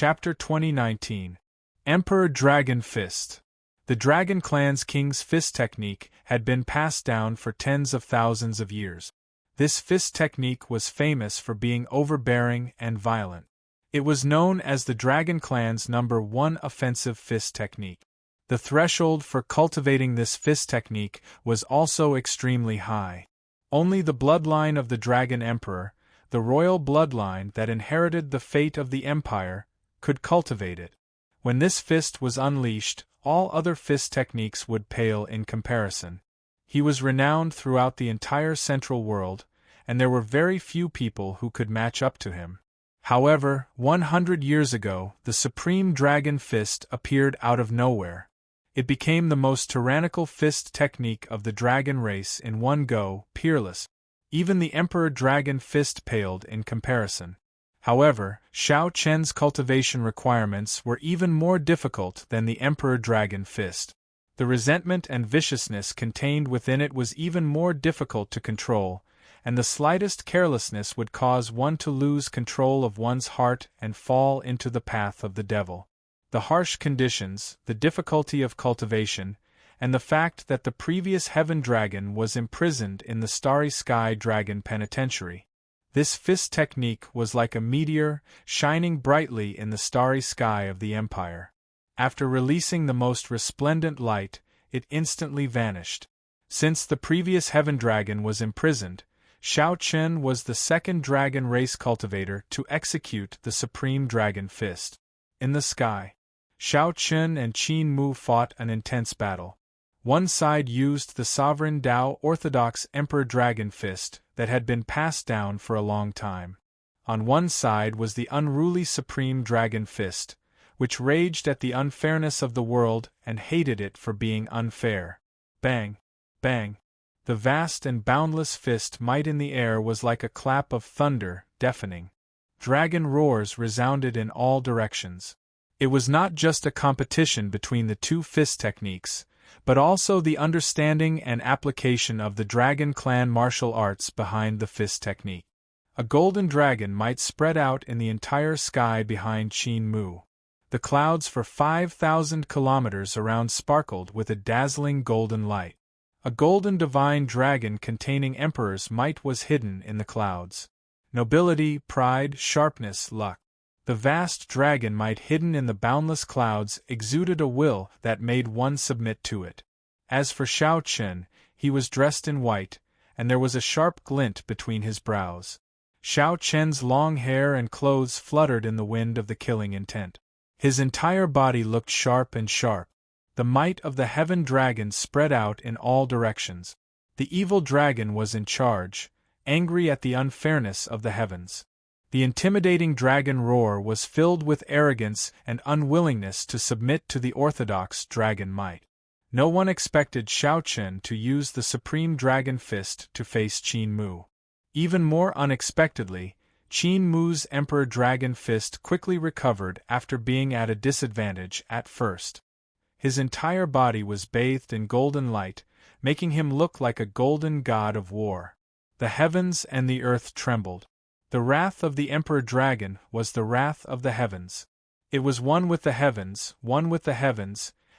Chapter 2019. Emperor Dragon Fist. The Dragon Clan's King's Fist technique had been passed down for tens of thousands of years. This fist technique was famous for being overbearing and violent. It was known as the Dragon Clan's #1 offensive fist technique. The threshold for cultivating this fist technique was also extremely high. Only the bloodline of the Dragon Emperor, the royal bloodline that inherited the fate of the empire, could cultivate it. When this fist was unleashed, all other fist techniques would pale in comparison. He was renowned throughout the entire Central World, and there were very few people who could match up to him. However, 100 years ago, the Supreme Dragon Fist appeared out of nowhere. It became the most tyrannical fist technique of the dragon race in one go, peerless. Even the Emperor Dragon Fist paled in comparison. However, Xiao Chen's cultivation requirements were even more difficult than the Emperor Dragon Fist. The resentment and viciousness contained within it was even more difficult to control, and the slightest carelessness would cause one to lose control of one's heart and fall into the path of the devil. The harsh conditions, the difficulty of cultivation, and the fact that the previous Heaven Dragon was imprisoned in the Starry Sky Dragon Penitentiary. This fist technique was like a meteor, shining brightly in the starry sky of the Empire. After releasing the most resplendent light, it instantly vanished. Since the previous Heaven Dragon was imprisoned, Xiao Chen was the second dragon race cultivator to execute the Supreme Dragon Fist. In the sky, Xiao Chen and Qin Mu fought an intense battle. One side used the sovereign Tao Orthodox Emperor Dragon Fist that had been passed down for a long time. On one side was the unruly Supreme Dragon Fist, which raged at the unfairness of the world and hated it for being unfair. Bang! Bang! The vast and boundless fist might in the air was like a clap of thunder, deafening. Dragon roars resounded in all directions. It was not just a competition between the two fist techniques, but also the understanding and application of the Dragon Clan martial arts behind the fist technique. A golden dragon might spread out in the entire sky behind Qin Mu. The clouds for 5,000 kilometers around sparkled with a dazzling golden light. A golden divine dragon containing emperor's might was hidden in the clouds. Nobility, pride, sharpness, luck. The vast dragon might hidden in the boundless clouds exuded a will that made one submit to it. As for Xiao Chen, he was dressed in white, and there was a sharp glint between his brows. Xiao Chen's long hair and clothes fluttered in the wind of the killing intent. His entire body looked sharp and sharp. The might of the Heaven Dragon spread out in all directions. The evil dragon was in charge, angry at the unfairness of the heavens. The intimidating dragon roar was filled with arrogance and unwillingness to submit to the orthodox dragon might. No one expected Xiao Chen to use the Supreme Dragon Fist to face Qin Mu. Even more unexpectedly, Qin Mu's Emperor Dragon Fist quickly recovered after being at a disadvantage at first. His entire body was bathed in golden light, making him look like a golden god of war. The heavens and the earth trembled. The wrath of the Emperor Dragon was the wrath of the heavens. It was one with the heavens,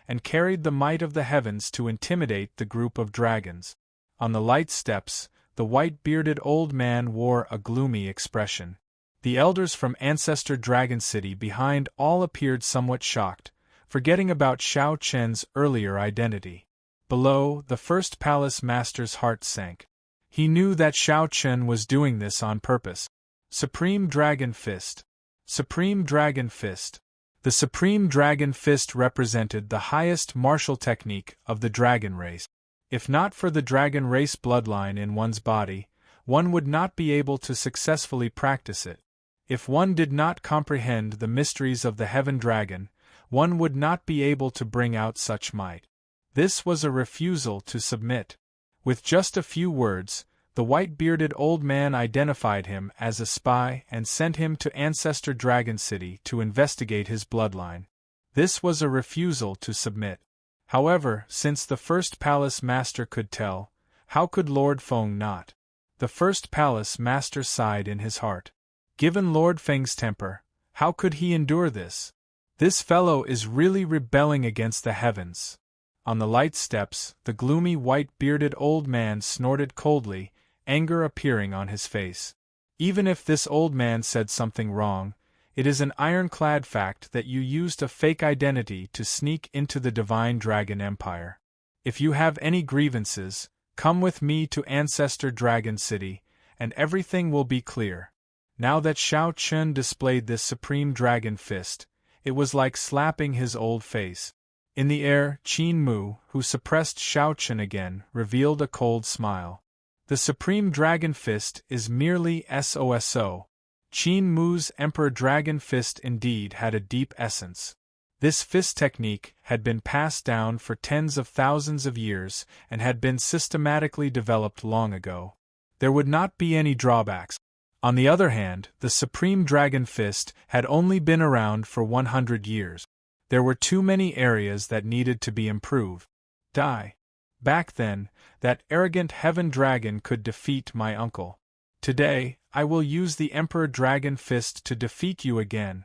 and carried the might of the heavens to intimidate the group of dragons. On the light steps, the white-bearded old man wore a gloomy expression. The elders from Ancestor Dragon City behind all appeared somewhat shocked, forgetting about Xiao Chen's earlier identity. Below, the first palace master's heart sank. He knew that Xiao Chen was doing this on purpose. Supreme Dragon Fist. Supreme Dragon Fist. The Supreme Dragon Fist represented the highest martial technique of the dragon race. If not for the dragon race bloodline in one's body, one would not be able to successfully practice it. If one did not comprehend the mysteries of the Heaven Dragon, one would not be able to bring out such might. This was a refusal to submit. With just a few words, the white-bearded old man identified him as a spy and sent him to Ancestor Dragon City to investigate his bloodline. This was a refusal to submit. However, since the first palace master could tell, how could Lord Feng not? The first palace master sighed in his heart. Given Lord Feng's temper, How could he endure this? This fellow is really rebelling against the heavens. On the light steps, the gloomy white-bearded old man snorted coldly, anger appearing on his face. Even if this old man said something wrong, it is an ironclad fact that you used a fake identity to sneak into the Divine Dragon Empire. If you have any grievances, come with me to Ancestor Dragon City, and everything will be clear. Now that Shao Chun displayed this supreme dragon fist, it was like slapping his old face. In the air, Qin Mu, who suppressed Shao Chun again, revealed a cold smile. The supreme dragon fist is merely SOSO. Qin Mu's Emperor Dragon Fist indeed had a deep essence. This fist technique had been passed down for tens of thousands of years and had been systematically developed long ago. There would not be any drawbacks. On the other hand, the Supreme Dragon Fist had only been around for 100 years. There were too many areas that needed to be improved. Back then, that arrogant heaven dragon could defeat my uncle. Today, I will use the Emperor Dragon Fist to defeat you again.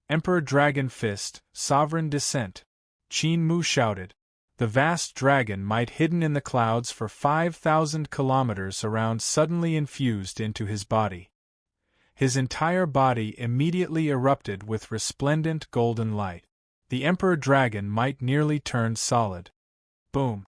Emperor Dragon Fist, Sovereign Descent. Qin Mu shouted. The vast dragon might hidden in the clouds for 5,000 kilometers around suddenly infused into his body. His entire body immediately erupted with resplendent golden light. The Emperor Dragon might nearly turned solid. Boom!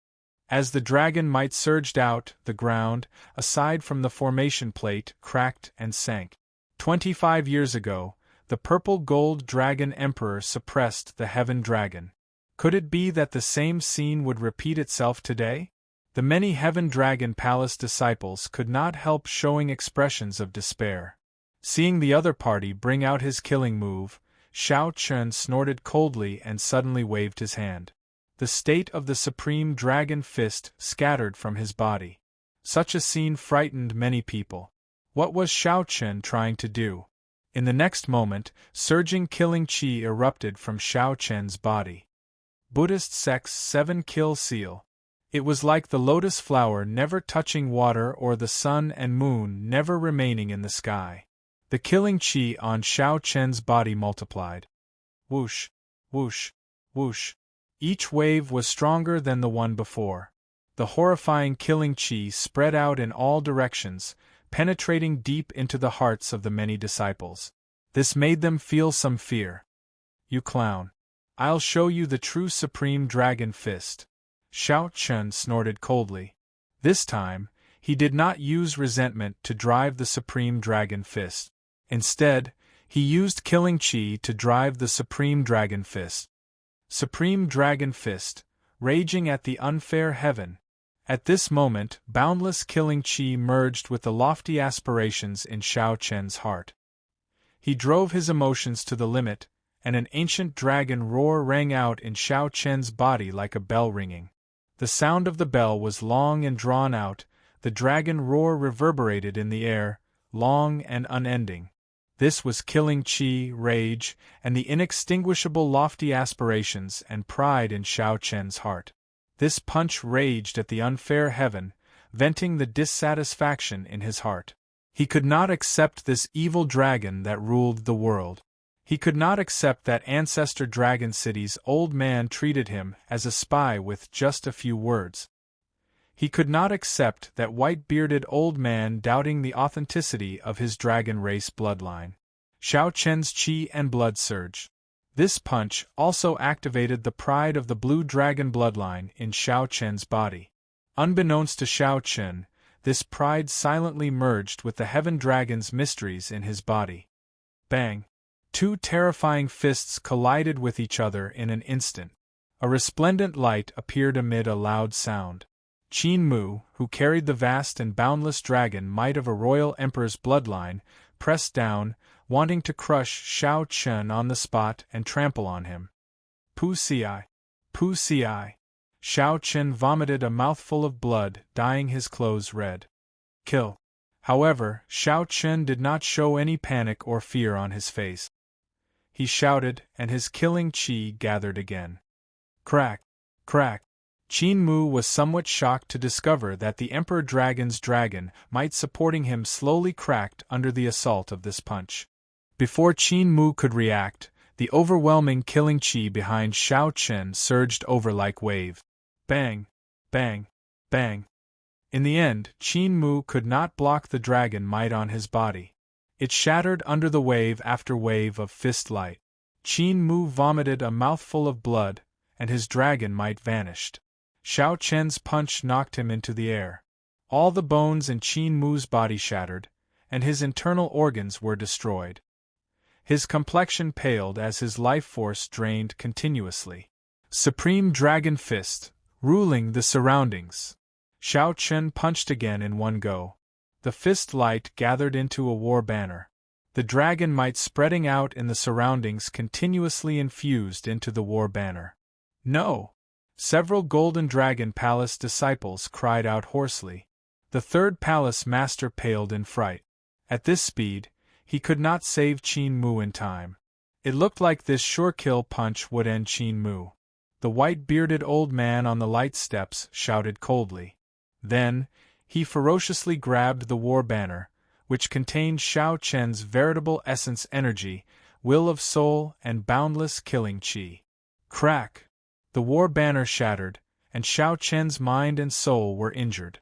As the dragon might surged out, the ground, aside from the formation plate, cracked and sank. 25 years ago, the purple-gold dragon emperor suppressed the heaven dragon. Could it be that the same scene would repeat itself today? The many Heaven Dragon Palace disciples could not help showing expressions of despair. Seeing the other party bring out his killing move, Shao Chun snorted coldly and suddenly waved his hand. The state of the Supreme Dragon Fist scattered from his body. Such a scene frightened many people. What was Shao Chun trying to do? In the next moment, surging killing chi erupted from Shao Chun's body. Buddhist sect's 7-kill seal. It was like the lotus flower never touching water or the sun and moon never remaining in the sky. The killing chi on Shao Chun's body multiplied. Whoosh, whoosh, whoosh. Each wave was stronger than the one before. The horrifying killing chi spread out in all directions, penetrating deep into the hearts of the many disciples. This made them feel some fear. You clown. I'll show you the true Supreme Dragon Fist. Shao Chun snorted coldly. This time, he did not use resentment to drive the Supreme Dragon Fist. Instead, he used killing chi to drive the Supreme Dragon Fist. Supreme Dragon Fist, raging at the unfair heaven. At this moment, boundless killing chi merged with the lofty aspirations in Shao Chun's heart. He drove his emotions to the limit, and an ancient dragon roar rang out in Shao Chun's body like a bell ringing. The sound of the bell was long and drawn out, the dragon roar reverberated in the air, long and unending. This was killing chi, rage, and the inextinguishable lofty aspirations and pride in Shao Chun's heart. This punch raged at the unfair heaven, venting the dissatisfaction in his heart. He could not accept this evil dragon that ruled the world. He could not accept that Ancestor Dragon City's old man treated him as a spy with just a few words. He could not accept that white-bearded old man doubting the authenticity of his dragon race bloodline. Shao Chun's chi and blood surge. This punch also activated the pride of the blue dragon bloodline in Shao Chun's body. Unbeknownst to Shao Chun, this pride silently merged with the heaven dragon's mysteries in his body. Bang! Two terrifying fists collided with each other in an instant. A resplendent light appeared amid a loud sound. Qin Mu, who carried the vast and boundless dragon might of a royal emperor's bloodline, pressed down, wanting to crush Shao Chun on the spot and trample on him. Pu Ci! Pu Ci! Shao Chun vomited a mouthful of blood, dyeing his clothes red. Kill! However, Shao Chun did not show any panic or fear on his face. He shouted, and his killing chi gathered again. Crack! Crack! Qin Mu was somewhat shocked to discover that the Emperor Dragon's dragon might supporting him slowly cracked under the assault of this punch. Before Qin Mu could react, the overwhelming killing chi behind Xiao Chen surged over like wave. Bang! Bang! Bang! In the end, Qin Mu could not block the dragon might on his body. It shattered under the wave after wave of fist light. Qin Mu vomited a mouthful of blood, and his dragon might vanished. Xiao Chen's punch knocked him into the air. All the bones in Qin Mu's body shattered, and his internal organs were destroyed. His complexion paled as his life force drained continuously. Supreme Dragon Fist, ruling the surroundings. Xiao Chen punched again in one go. The fist light gathered into a war banner. The dragon might spreading out in the surroundings continuously infused into the war banner. No! Several Golden Dragon Palace disciples cried out hoarsely. The third palace master paled in fright. At this speed, he could not save Qin Mu in time. It looked like this sure-kill punch would end Qin Mu. The white-bearded old man on the light steps shouted coldly. Then, he ferociously grabbed the war banner, which contained Xiao Chen's veritable essence energy, will of soul and boundless killing chi. Crack! The war banner shattered, and Xiao Chen's mind and soul were injured.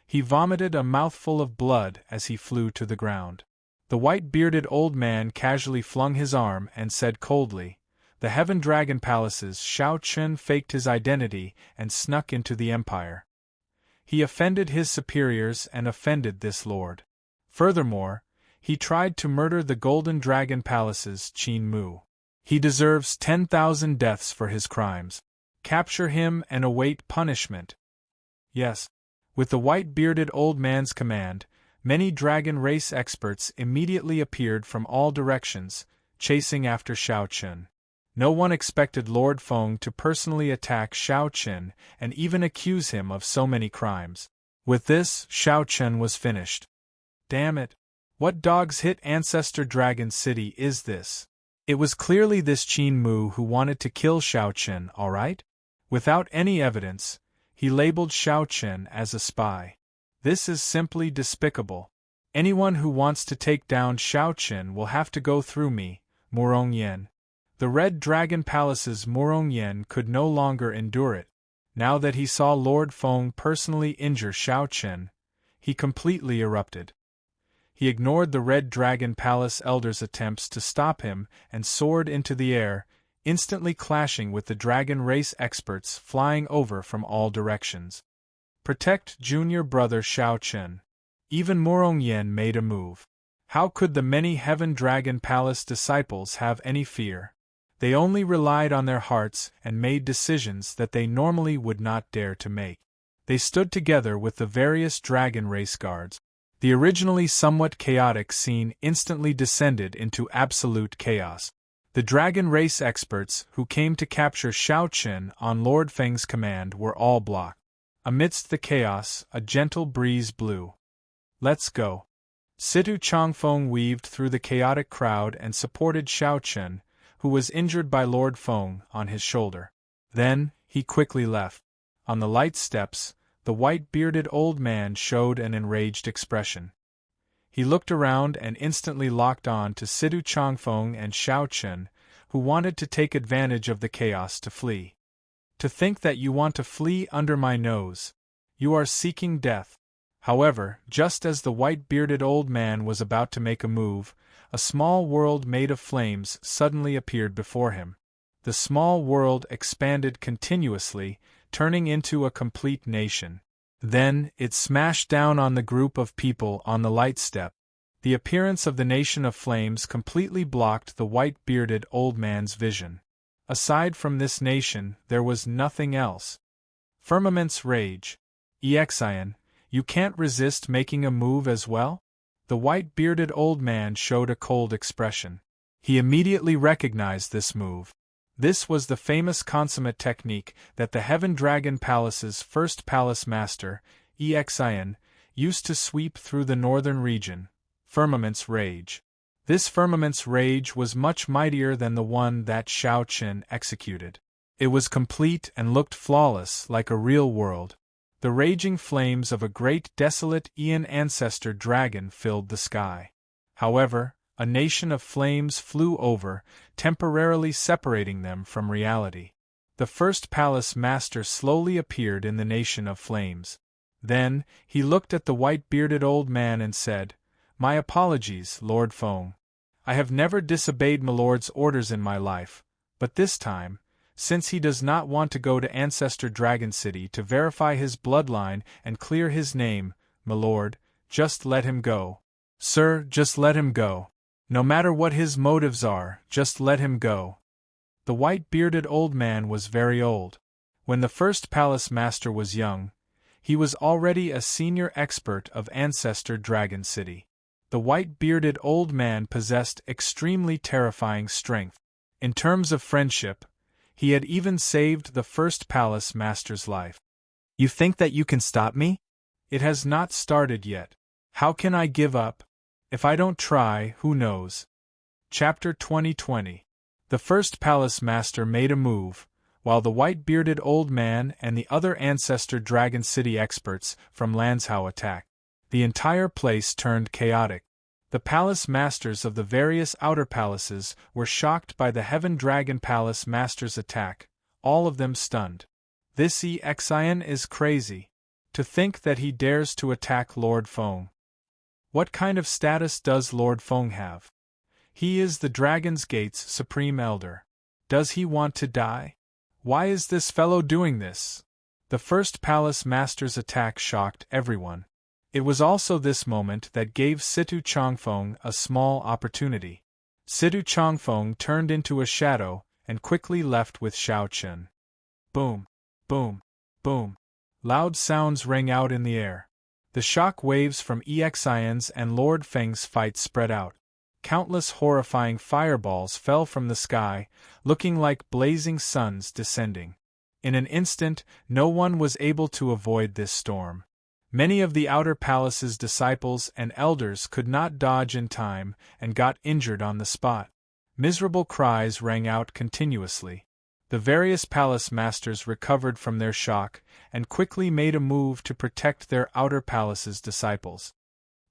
He vomited a mouthful of blood as he flew to the ground. The white-bearded old man casually flung his arm and said coldly, "The Heaven Dragon Palaces." Xiao Chen faked his identity and snuck into the empire. He offended his superiors and offended this lord. Furthermore, he tried to murder the Golden Dragon Palace's Qin Mu. He deserves 10,000 deaths for his crimes. Capture him and await punishment. Yes. With the white-bearded old man's command, many dragon race experts immediately appeared from all directions, chasing after Xiao Chen. No one expected Lord Feng to personally attack Xiao Chen and even accuse him of so many crimes. With this, Xiao Chen was finished. Damn it! What dog's hit ancestor dragon city is this? It was clearly this Qin Mu who wanted to kill Xiao Chen, alright? Without any evidence, he labeled Xiao Chen as a spy. This is simply despicable. Anyone who wants to take down Xiao Chen will have to go through me, Murong Yan. The Red Dragon Palace's Murong Yan could no longer endure it. Now that he saw Lord Feng personally injure Xiao Chen, he completely erupted. He ignored the Red Dragon Palace elder's attempts to stop him and soared into the air, instantly clashing with the dragon race experts flying over from all directions. Protect junior brother Xiao Chen. Even Murong Yan made a move. How could the many Heaven Dragon Palace disciples have any fear? They only relied on their hearts and made decisions that they normally would not dare to make. They stood together with the various dragon race guards. The originally somewhat chaotic scene instantly descended into absolute chaos. The dragon race experts who came to capture Xiao Chen on Lord Feng's command were all blocked. Amidst the chaos, a gentle breeze blew. Let's go. Situ Changfeng weaved through the chaotic crowd and supported Xiao Chen, who was injured by Lord Feng, on his shoulder. Then, he quickly left. On the light steps, the white-bearded old man showed an enraged expression. He looked around and instantly locked on to Situ Changfeng and Xiao Chen, who wanted to take advantage of the chaos to flee. To think that you want to flee under my nose. You are seeking death. However, just as the white-bearded old man was about to make a move, a small world made of flames suddenly appeared before him. The small world expanded continuously, turning into a complete nation. Then, it smashed down on the group of people on the light step. The appearance of the nation of flames completely blocked the white-bearded old man's vision. Aside from this nation, there was nothing else. Firmament's rage. Exian, you can't resist making a move as well? The white-bearded old man showed a cold expression. He immediately recognized this move. This was the famous consummate technique that the Heaven Dragon Palace's first palace master, Exian, used to sweep through the northern region, Firmament's Rage. This Firmament's Rage was much mightier than the one that Xiao Chen executed. It was complete and looked flawless like a real world. The raging flames of a great desolate Aeon ancestor dragon filled the sky. However, A nation of flames flew over, temporarily separating them from reality. The first palace master slowly appeared in the nation of flames. Then, he looked at the white-bearded old man and said, "My apologies, Lord Feng. I have never disobeyed Milord's orders in my life, but this time, since he does not want to go to Ancestor Dragon City to verify his bloodline and clear his name, Milord, just let him go. Sir, just let him go. No matter what his motives are, just let him go." The white-bearded old man was very old. When the first palace master was young, he was already a senior expert of Ancestor Dragon City. The white-bearded old man possessed extremely terrifying strength. In terms of friendship, he had even saved the first palace master's life. "You think that you can stop me? It has not started yet. How can I give up? If I don't try, who knows?" Chapter 2020. The first palace master made a move, while the white-bearded old man and the other Ancestor Dragon City experts from Lanzhou attacked. The entire place turned chaotic. The palace masters of the various outer palaces were shocked by the Heaven Dragon Palace master's attack, all of them stunned. This Exin is crazy. To think that he dares to attack Lord Feng. What kind of status does Lord Feng have? He is the Dragon's Gate's Supreme Elder. Does he want to die? Why is this fellow doing this? The first palace master's attack shocked everyone. It was also this moment that gave Situ Changfeng a small opportunity. Situ Changfeng turned into a shadow and quickly left with Xiao Chen. Boom, boom, boom. Loud sounds rang out in the air. The shock waves from Exin's and Lord Feng's fight spread out. Countless horrifying fireballs fell from the sky, looking like blazing suns descending. In an instant, no one was able to avoid this storm. Many of the outer palace's disciples and elders could not dodge in time and got injured on the spot. Miserable cries rang out continuously. The various palace masters recovered from their shock and quickly made a move to protect their outer palace's disciples.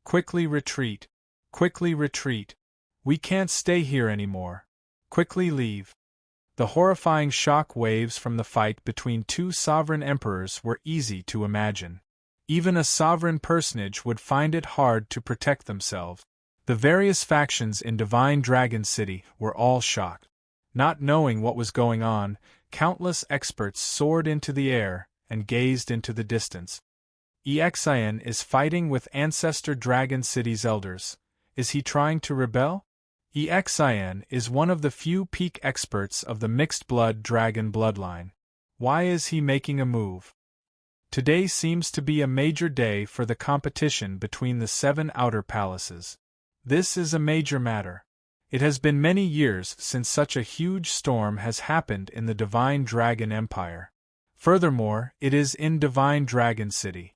"Quickly retreat! Quickly retreat! We can't stay here anymore. Quickly leave!" The horrifying shock waves from the fight between two sovereign emperors were easy to imagine. Even a sovereign personage would find it hard to protect themselves. The various factions in Divine Dragon City were all shocked. Not knowing what was going on, countless experts soared into the air and gazed into the distance. Exin is fighting with Ancestor Dragon City's elders. Is he trying to rebel? Exin is one of the few peak experts of the mixed-blood dragon bloodline. Why is he making a move? Today seems to be a major day for the competition between the 7 outer palaces. This is a major matter. It has been many years since such a huge storm has happened in the Divine Dragon Empire. Furthermore, it is in Divine Dragon City.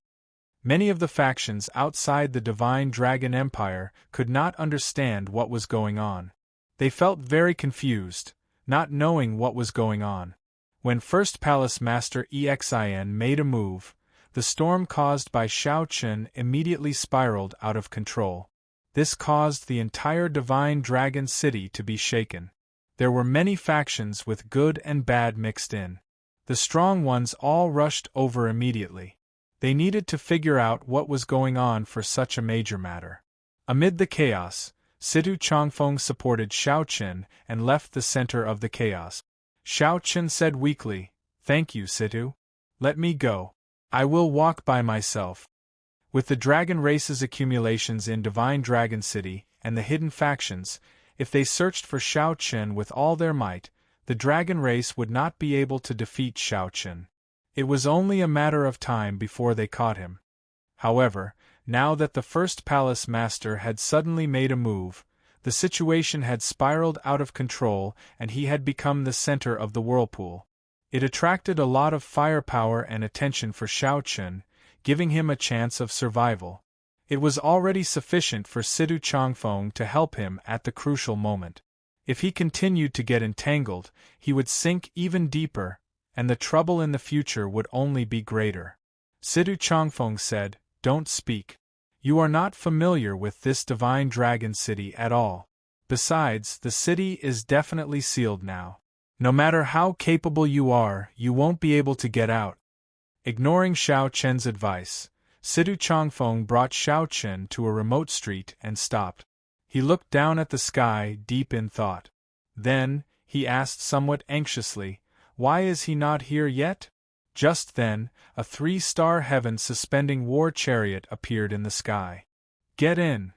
Many of the factions outside the Divine Dragon Empire could not understand what was going on. They felt very confused, not knowing what was going on. When First Palace Master Exin made a move, the storm caused by Xiao Chen immediately spiraled out of control. This caused the entire Divine Dragon City to be shaken. There were many factions with good and bad mixed in. The strong ones all rushed over immediately. They needed to figure out what was going on for such a major matter. Amid the chaos, Situ Changfeng supported Xiao Chen and left the center of the chaos. Xiao Chen said weakly, "Thank you, Situ. Let me go. I will walk by myself." With the dragon race's accumulations in Divine Dragon City and the hidden factions, if they searched for Xiao Chen with all their might, the dragon race would not be able to defeat Xiao Chen. It was only a matter of time before they caught him. However, now that the first palace master had suddenly made a move, the situation had spiraled out of control and he had become the center of the whirlpool. It attracted a lot of firepower and attention for Xiao Chen, giving him a chance of survival. It was already sufficient for Situ Changfeng to help him at the crucial moment. If he continued to get entangled, he would sink even deeper, and the trouble in the future would only be greater. Situ Changfeng said, "Don't speak. You are not familiar with this Divine Dragon City at all. Besides, the city is definitely sealed now. No matter how capable you are, you won't be able to get out. Ignoring Xiao Chen's advice, Sidu Changfeng brought Xiao Chen to a remote street and stopped. He looked down at the sky, deep in thought. Then, he asked somewhat anxiously, "Why is he not here yet?" Just then, a 3-star heaven-suspending war chariot appeared in the sky. "Get in!"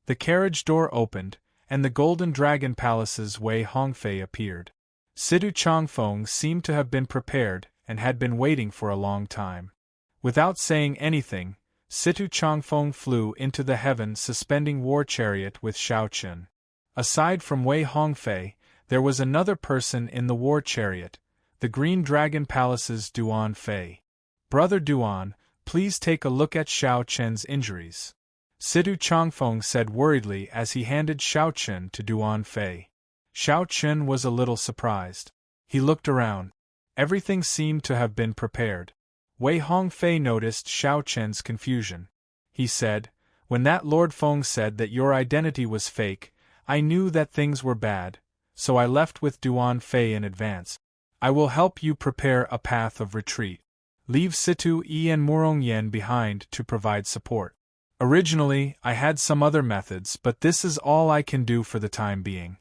The carriage door opened, and the Golden Dragon Palace's Wei Hongfei appeared. Sidu Changfeng seemed to have been prepared and had been waiting for a long time. Without saying anything, Sidu Changfeng flew into the heaven-suspending war chariot with Xiao Chen. Aside from Wei Hongfei, there was another person in the war chariot, the Green Dragon Palace's Duan Fei. "Brother Duan, please take a look at Xiao Chen's injuries," Sidu Changfeng said worriedly as he handed Xiao Chen to Duan Fei. Xiao Chen was a little surprised. He looked around. Everything seemed to have been prepared. Wei Hongfei noticed Xiao Chen's confusion. He said, "When that Lord Feng said that your identity was fake, I knew that things were bad, so I left with Duan Fei in advance. I will help you prepare a path of retreat. Leave Situ Yi and Murong Yen behind to provide support. Originally, I had some other methods, but this is all I can do for the time being."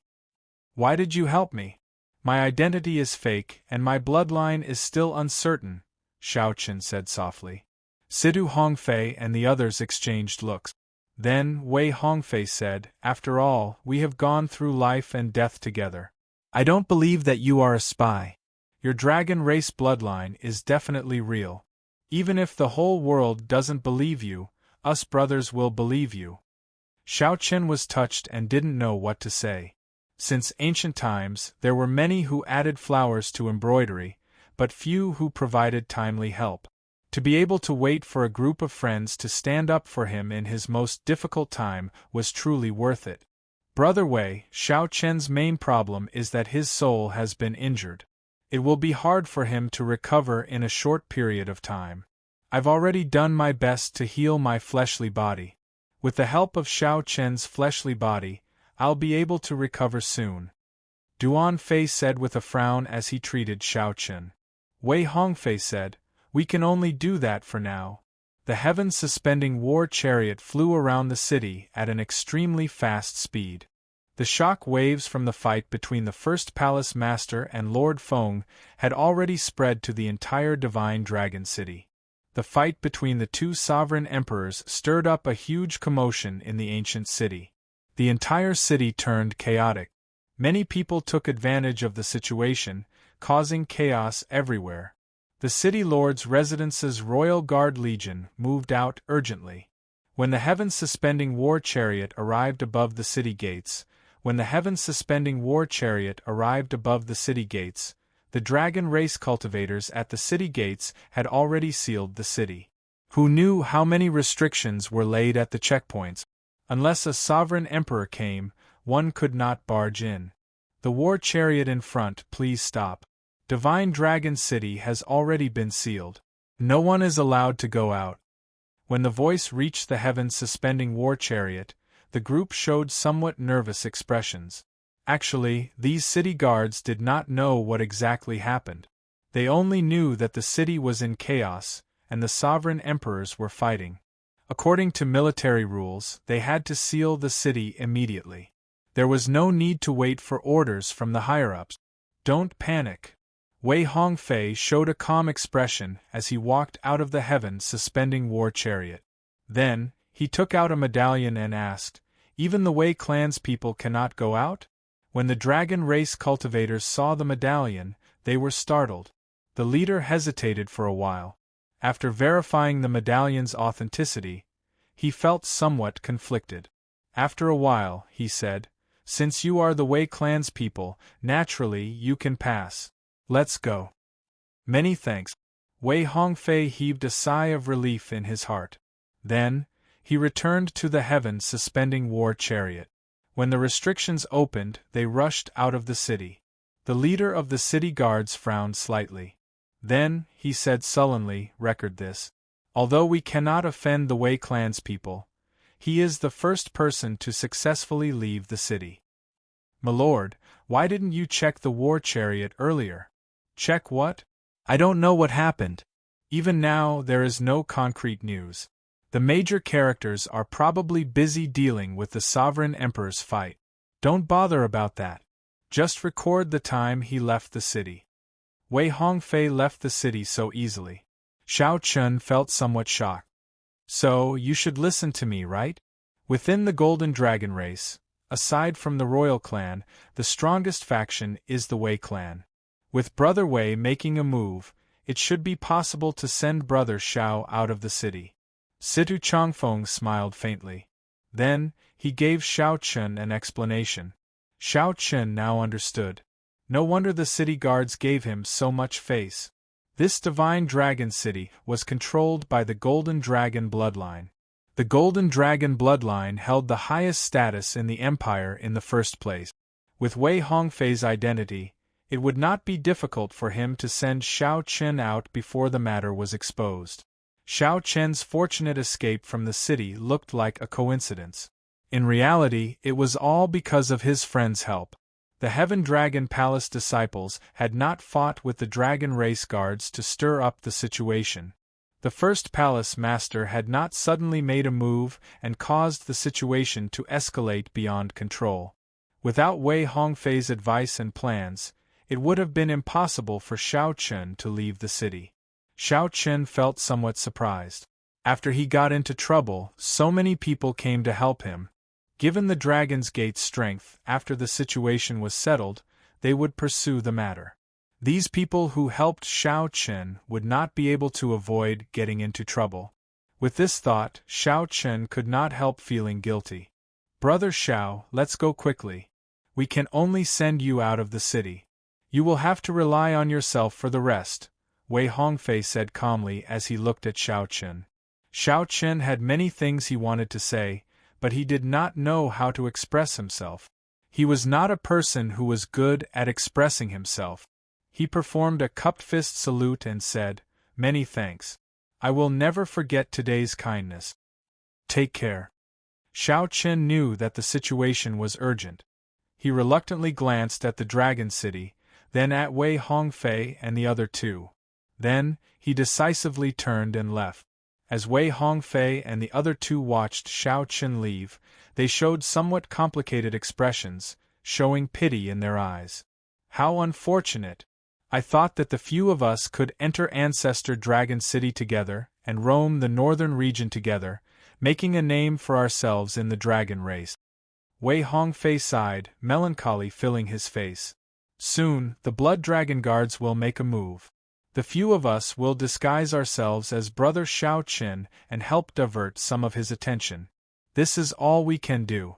"Why did you help me? My identity is fake and my bloodline is still uncertain," Xiao Chen said softly. Sidu Hongfei and the others exchanged looks. Then Wei Hongfei said, "After all, we have gone through life and death together. I don't believe that you are a spy. Your dragon race bloodline is definitely real. Even if the whole world doesn't believe you, us brothers will believe you." Xiao Chen was touched and didn't know what to say. Since ancient times, there were many who added flowers to embroidery, but few who provided timely help. To be able to wait for a group of friends to stand up for him in his most difficult time was truly worth it. "Brother Wei, Xiao Chen's main problem is that his soul has been injured. It will be hard for him to recover in a short period of time. I've already done my best to heal my fleshly body. With the help of Xiao Chen's fleshly body, I'll be able to recover soon," Duan Fei said with a frown as he treated Xiao Chen. Wei Hongfei said, "We can only do that for now." The heaven-suspending war chariot flew around the city at an extremely fast speed. The shock waves from the fight between the first palace master and Lord Feng had already spread to the entire Divine Dragon City. The fight between the two sovereign emperors stirred up a huge commotion in the ancient city. The entire city turned chaotic. Many people took advantage of the situation, causing chaos everywhere. The city lord's residence's Royal Guard Legion moved out urgently. When the heaven-suspending war chariot arrived above the city gates, the dragon race cultivators at the city gates had already sealed the city. Who knew how many restrictions were laid at the checkpoints? Unless a sovereign emperor came, one could not barge in. "The war chariot in front, please stop. Divine Dragon City has already been sealed. No one is allowed to go out." When the voice reached the heaven-suspending war chariot, the group showed somewhat nervous expressions. Actually, these city guards did not know what exactly happened. They only knew that the city was in chaos, and the sovereign emperors were fighting. According to military rules, they had to seal the city immediately. There was no need to wait for orders from the higher-ups. "Don't panic." Wei Hongfei showed a calm expression as he walked out of the heaven-suspending war chariot. Then, he took out a medallion and asked, "Even the Wei clan's people cannot go out?" When the dragon race cultivators saw the medallion, they were startled. The leader hesitated for a while. After verifying the medallion's authenticity, he felt somewhat conflicted. After a while, he said, "Since you are the Wei clan's people, naturally you can pass. Let's go." "Many thanks." Wei Hongfei heaved a sigh of relief in his heart. Then, he returned to the heaven-suspending war chariot. When the restrictions opened, they rushed out of the city. The leader of the city guards frowned slightly. Then, he said sullenly, "Record this. Although we cannot offend the Wei clan's people, he is the first person to successfully leave the city. "Milord, why didn't you check the war chariot earlier?" "Check what?" "I don't know what happened. Even now, there is no concrete news. The major characters are probably busy dealing with the Sovereign Emperor's fight. Don't bother about that. Just record the time he left the city." Wei Hongfei left the city so easily. Xiao Chun felt somewhat shocked. "So, you should listen to me, right? Within the Golden Dragon race, aside from the royal clan, the strongest faction is the Wei clan. With Brother Wei making a move, it should be possible to send Brother Xiao out of the city." Situ Changfeng smiled faintly. Then, he gave Xiao Chun an explanation. Xiao Chun now understood. No wonder the city guards gave him so much face. This divine dragon city was controlled by the Golden Dragon bloodline. The Golden Dragon bloodline held the highest status in the empire in the first place. With Wei Hongfei's identity, it would not be difficult for him to send Xiao Chen out before the matter was exposed. Xiao Chen's fortunate escape from the city looked like a coincidence. In reality, it was all because of his friend's help. The Heaven Dragon Palace disciples had not fought with the Dragon Race guards to stir up the situation. The first palace master had not suddenly made a move and caused the situation to escalate beyond control. Without Wei Hongfei's advice and plans, it would have been impossible for Xiao Chen to leave the city. Xiao Chen felt somewhat surprised. After he got into trouble, so many people came to help him. Given the Dragon's Gate's strength, after the situation was settled, they would pursue the matter. These people who helped Xiao Chen would not be able to avoid getting into trouble. With this thought, Xiao Chen could not help feeling guilty. "Brother Xiao, let's go quickly. We can only send you out of the city. You will have to rely on yourself for the rest," Wei Hongfei said calmly as he looked at Xiao Chen. Xiao Chen had many things he wanted to say, but he did not know how to express himself. He was not a person who was good at expressing himself. He performed a cupped fist salute and said, "Many thanks. I will never forget today's kindness. Take care." Xiao Chen knew that the situation was urgent. He reluctantly glanced at the Dragon City, then at Wei Hongfei and the other two. Then, he decisively turned and left. As Wei Hongfei and the other two watched Xiao Chen leave, they showed somewhat complicated expressions, showing pity in their eyes. "How unfortunate! I thought that the few of us could enter Ancestor Dragon City together and roam the northern region together, making a name for ourselves in the dragon race." Wei Hongfei sighed, melancholy filling his face. "Soon, the Blood Dragon Guards will make a move. The few of us will disguise ourselves as Brother Xiao Chen and help divert some of his attention. This is all we can do."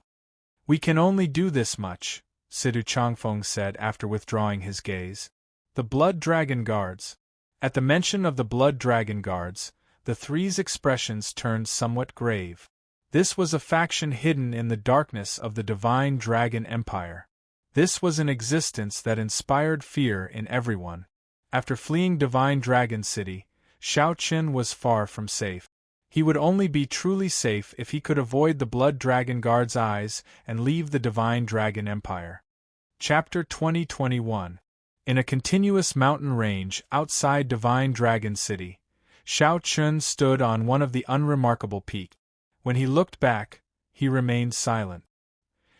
"We can only do this much," Situ Changfeng said after withdrawing his gaze. "The Blood Dragon Guards." At the mention of the Blood Dragon Guards, the three's expressions turned somewhat grave. This was a faction hidden in the darkness of the Divine Dragon Empire. This was an existence that inspired fear in everyone. After fleeing Divine Dragon City, Xiao Chen was far from safe. He would only be truly safe if he could avoid the Blood Dragon Guard's eyes and leave the Divine Dragon Empire. Chapter 2021. In a continuous mountain range outside Divine Dragon City, Xiao Chen stood on one of the unremarkable peaks. When he looked back, he remained silent.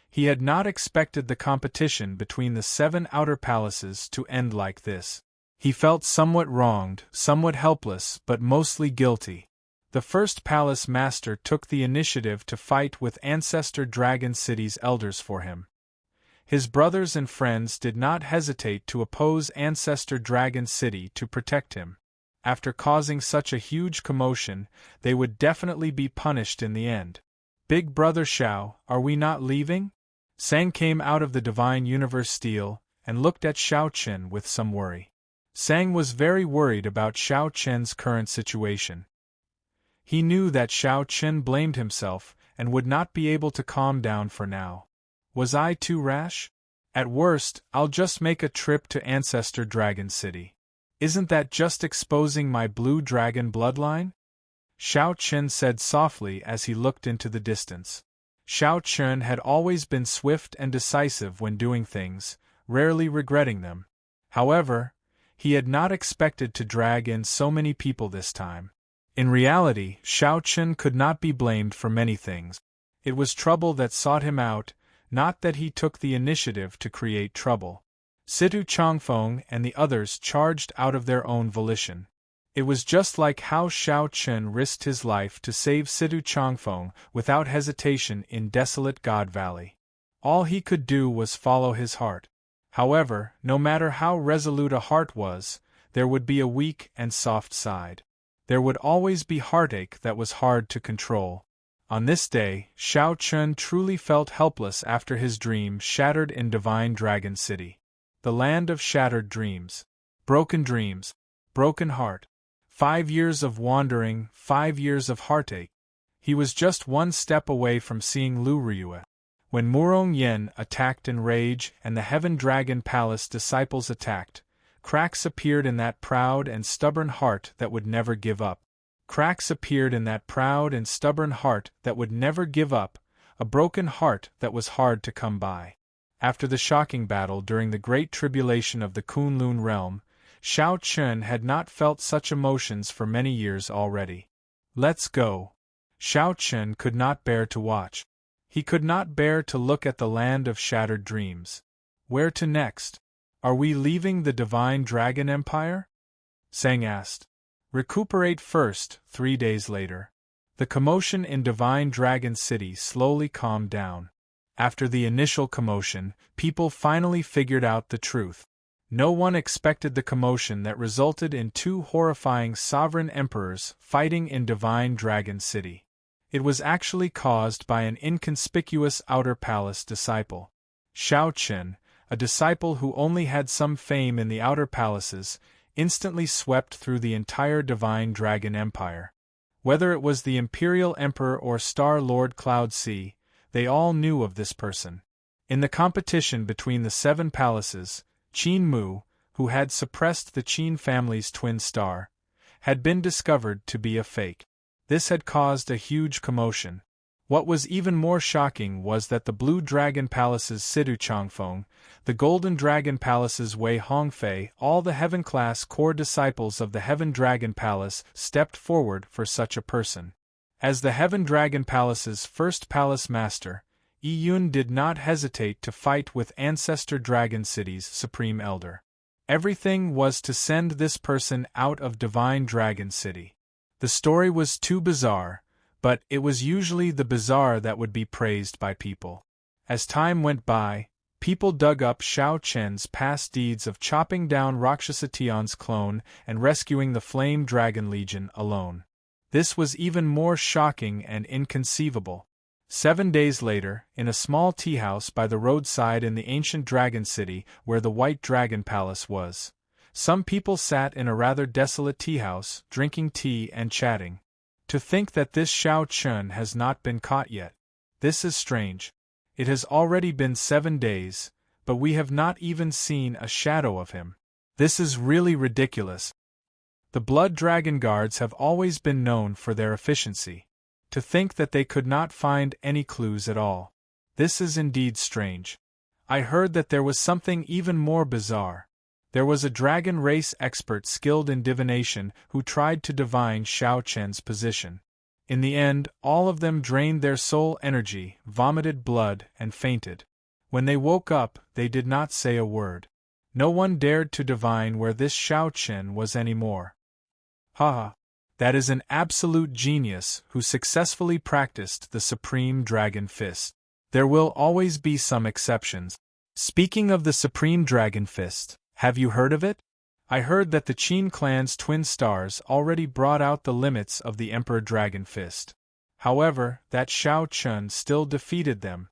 He had not expected the competition between the 7 outer palaces to end like this. He felt somewhat wronged, somewhat helpless, but mostly guilty. The first palace master took the initiative to fight with Ancestor Dragon City's elders for him. His brothers and friends did not hesitate to oppose Ancestor Dragon City to protect him. After causing such a huge commotion, they would definitely be punished in the end. "Big Brother Xiao, are we not leaving?" Sang came out of the Divine Universe Steel and looked at Xiao Chen with some worry. Sang was very worried about Xiao Chen's current situation. He knew that Xiao Chen blamed himself and would not be able to calm down for now. "Was I too rash? At worst, I'll just make a trip to Ancestor Dragon City. Isn't that just exposing my blue dragon bloodline?" Xiao Chen said softly as he looked into the distance. Xiao Chun had always been swift and decisive when doing things, rarely regretting them. However, he had not expected to drag in so many people this time. In reality, Xiao Chun could not be blamed for many things. It was trouble that sought him out, not that he took the initiative to create trouble. Situ Changfeng and the others charged out of their own volition. It was just like how Xiao Chun risked his life to save Situ Changfeng without hesitation in desolate God Valley. All he could do was follow his heart. However, no matter how resolute a heart was, there would be a weak and soft side. There would always be heartache that was hard to control. On this day, Xiao Chun truly felt helpless after his dream shattered in Divine Dragon City. The land of shattered dreams. Broken dreams. Broken heart. 5 years of wandering, 5 years of heartache. He was just one step away from seeing Lu Ryue. When Murong Yen attacked in rage and the Heaven Dragon Palace disciples attacked, cracks appeared in that proud and stubborn heart that would never give up. Cracks appeared in that proud and stubborn heart that would never give up, a broken heart that was hard to come by. After the shocking battle during the Great Tribulation of the Kunlun realm, Xiao Chun had not felt such emotions for many years already. Let's go. Xiao Chun could not bear to watch. He could not bear to look at the land of shattered dreams. Where to next? Are we leaving the Divine Dragon Empire? Sang asked. Recuperate first. 3 days later. The commotion in Divine Dragon City slowly calmed down. After the initial commotion, people finally figured out the truth. No one expected the commotion that resulted in 2 horrifying sovereign emperors fighting in Divine Dragon City. It was actually caused by an inconspicuous outer palace disciple. Xiao Chun, a disciple who only had some fame in the outer palaces, instantly swept through the entire Divine Dragon Empire. Whether it was the Imperial Emperor or Star Lord Cloud Sea, they all knew of this person. In the competition between the 7 palaces, Qin Mu, who had suppressed the Qin family's twin star, had been discovered to be a fake. This had caused a huge commotion. What was even more shocking was that the Blue Dragon Palace's Situ Changfeng, the Golden Dragon Palace's Wei Hongfei, all the Heaven-class core disciples of the Heaven Dragon Palace stepped forward for such a person. As the Heaven Dragon Palace's first palace master, Yi Yun did not hesitate to fight with Ancestor Dragon City's Supreme Elder. Everything was to send this person out of Divine Dragon City. The story was too bizarre, but it was usually the bizarre that would be praised by people. As time went by, people dug up Xiao Chen's past deeds of chopping down Rakshasa Tion's clone and rescuing the Flame Dragon Legion alone. This was even more shocking and inconceivable. 7 days later, in a small tea house by the roadside in the ancient Dragon City where the White Dragon Palace was, some people sat in a rather desolate tea house, drinking tea and chatting. To think that this Xiao Chun has not been caught yet. This is strange. It has already been 7 days, but we have not even seen a shadow of him. This is really ridiculous. The Blood Dragon Guards have always been known for their efficiency. To think that they could not find any clues at all. This is indeed strange. I heard that there was something even more bizarre. There was a dragon race expert skilled in divination who tried to divine Xiao Chen's position. In the end, all of them drained their soul energy, vomited blood, and fainted. When they woke up, they did not say a word. No one dared to divine where this Xiao Chen was anymore. Haha. That is an absolute genius who successfully practiced the Supreme Dragon Fist. There will always be some exceptions. Speaking of the Supreme Dragon Fist, have you heard of it? I heard that the Qin clan's twin stars already brought out the limits of the Emperor Dragon Fist. However, that Xiao Chun still defeated them.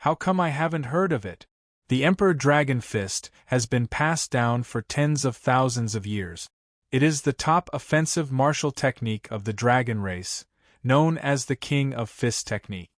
How come I haven't heard of it? The Emperor Dragon Fist has been passed down for tens of thousands of years. It is the top offensive martial technique of the dragon race, known as the King of Fist technique.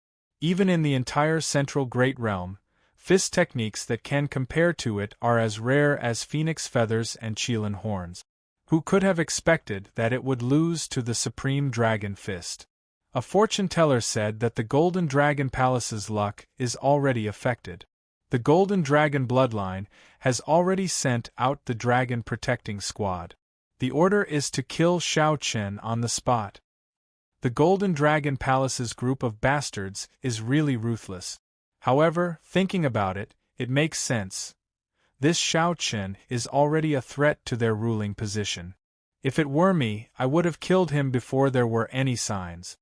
Even in the entire Central Great Realm, fist techniques that can compare to it are as rare as phoenix feathers and Qilin horns. Who could have expected that it would lose to the Supreme Dragon Fist? A fortune-teller said that the Golden Dragon Palace's luck is already affected. The Golden Dragon bloodline has already sent out the Dragon Protecting Squad. The order is to kill Xiao Chen on the spot. The Golden Dragon Palace's group of bastards is really ruthless. However, thinking about it, it makes sense. This Xiao Chen is already a threat to their ruling position. If it were me, I would have killed him before there were any signs.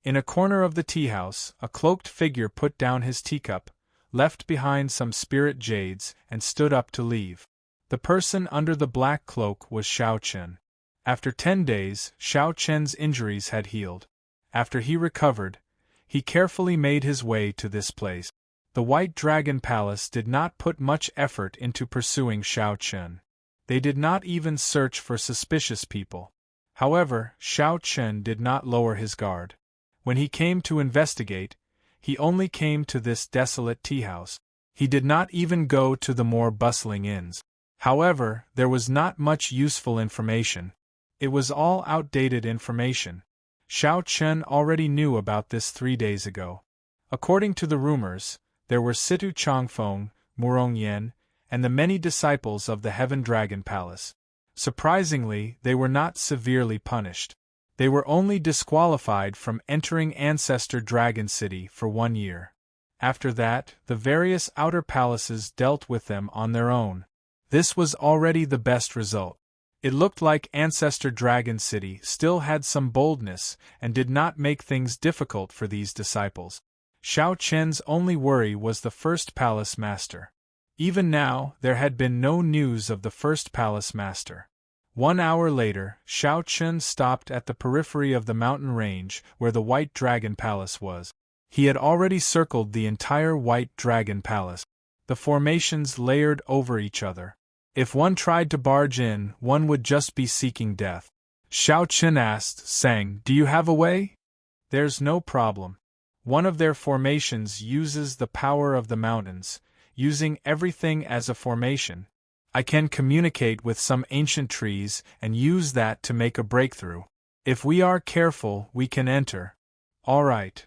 In a corner of the tea house, a cloaked figure put down his teacup, left behind some spirit jades, and stood up to leave. The person under the black cloak was Xiao Chen. After 10 days, Xiao Chen's injuries had healed. After he recovered, he carefully made his way to this place. The White Dragon Palace did not put much effort into pursuing Xiao Chen. They did not even search for suspicious people. However, Xiao Chen did not lower his guard. When he came to investigate, he only came to this desolate tea house. He did not even go to the more bustling inns. However, there was not much useful information. It was all outdated information. Xiao Chen already knew about this 3 days ago. According to the rumors, there were Situ Changfeng, Murong Yan, and the many disciples of the Heaven Dragon Palace. Surprisingly, they were not severely punished. They were only disqualified from entering Ancestor Dragon City for 1 year. After that, the various outer palaces dealt with them on their own. This was already the best result. It looked like Ancestor Dragon City still had some boldness and did not make things difficult for these disciples. Xiao Chen's only worry was the first palace master. Even now, there had been no news of the first palace master. 1 hour later, Xiao Chen stopped at the periphery of the mountain range where the White Dragon Palace was. He had already circled the entire White Dragon Palace. The formations layered over each other. If one tried to barge in, one would just be seeking death. Xiao Chen asked, "Sang, do you have a way?" "There's no problem. One of their formations uses the power of the mountains, using everything as a formation. I can communicate with some ancient trees and use that to make a breakthrough. If we are careful, we can enter." "All right."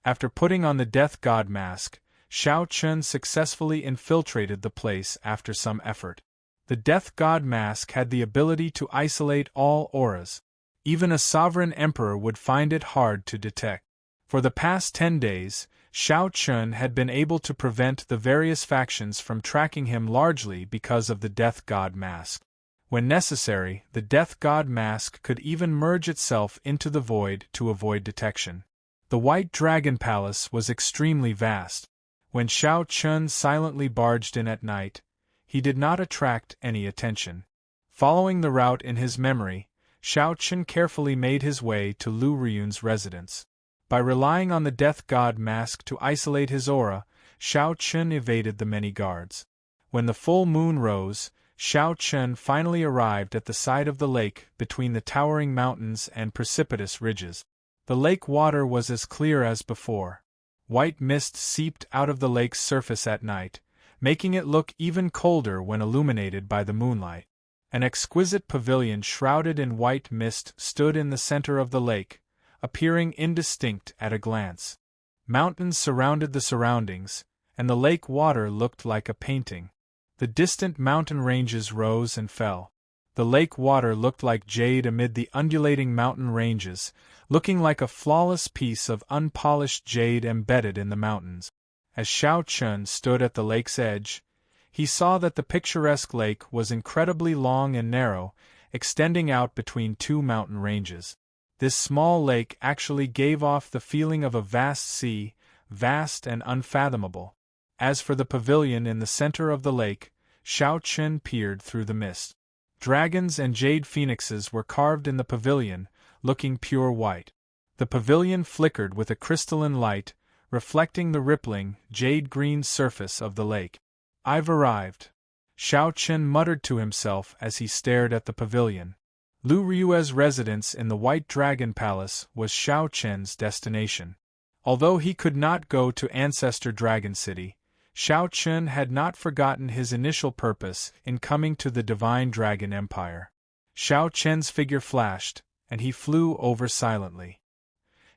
After putting on the Death God mask, Xiao Chen successfully infiltrated the place after some effort. The Death God mask had the ability to isolate all auras. Even a sovereign emperor would find it hard to detect. For the past 10 days, Xiao Chen had been able to prevent the various factions from tracking him largely because of the Death God mask. When necessary, the Death God mask could even merge itself into the void to avoid detection. The White Dragon Palace was extremely vast. When Xiao Chen silently barged in at night, he did not attract any attention. Following the route in his memory, Xiao Chen carefully made his way to Lu Ryun's residence. By relying on the Death God mask to isolate his aura, Xiao Chen evaded the many guards. When the full moon rose, Xiao Chen finally arrived at the side of the lake between the towering mountains and precipitous ridges. The lake water was as clear as before. White mist seeped out of the lake's surface at night, making it look even colder when illuminated by the moonlight. An exquisite pavilion shrouded in white mist stood in the center of the lake, appearing indistinct at a glance. Mountains surrounded the surroundings, and the lake water looked like a painting. The distant mountain ranges rose and fell. The lake water looked like jade amid the undulating mountain ranges, looking like a flawless piece of unpolished jade embedded in the mountains. As Xiao Chen stood at the lake's edge, he saw that the picturesque lake was incredibly long and narrow, extending out between 2 mountain ranges. This small lake actually gave off the feeling of a vast sea, vast and unfathomable. As for the pavilion in the center of the lake, Xiao Chen peered through the mist. Dragons and jade phoenixes were carved in the pavilion, looking pure white. The pavilion flickered with a crystalline light, reflecting the rippling, jade-green surface of the lake. "I've arrived," Xiao Chen muttered to himself as he stared at the pavilion. Lu Ryue's residence in the White Dragon Palace was Xiao Chen's destination. Although he could not go to Ancestor Dragon City, Xiao Chen had not forgotten his initial purpose in coming to the Divine Dragon Empire. Xiao Chen's figure flashed, and he flew over silently.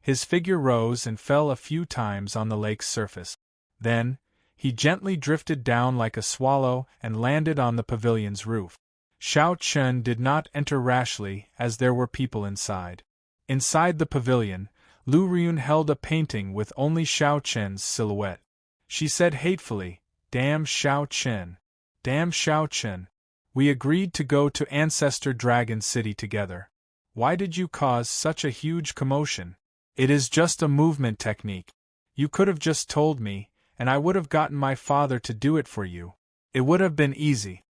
His figure rose and fell a few times on the lake's surface. Then, he gently drifted down like a swallow and landed on the pavilion's roof. Xiao Chen did not enter rashly, as there were people inside. Inside the pavilion, Lu Ryun held a painting with only Xiao Chen's silhouette. She said hatefully, "Damn Xiao Chen. Damn Xiao Chen. We agreed to go to Ancestor Dragon City together. Why did you cause such a huge commotion? It is just a movement technique. You could have just told me, and I would have gotten my father to do it for you. It would have been easy.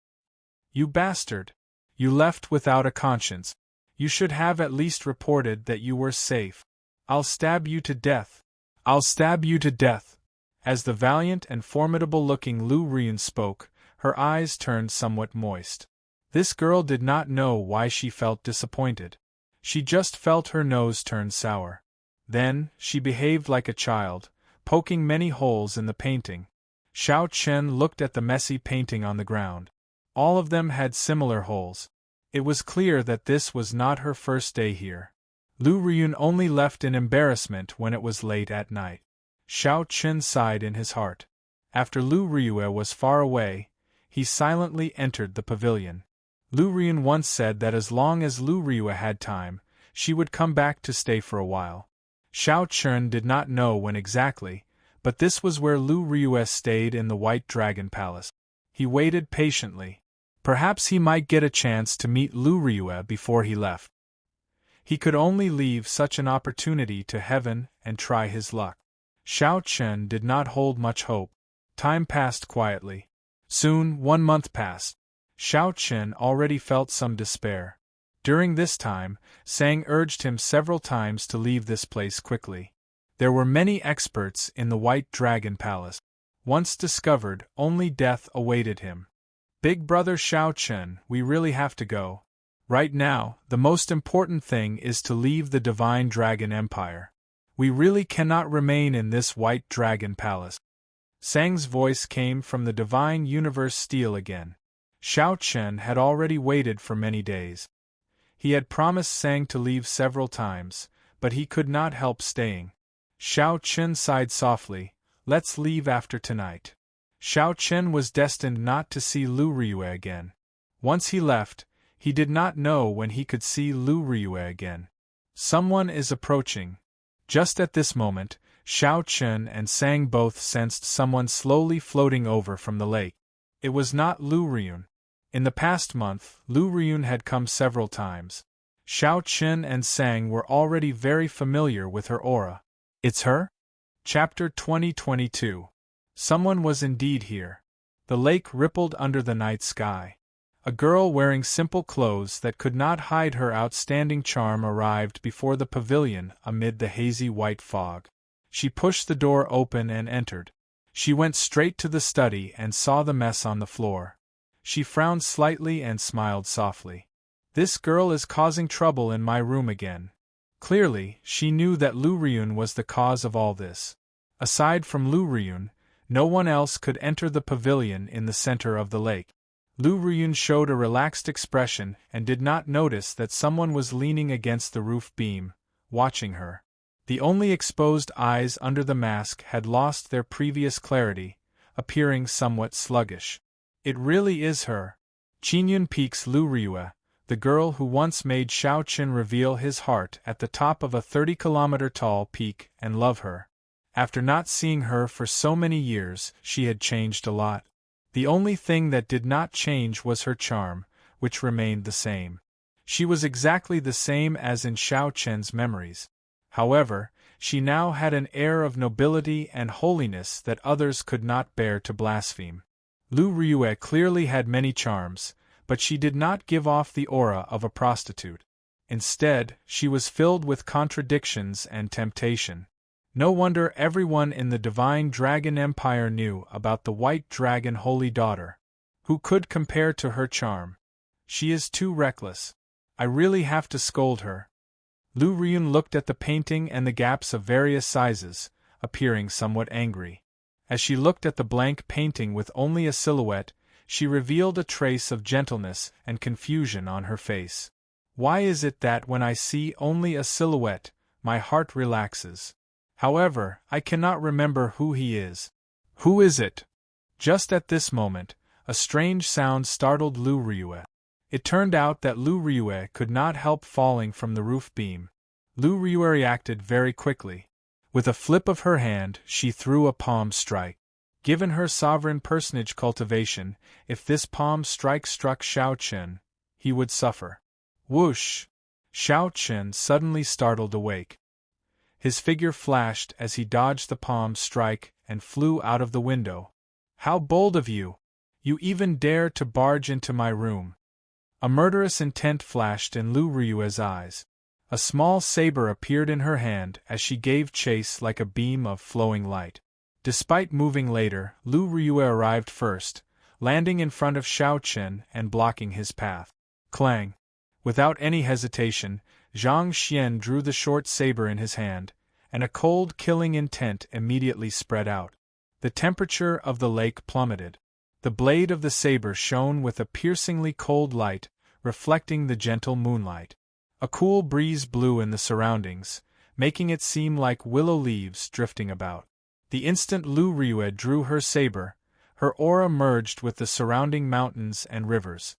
You bastard. You left without a conscience. You should have at least reported that you were safe. I'll stab you to death. I'll stab you to death." As the valiant and formidable-looking Lu Ryun spoke, her eyes turned somewhat moist. This girl did not know why she felt disappointed. She just felt her nose turn sour. Then, she behaved like a child, poking many holes in the painting. Xiao Chen looked at the messy painting on the ground. All of them had similar holes. It was clear that this was not her first day here. Lu Ryun only left in embarrassment when it was late at night. Xiao Chen sighed in his heart. After Lu Ryue was far away, he silently entered the pavilion. Lu Ryun once said that as long as Lu Ryue had time, she would come back to stay for a while. Xiao Chen did not know when exactly, but this was where Lu Ryue stayed in the White Dragon Palace. He waited patiently. Perhaps he might get a chance to meet Lu Ryue before he left. He could only leave such an opportunity to heaven and try his luck. Xiao Chen did not hold much hope. Time passed quietly. Soon, 1 month passed. Xiao Chen already felt some despair. During this time, Sang urged him several times to leave this place quickly. There were many experts in the White Dragon Palace. Once discovered, only death awaited him. "Big brother Xiao Chen, we really have to go. Right now, the most important thing is to leave the Divine Dragon Empire. We really cannot remain in this White Dragon Palace." Sang's voice came from the Divine Universe Steel again. Xiao Chen had already waited for many days. He had promised Sang to leave several times, but he could not help staying. Xiao Chen sighed softly, "Let's leave after tonight." Xiao Chen was destined not to see Lu Ryue again. Once he left, he did not know when he could see Lu Ryue again. Someone is approaching. Just at this moment, Xiao Chen and Sang both sensed someone slowly floating over from the lake. It was not Lu Ryun. In the past month, Lu Ryun had come several times. Xiao Chen and Sang were already very familiar with her aura. It's her? Chapter 2022. Someone was indeed here. The lake rippled under the night sky. A girl wearing simple clothes that could not hide her outstanding charm arrived before the pavilion amid the hazy white fog. She pushed the door open and entered. She went straight to the study and saw the mess on the floor. She frowned slightly and smiled softly. "This girl is causing trouble in my room again." Clearly, she knew that Lu Ryun was the cause of all this. Aside from Lu Ryun, no one else could enter the pavilion in the center of the lake. Lu Ryun showed a relaxed expression and did not notice that someone was leaning against the roof beam, watching her. The only exposed eyes under the mask had lost their previous clarity, appearing somewhat sluggish. "It really is her." Qinyun Peak's Lu Ryue, the girl who once made Xiao Chen reveal his heart at the top of a 30-kilometer-tall peak and love her. After not seeing her for so many years, she had changed a lot. The only thing that did not change was her charm, which remained the same. She was exactly the same as in Xiao Chen's memories. However, she now had an air of nobility and holiness that others could not bear to blaspheme. Lu Ryue clearly had many charms, but she did not give off the aura of a prostitute. Instead, she was filled with contradictions and temptation. No wonder everyone in the Divine Dragon Empire knew about the White Dragon Holy Daughter. Who could compare to her charm? She is too reckless. I really have to scold her. Lu Ryun looked at the painting and the gaps of various sizes, appearing somewhat angry. As she looked at the blank painting with only a silhouette, she revealed a trace of gentleness and confusion on her face. Why is it that when I see only a silhouette, my heart relaxes. However, I cannot remember who he is. Who is it? Just at this moment, a strange sound startled Lu Ryue. It turned out that Lu Ryue could not help falling from the roof beam. Lu Ryue reacted very quickly. With a flip of her hand, she threw a palm strike. Given her sovereign personage cultivation, if this palm strike struck Xiao Chen, he would suffer. Whoosh! Xiao Chen suddenly startled awake. His figure flashed as he dodged the palm strike and flew out of the window. How bold of you! You even dare to barge into my room. A murderous intent flashed in Lu Ryue's eyes. A small saber appeared in her hand as she gave chase like a beam of flowing light. Despite moving later, Lu Ryue arrived first, landing in front of Xiao Chen and blocking his path. Clang! Without any hesitation, Zhang Xian drew the short saber in his hand, and a cold killing intent immediately spread out. The temperature of the lake plummeted. The blade of the saber shone with a piercingly cold light, reflecting the gentle moonlight. A cool breeze blew in the surroundings, making it seem like willow leaves drifting about. The instant Lu Ryue drew her saber, her aura merged with the surrounding mountains and rivers.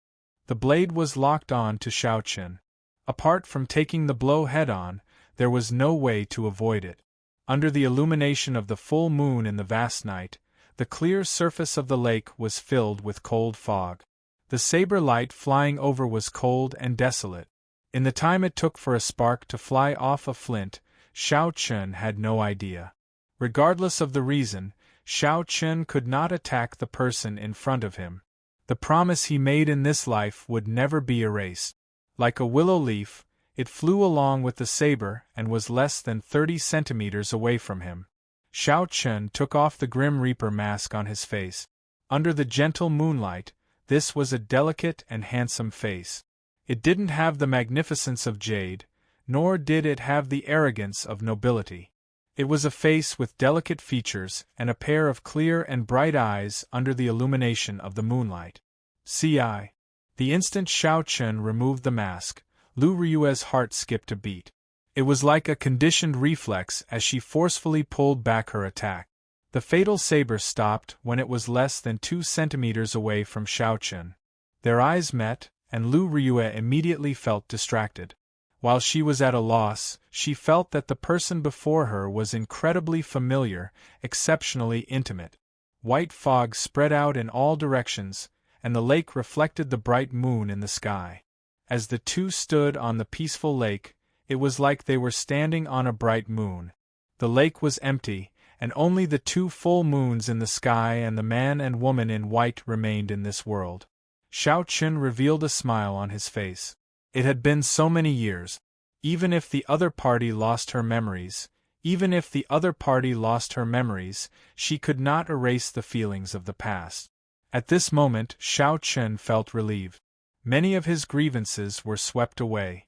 The blade was locked on to Xiao Chen. Apart from taking the blow head-on, there was no way to avoid it. Under the illumination of the full moon in the vast night, the clear surface of the lake was filled with cold fog. The saber light flying over was cold and desolate. In the time it took for a spark to fly off a flint, Xiao Chen had no idea. Regardless of the reason, Xiao Chen could not attack the person in front of him. The promise he made in this life would never be erased. Like a willow leaf, it flew along with the saber and was less than 30 centimeters away from him. Xiao Chen took off the Grim Reaper mask on his face. Under the gentle moonlight, this was a delicate and handsome face. It didn't have the magnificence of jade, nor did it have the arrogance of nobility. It was a face with delicate features and a pair of clear and bright eyes under the illumination of the moonlight. C.I. The instant Xiao Chen removed the mask, Lu Ryue's heart skipped a beat. It was like a conditioned reflex as she forcefully pulled back her attack. The fatal saber stopped when it was less than 2 centimeters away from Xiao Chen. Their eyes met, and Lu Ryue immediately felt distracted. While she was at a loss, she felt that the person before her was incredibly familiar, exceptionally intimate. White fog spread out in all directions, and the lake reflected the bright moon in the sky. As the two stood on the peaceful lake, it was like they were standing on a bright moon. The lake was empty, and only the 2 full moons in the sky and the man and woman in white remained in this world. Xiao Chen revealed a smile on his face. It had been so many years. Even if the other party lost her memories, she could not erase the feelings of the past. At this moment, Xiao Chen felt relieved. Many of his grievances were swept away.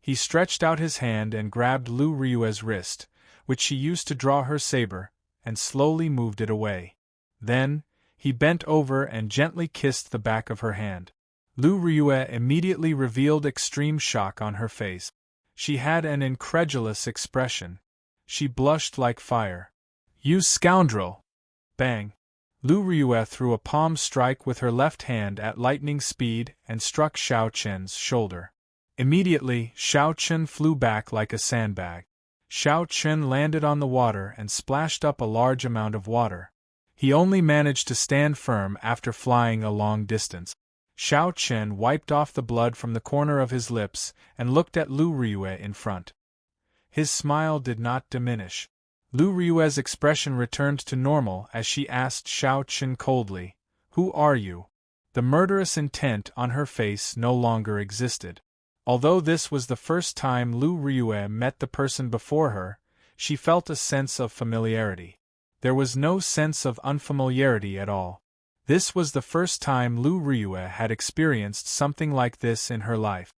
He stretched out his hand and grabbed Lu Ryue's wrist, which she used to draw her saber, and slowly moved it away. Then, he bent over and gently kissed the back of her hand. Lu Ryue immediately revealed extreme shock on her face. She had an incredulous expression. She blushed like fire. "You scoundrel!" Bang! Lu Ryue threw a palm strike with her left hand at lightning speed and struck Xiao Chen's shoulder. Immediately, Xiao Chen flew back like a sandbag. Xiao Chen landed on the water and splashed up a large amount of water. He only managed to stand firm after flying a long distance. Xiao Chen wiped off the blood from the corner of his lips and looked at Lu Ryue in front. His smile did not diminish. Lu Ryue's expression returned to normal as she asked Xiao Chen coldly, "Who are you?" The murderous intent on her face no longer existed. Although this was the first time Lu Ryue met the person before her, she felt a sense of familiarity. There was no sense of unfamiliarity at all. This was the first time Lu Ryue had experienced something like this in her life.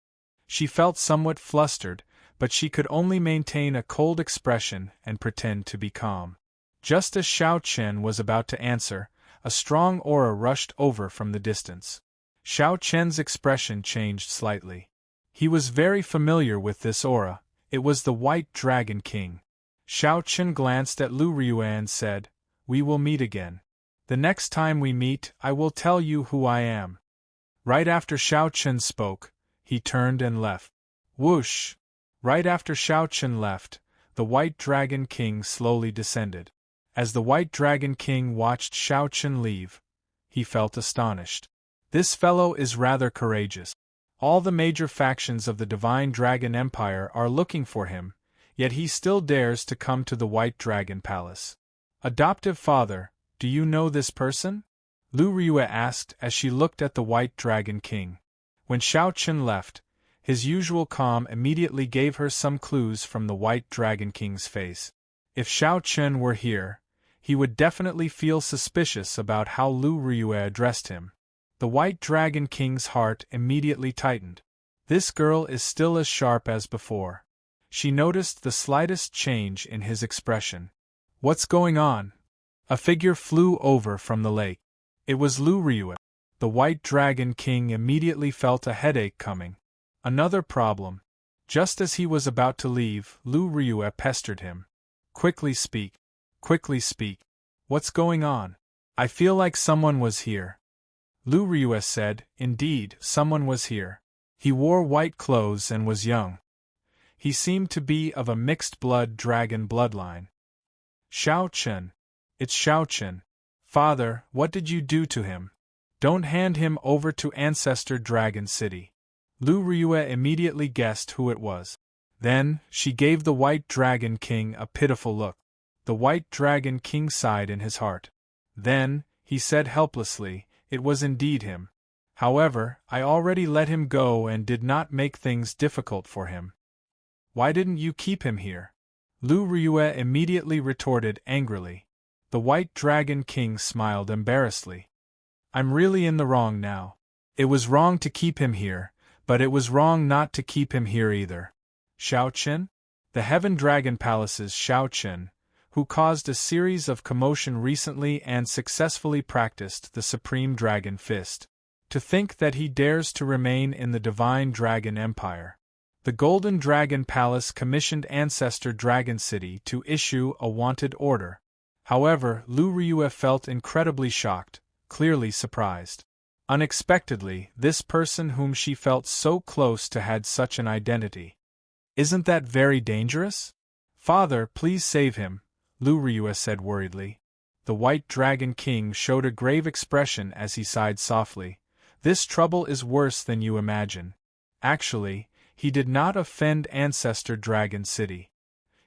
She felt somewhat flustered, but she could only maintain a cold expression and pretend to be calm. Just as Xiao Chen was about to answer, a strong aura rushed over from the distance. Xiao Chen's expression changed slightly. He was very familiar with this aura. It was the White Dragon King. Xiao Chen glanced at Lu Ryue and said, "We will meet again. The next time we meet, I will tell you who I am." Right after Xiao Chen spoke, he turned and left. Whoosh! Right after Xiao Chen left, the White Dragon King slowly descended. As the White Dragon King watched Xiao Chen leave, he felt astonished. This fellow is rather courageous. All the major factions of the Divine Dragon Empire are looking for him, yet he still dares to come to the White Dragon Palace. Adoptive father, do you know this person? Lu Ryue asked as she looked at the White Dragon King. When Xiao Chen left, his usual calm immediately gave her some clues from the White Dragon King's face. If Xiao Chen were here, he would definitely feel suspicious about how Lu Ryue addressed him. The White Dragon King's heart immediately tightened. This girl is still as sharp as before. She noticed the slightest change in his expression. What's going on? A figure flew over from the lake. It was Lu Ryue. The White Dragon King immediately felt a headache coming. Another problem. Just as he was about to leave, Lu Ryue pestered him. Quickly speak. Quickly speak. What's going on? I feel like someone was here. Lu Ryue said, indeed, someone was here. He wore white clothes and was young. He seemed to be of a mixed-blood dragon bloodline. Xiao Chen. It's Xiao Chen. Father, what did you do to him? Don't hand him over to Ancestor Dragon City. Lu Ryue immediately guessed who it was. Then, she gave the White Dragon King a pitiful look. The White Dragon King sighed in his heart. Then, he said helplessly, it was indeed him. However, I already let him go and did not make things difficult for him. Why didn't you keep him here? Lu Ryue immediately retorted angrily. The White Dragon King smiled embarrassedly. I'm really in the wrong now. It was wrong to keep him here, but it was wrong not to keep him here either. Xiao Chen? The Heaven Dragon Palace's Xiao Chen, who caused a series of commotion recently and successfully practiced the Supreme Dragon Fist. To think that he dares to remain in the Divine Dragon Empire. The Golden Dragon Palace commissioned Ancestor Dragon City to issue a wanted order. However, Lu Ryue felt incredibly shocked, clearly surprised. Unexpectedly, this person whom she felt so close to had such an identity. Isn't that very dangerous? Father, please save him, Lu Ryue said worriedly. The White Dragon King showed a grave expression as he sighed softly. This trouble is worse than you imagine. Actually, he did not offend Ancestor Dragon City.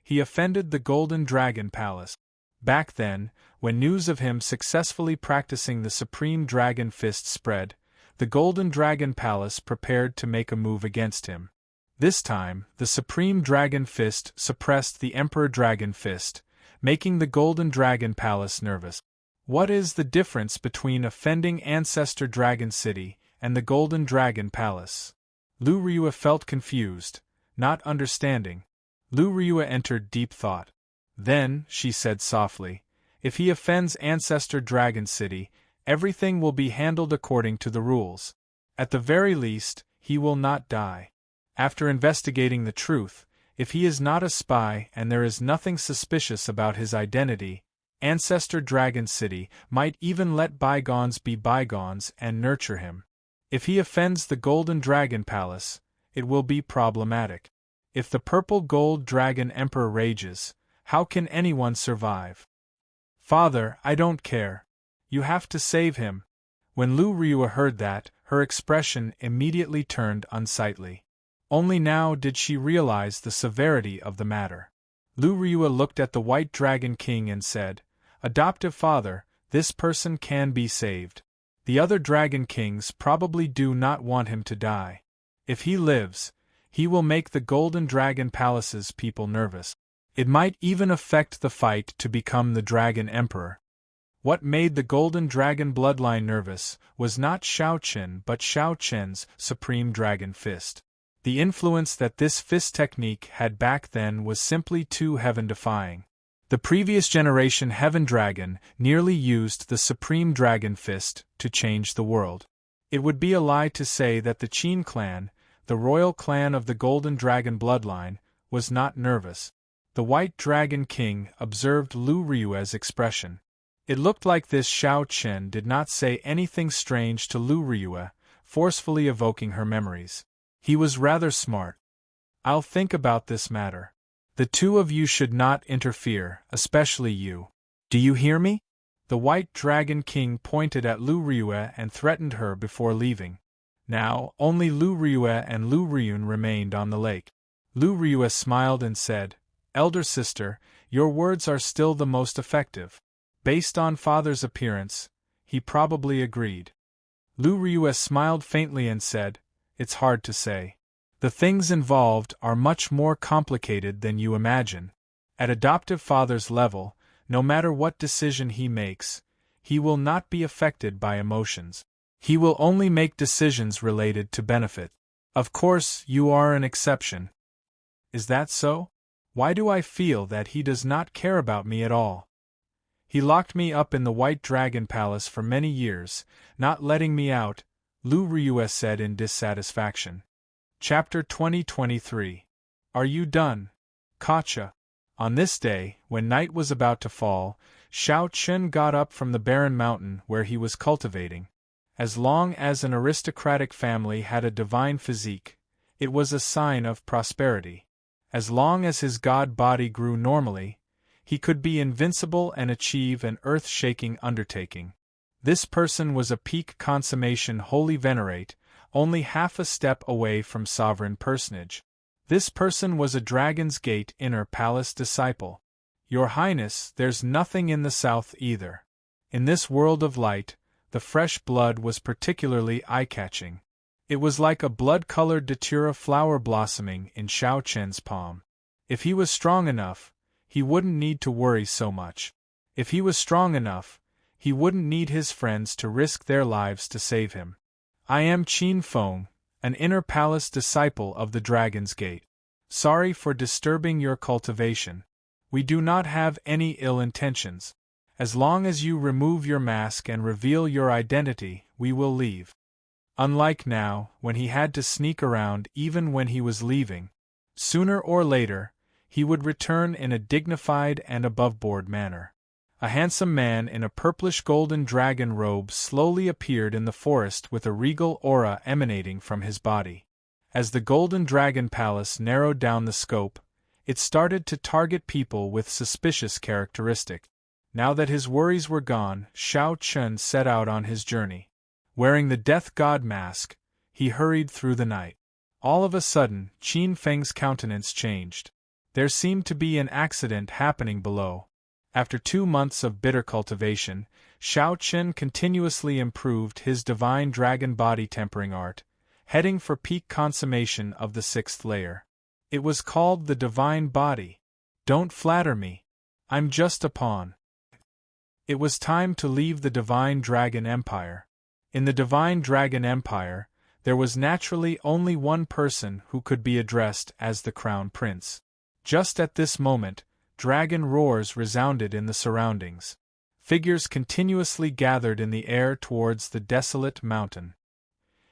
He offended the Golden Dragon Palace. Back then, when news of him successfully practicing the Supreme Dragon Fist spread, the Golden Dragon Palace prepared to make a move against him. This time, the Supreme Dragon Fist suppressed the Emperor Dragon Fist, making the Golden Dragon Palace nervous. What is the difference between offending Ancestor Dragon City and the Golden Dragon Palace? Lu Ryue felt confused, not understanding. Lu Ryue entered deep thought. Then, she said softly, if he offends Ancestor Dragon City, everything will be handled according to the rules. At the very least, he will not die. After investigating the truth, if he is not a spy and there is nothing suspicious about his identity, Ancestor Dragon City might even let bygones be bygones and nurture him. If he offends the Golden Dragon Palace, it will be problematic. If the Purple Gold Dragon Emperor rages, how can anyone survive? Father, I don't care. You have to save him. When Lu Ryue heard that, her expression immediately turned unsightly. Only now did she realize the severity of the matter. Lu Ryue looked at the White Dragon King and said, Adoptive father, this person can be saved. The other Dragon Kings probably do not want him to die. If he lives, he will make the Golden Dragon Palace's people nervous. It might even affect the fight to become the Dragon Emperor. What made the Golden Dragon bloodline nervous was not Xiao Chen but Xiao Chen's Supreme Dragon Fist. The influence that this fist technique had back then was simply too heaven-defying. The previous generation Heaven Dragon nearly used the Supreme Dragon Fist to change the world. It would be a lie to say that the Qin clan, the royal clan of the Golden Dragon bloodline, was not nervous. The White Dragon King observed Lu Ryue's expression. It looked like this Xiao Chen did not say anything strange to Lu Ryue, forcefully evoking her memories. He was rather smart. I'll think about this matter. The two of you should not interfere, especially you. Do you hear me? The White Dragon King pointed at Lu Ryue and threatened her before leaving. Now, only Lu Ryue and Lu Ryun remained on the lake. Lu Ryue smiled and said, "Elder sister, your words are still the most effective." Based on father's appearance, he probably agreed. Lu Ryue smiled faintly and said, "It's hard to say. The things involved are much more complicated than you imagine. At adoptive father's level, no matter what decision he makes, he will not be affected by emotions. He will only make decisions related to benefit. Of course, you are an exception." "Is that so? Why do I feel that he does not care about me at all? He locked me up in the White Dragon Palace for many years, not letting me out," Lu Ryue said in dissatisfaction. Chapter 2023. Are you done? Kacha. On this day, when night was about to fall, Xiao Chen got up from the barren mountain where he was cultivating. As long as an aristocratic family had a divine physique, it was a sign of prosperity. As long as his god body grew normally, he could be invincible and achieve an earth-shaking undertaking. This person was a peak consummation holy venerate, only half a step away from sovereign personage. This person was a Dragon's Gate inner palace disciple. "Your Highness, there's nothing in the south either." In this world of light, the fresh blood was particularly eye-catching. It was like a blood-colored datura flower blossoming in Xiao Chen's palm. If he was strong enough, he wouldn't need to worry so much. If he was strong enough, he wouldn't need his friends to risk their lives to save him. "I am Qin Feng, an inner palace disciple of the Dragon's Gate. Sorry for disturbing your cultivation. We do not have any ill intentions. As long as you remove your mask and reveal your identity, we will leave." Unlike now, when he had to sneak around even when he was leaving, sooner or later, he would return in a dignified and above-board manner. A handsome man in a purplish-golden dragon robe slowly appeared in the forest with a regal aura emanating from his body. As the Golden Dragon Palace narrowed down the scope, it started to target people with suspicious characteristics. Now that his worries were gone, Xiao Chen set out on his journey. Wearing the Death God mask, he hurried through the night. All of a sudden, Qin Feng's countenance changed. There seemed to be an accident happening below. After 2 months of bitter cultivation, Xiao Chen continuously improved his divine dragon body tempering art, heading for peak consummation of the 6th layer. It was called the Divine Body. Don't flatter me. I'm just a pawn. It was time to leave the Divine Dragon Empire. In the Divine Dragon Empire, there was naturally only one person who could be addressed as the Crown Prince. Just at this moment, dragon roars resounded in the surroundings. Figures continuously gathered in the air towards the desolate mountain.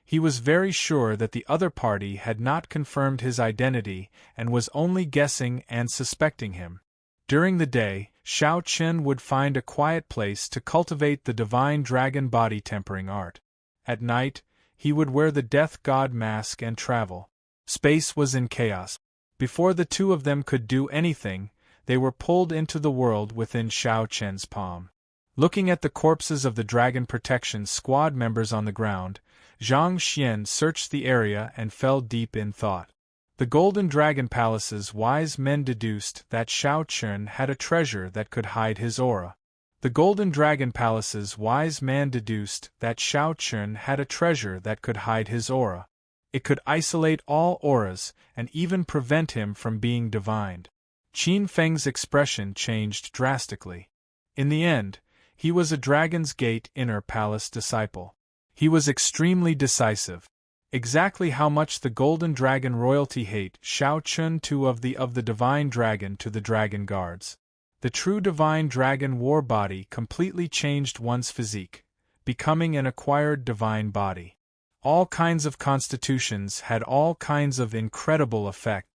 He was very sure that the other party had not confirmed his identity and was only guessing and suspecting him. During the day, Xiao Chen would find a quiet place to cultivate the divine dragon body tempering art. At night, he would wear the Death God mask and travel. Space was in chaos. Before the two of them could do anything, they were pulled into the world within Xiao Chen's palm. Looking at the corpses of the Dragon Protection Squad members on the ground, Zhang Xian searched the area and fell deep in thought. The Golden Dragon Palace's wise men deduced that Xiao Chen had a treasure that could hide his aura. The Golden Dragon Palace's wise man deduced that Xiao Chen had a treasure that could hide his aura. It could isolate all auras and even prevent him from being divined. Qin Feng's expression changed drastically. In the end, he was a Dragon's Gate inner palace disciple. He was extremely decisive. Exactly how much the Golden Dragon royalty hate Xiao Chen to of the Divine Dragon to the Dragon Guards. The true Divine Dragon war body completely changed one's physique, becoming an acquired divine body. All kinds of constitutions had all kinds of incredible effect.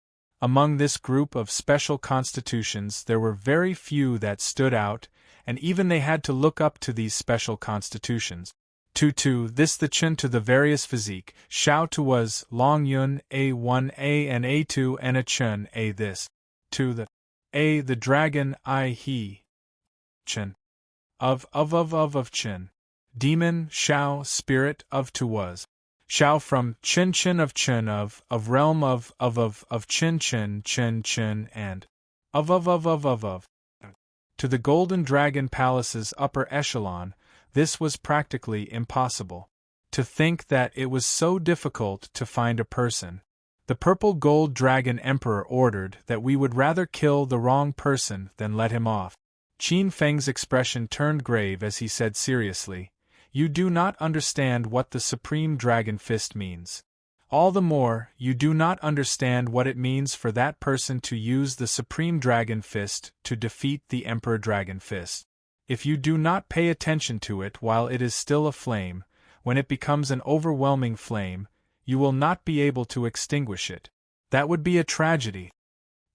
Among this group of special constitutions there were very few that stood out, and even they had to look up to these special constitutions. To this the Chen to the various physique, Xiao to was, Long Yun, A1A and A2 and a Chen A this. To the A the dragon I he. Chen. Of Chen. Demon, Xiao, spirit, of to was. Xiao from Chen of Chen of realm of Chen, and of. To the Golden Dragon Palace's upper echelon, this was practically impossible. To think that it was so difficult to find a person. The Purple Gold Dragon Emperor ordered that we would rather kill the wrong person than let him off. Qin Feng's expression turned grave as he said seriously, "You do not understand what the Supreme Dragon Fist means. All the more, you do not understand what it means for that person to use the Supreme Dragon Fist to defeat the Emperor Dragon Fist. If you do not pay attention to it while it is still a flame, when it becomes an overwhelming flame, you will not be able to extinguish it. That would be a tragedy.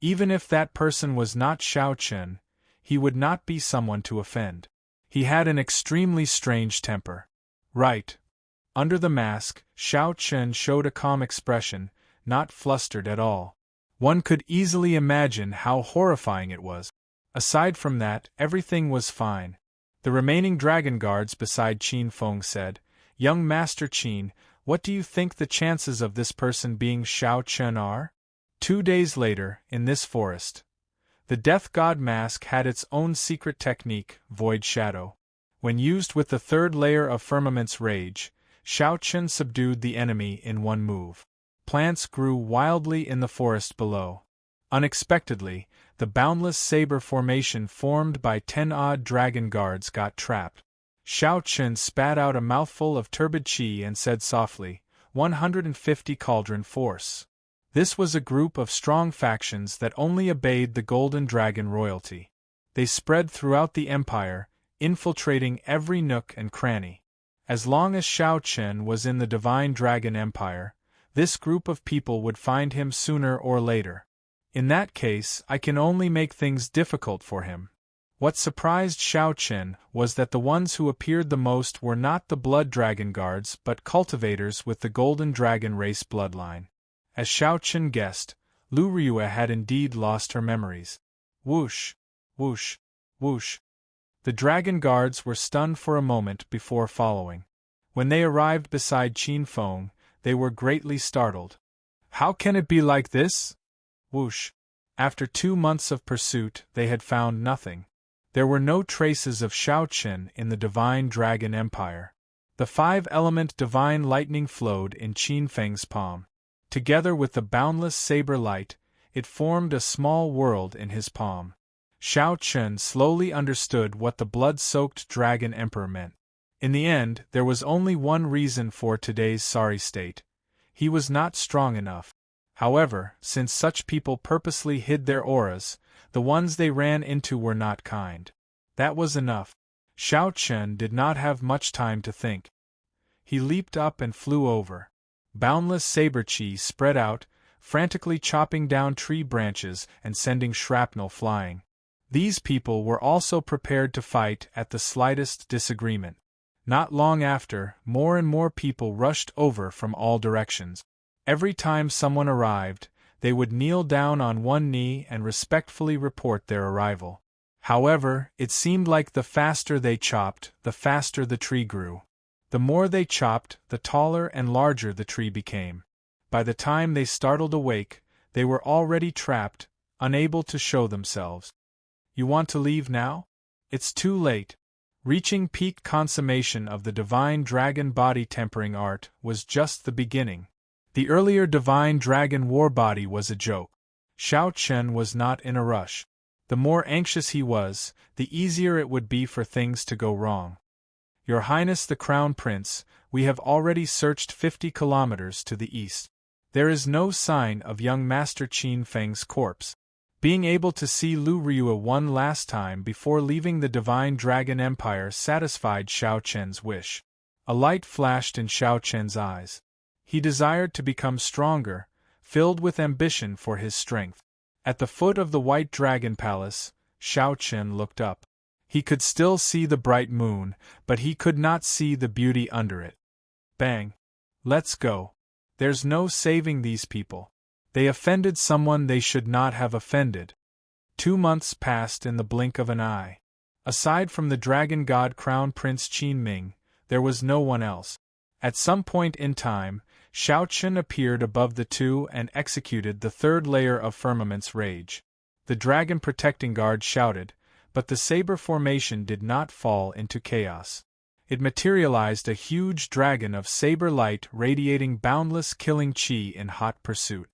Even if that person was not Xiao Chen, he would not be someone to offend. He had an extremely strange temper." Right. Under the mask, Xiao Chen showed a calm expression, not flustered at all. One could easily imagine how horrifying it was. Aside from that, everything was fine. The remaining dragon guards beside Qin Feng said, "Young Master Qin, what do you think the chances of this person being Xiao Chen are?" 2 days later, in this forest, the Death God mask had its own secret technique, Void Shadow. When used with the third layer of Firmament's Rage, Xiao Chen subdued the enemy in one move. Plants grew wildly in the forest below. Unexpectedly, the boundless saber formation formed by 10-odd dragon guards got trapped. Xiao Chen spat out a mouthful of turbid qi and said softly, 150 cauldron force. This was a group of strong factions that only obeyed the Golden Dragon royalty. They spread throughout the empire, infiltrating every nook and cranny. As long as Xiao Chen was in the Divine Dragon Empire, this group of people would find him sooner or later. In that case, I can only make things difficult for him. What surprised Xiao Chen was that the ones who appeared the most were not the Blood Dragon Guards but cultivators with the Golden Dragon race bloodline. As Xiao Chen guessed, Lu Ryue had indeed lost her memories. Whoosh! Whoosh! Whoosh! The Dragon Guards were stunned for a moment before following. When they arrived beside Qin Feng, they were greatly startled. How can it be like this? Whoosh! After 2 months of pursuit, they had found nothing. There were no traces of Xiao Chen in the Divine Dragon Empire. The 5-element Divine Lightning flowed in Qin Feng's palm. Together with the boundless saber light, it formed a small world in his palm. Xiao Chen slowly understood what the blood-soaked Dragon Emperor meant. In the end, there was only one reason for today's sorry state. He was not strong enough. However, since such people purposely hid their auras, the ones they ran into were not kind. That was enough. Xiao Chen did not have much time to think. He leaped up and flew over. Boundless saber chi spread out, frantically chopping down tree branches and sending shrapnel flying. These people were also prepared to fight at the slightest disagreement. Not long after, more and more people rushed over from all directions. Every time someone arrived, they would kneel down on one knee and respectfully report their arrival. However, it seemed like the faster they chopped, the faster the tree grew. The more they chopped, the taller and larger the tree became. By the time they startled awake, they were already trapped, unable to show themselves. You want to leave now? It's too late. Reaching peak consummation of the Divine Dragon body tempering art was just the beginning. The earlier Divine Dragon war body was a joke. Xiao Chen was not in a rush. The more anxious he was, the easier it would be for things to go wrong. Your Highness the Crown Prince, we have already searched 50 kilometers to the east. There is no sign of young Master Qin Feng's corpse. Being able to see Lu Ryue one last time before leaving the Divine Dragon Empire satisfied Xiao Chen's wish. A light flashed in Xiao Chen's eyes. He desired to become stronger, filled with ambition for his strength. At the foot of the White Dragon Palace, Xiao Chen looked up. He could still see the bright moon, but he could not see the beauty under it. Bang! Let's go. There's no saving these people. They offended someone they should not have offended. 2 months passed in the blink of an eye. Aside from the Dragon God Crown Prince Qin Ming, there was no one else. At some point in time, Xiao Chen appeared above the two and executed the third layer of Firmament's rage. The Dragon Protecting Guard shouted, but the saber formation did not fall into chaos. It materialized a huge dragon of saber light radiating boundless killing chi in hot pursuit.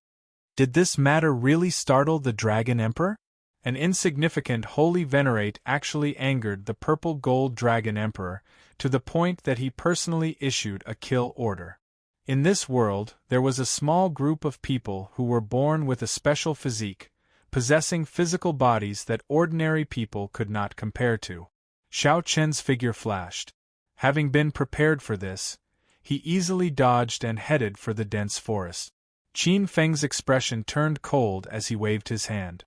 Did this matter really startle the Dragon Emperor? An insignificant holy venerate actually angered the purple gold Dragon Emperor, to the point that he personally issued a kill order. In this world, there was a small group of people who were born with a special physique, possessing physical bodies that ordinary people could not compare to. Xiao Chen's figure flashed. Having been prepared for this, he easily dodged and headed for the dense forest. Qin Feng's expression turned cold as he waved his hand.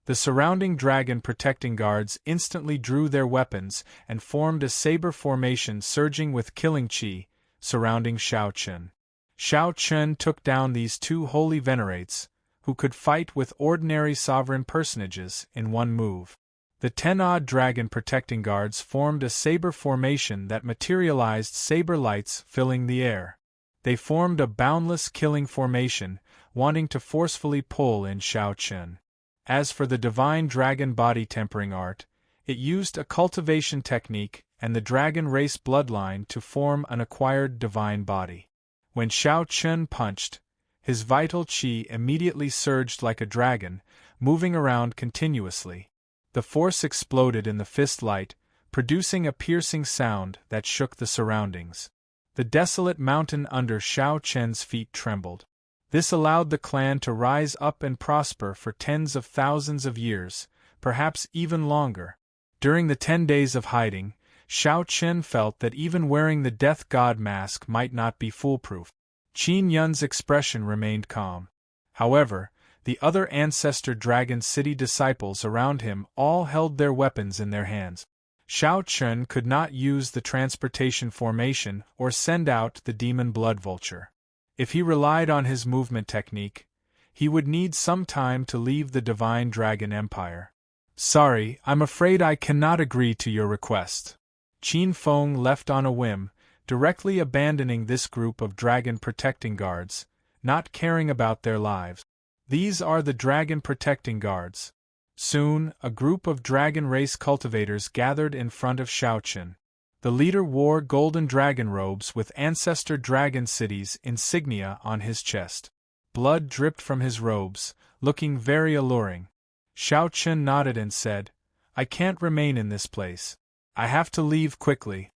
The surrounding Dragon Protecting Guards instantly drew their weapons and formed a saber formation surging with killing chi, surrounding Xiao Chen. Xiao Chen took down these two holy venerates, who could fight with ordinary sovereign personages, in one move. The 10-odd Dragon Protecting Guards formed a saber formation that materialized saber lights filling the air. They formed a boundless killing formation, wanting to forcefully pull in Xiao Chen. As for the divine dragon body tempering art, it used a cultivation technique and the dragon race bloodline to form an acquired divine body. When Xiao Chen punched, his vital chi immediately surged like a dragon, moving around continuously. The force exploded in the fist light, producing a piercing sound that shook the surroundings. The desolate mountain under Xiao Chen's feet trembled. This allowed the clan to rise up and prosper for tens of thousands of years, perhaps even longer. During the 10 days of hiding, Xiao Chen felt that even wearing the Death God mask might not be foolproof. Qin Yun's expression remained calm. However, the other Ancestor Dragon City disciples around him all held their weapons in their hands. Xiao Chen could not use the transportation formation or send out the demon blood vulture. If he relied on his movement technique, he would need some time to leave the Divine Dragon Empire. Sorry, I'm afraid I cannot agree to your request. Qin Feng left on a whim, directly abandoning this group of Dragon Protecting Guards, not caring about their lives. These are the Dragon Protecting Guards. Soon, a group of dragon race cultivators gathered in front of Xiao Chen. The leader wore golden dragon robes with Ancestor Dragon City's insignia on his chest. Blood dripped from his robes, looking very alluring. Xiao Chen nodded and said, "I can't remain in this place. I have to leave quickly.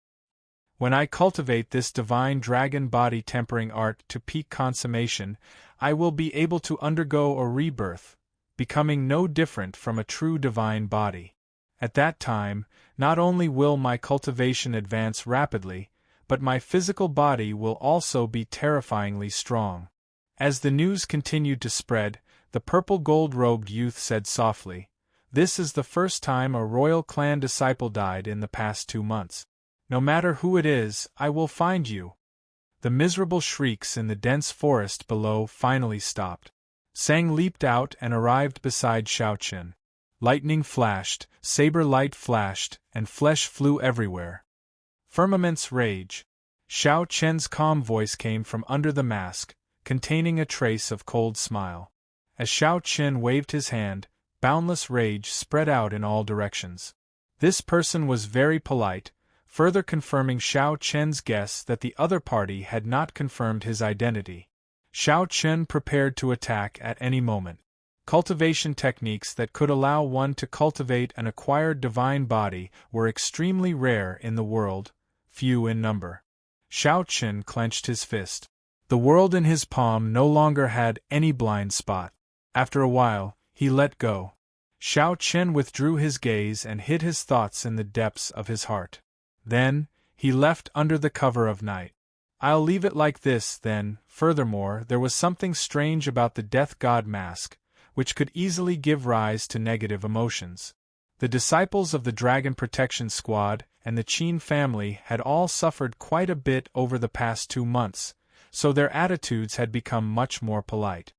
When I cultivate this divine dragon body tempering art to peak consummation, I will be able to undergo a rebirth, becoming no different from a true divine body. At that time, not only will my cultivation advance rapidly, but my physical body will also be terrifyingly strong." As the news continued to spread, the purple gold-robed youth said softly, "This is the first time a royal clan disciple died in the past 2 months. No matter who it is, I will find you." The miserable shrieks in the dense forest below finally stopped. Sang leaped out and arrived beside Xiao Chen. Lightning flashed, saber light flashed, and flesh flew everywhere. Firmament's rage. Xiao Chen's calm voice came from under the mask, containing a trace of cold smile. As Xiao Chen waved his hand, boundless rage spread out in all directions. This person was very polite, further confirming Xiao Chen's guess that the other party had not confirmed his identity. Xiao Chen prepared to attack at any moment. Cultivation techniques that could allow one to cultivate an acquired divine body were extremely rare in the world, few in number. Xiao Chen clenched his fist. The world in his palm no longer had any blind spot. After a while, he let go. Xiao Chen withdrew his gaze and hid his thoughts in the depths of his heart. Then, he left under the cover of night. I'll leave it like this, then. Furthermore, there was something strange about the Death God mask, which could easily give rise to negative emotions. The disciples of the Dragon Protection Squad and the Qin family had all suffered quite a bit over the past 2 months, so their attitudes had become much more polite.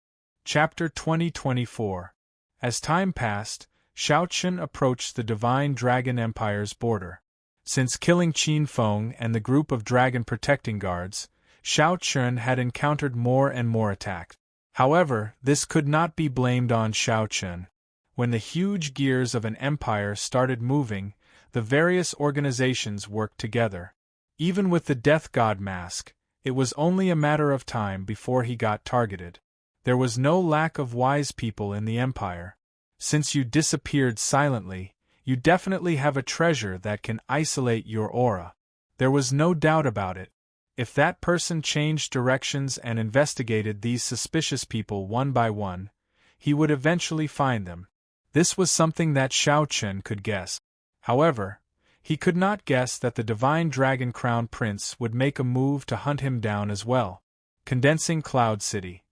Chapter 2024. As time passed, Shao Chun approached the Divine Dragon Empire's border. Since killing Qin Feng and the group of dragon protecting guards, Shao Chun had encountered more and more attacks. However, this could not be blamed on Shao Chun. When the huge gears of an empire started moving, the various organizations worked together. Even with the Death God mask, it was only a matter of time before he got targeted. There was no lack of wise people in the empire. Since you disappeared silently, you definitely have a treasure that can isolate your aura. There was no doubt about it. If that person changed directions and investigated these suspicious people one by one, he would eventually find them. This was something that Shao Chun could guess. However, he could not guess that the Divine Dragon Crown Prince would make a move to hunt him down as well. Condensing Cloud City.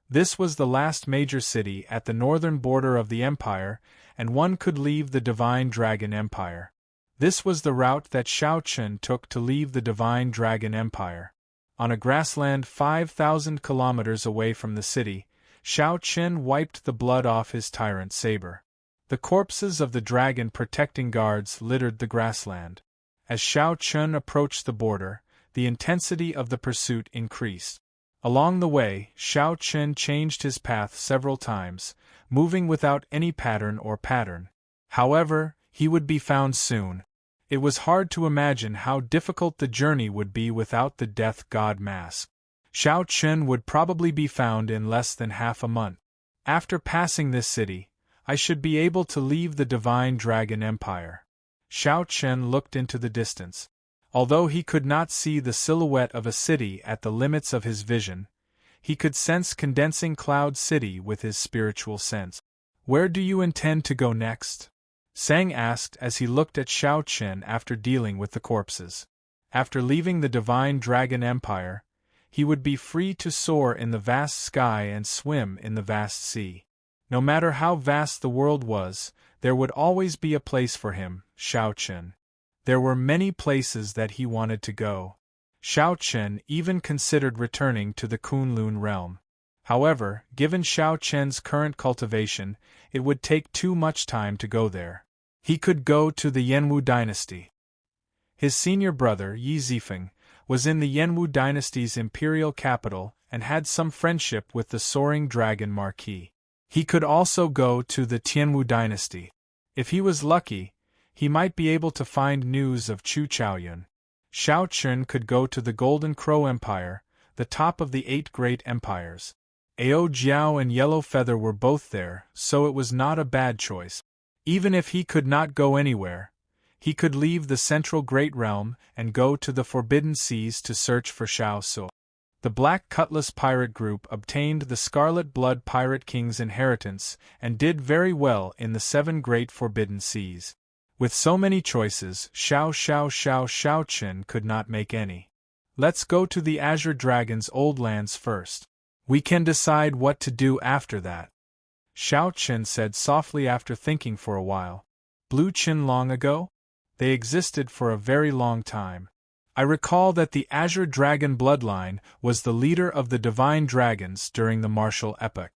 This was the last major city at the northern border of the Empire, and one could leave the Divine Dragon Empire. This was the route that Shao Chun took to leave the Divine Dragon Empire. On a grassland 5,000 kilometers away from the city, Shao Chun wiped the blood off his tyrant saber. The corpses of the dragon protecting guards littered the grassland. As Shao Chun approached the border, the intensity of the pursuit increased. Along the way, Shao Chun changed his path several times, moving without any pattern or pattern. However, he would be found soon. It was hard to imagine how difficult the journey would be without the Death God mask. Shao Chun would probably be found in less than half a month. After passing this city, I should be able to leave the Divine Dragon Empire. Shao Chun looked into the distance. Although he could not see the silhouette of a city at the limits of his vision, he could sense Condensing Cloud City with his spiritual sense. Where do you intend to go next? Sang asked as he looked at Shao Chun after dealing with the corpses. After leaving the Divine Dragon Empire, he would be free to soar in the vast sky and swim in the vast sea. No matter how vast the world was, there would always be a place for him, Shao Chun. There were many places that he wanted to go. Shao Chun even considered returning to the Kunlun realm. However, given Shao Chun's current cultivation, it would take too much time to go there. He could go to the Yanwu dynasty. His senior brother, Yi Zifeng, was in the Yanwu dynasty's imperial capital and had some friendship with the soaring dragon Marquis. He could also go to the Tianwu dynasty. If he was lucky, he might be able to find news of Chu Chaoyun. Shao Chun could go to the Golden Crow Empire, the top of the 8 great empires. Ao Jiao and Yellow Feather were both there, so it was not a bad choice. Even if he could not go anywhere, he could leave the Central Great Realm and go to the Forbidden Seas to search for Shao Su. The Black Cutlass Pirate Group obtained the Scarlet Blood Pirate King's inheritance and did very well in the 7 great Forbidden Seas. With so many choices, Shao Chun could not make any. Let's go to the Azure Dragon's old lands first. We can decide what to do after that. Shao Chun said softly after thinking for a while. Blue Qin long ago? They existed for a very long time. I recall that the Azure Dragon bloodline was the leader of the Divine Dragons during the martial epoch.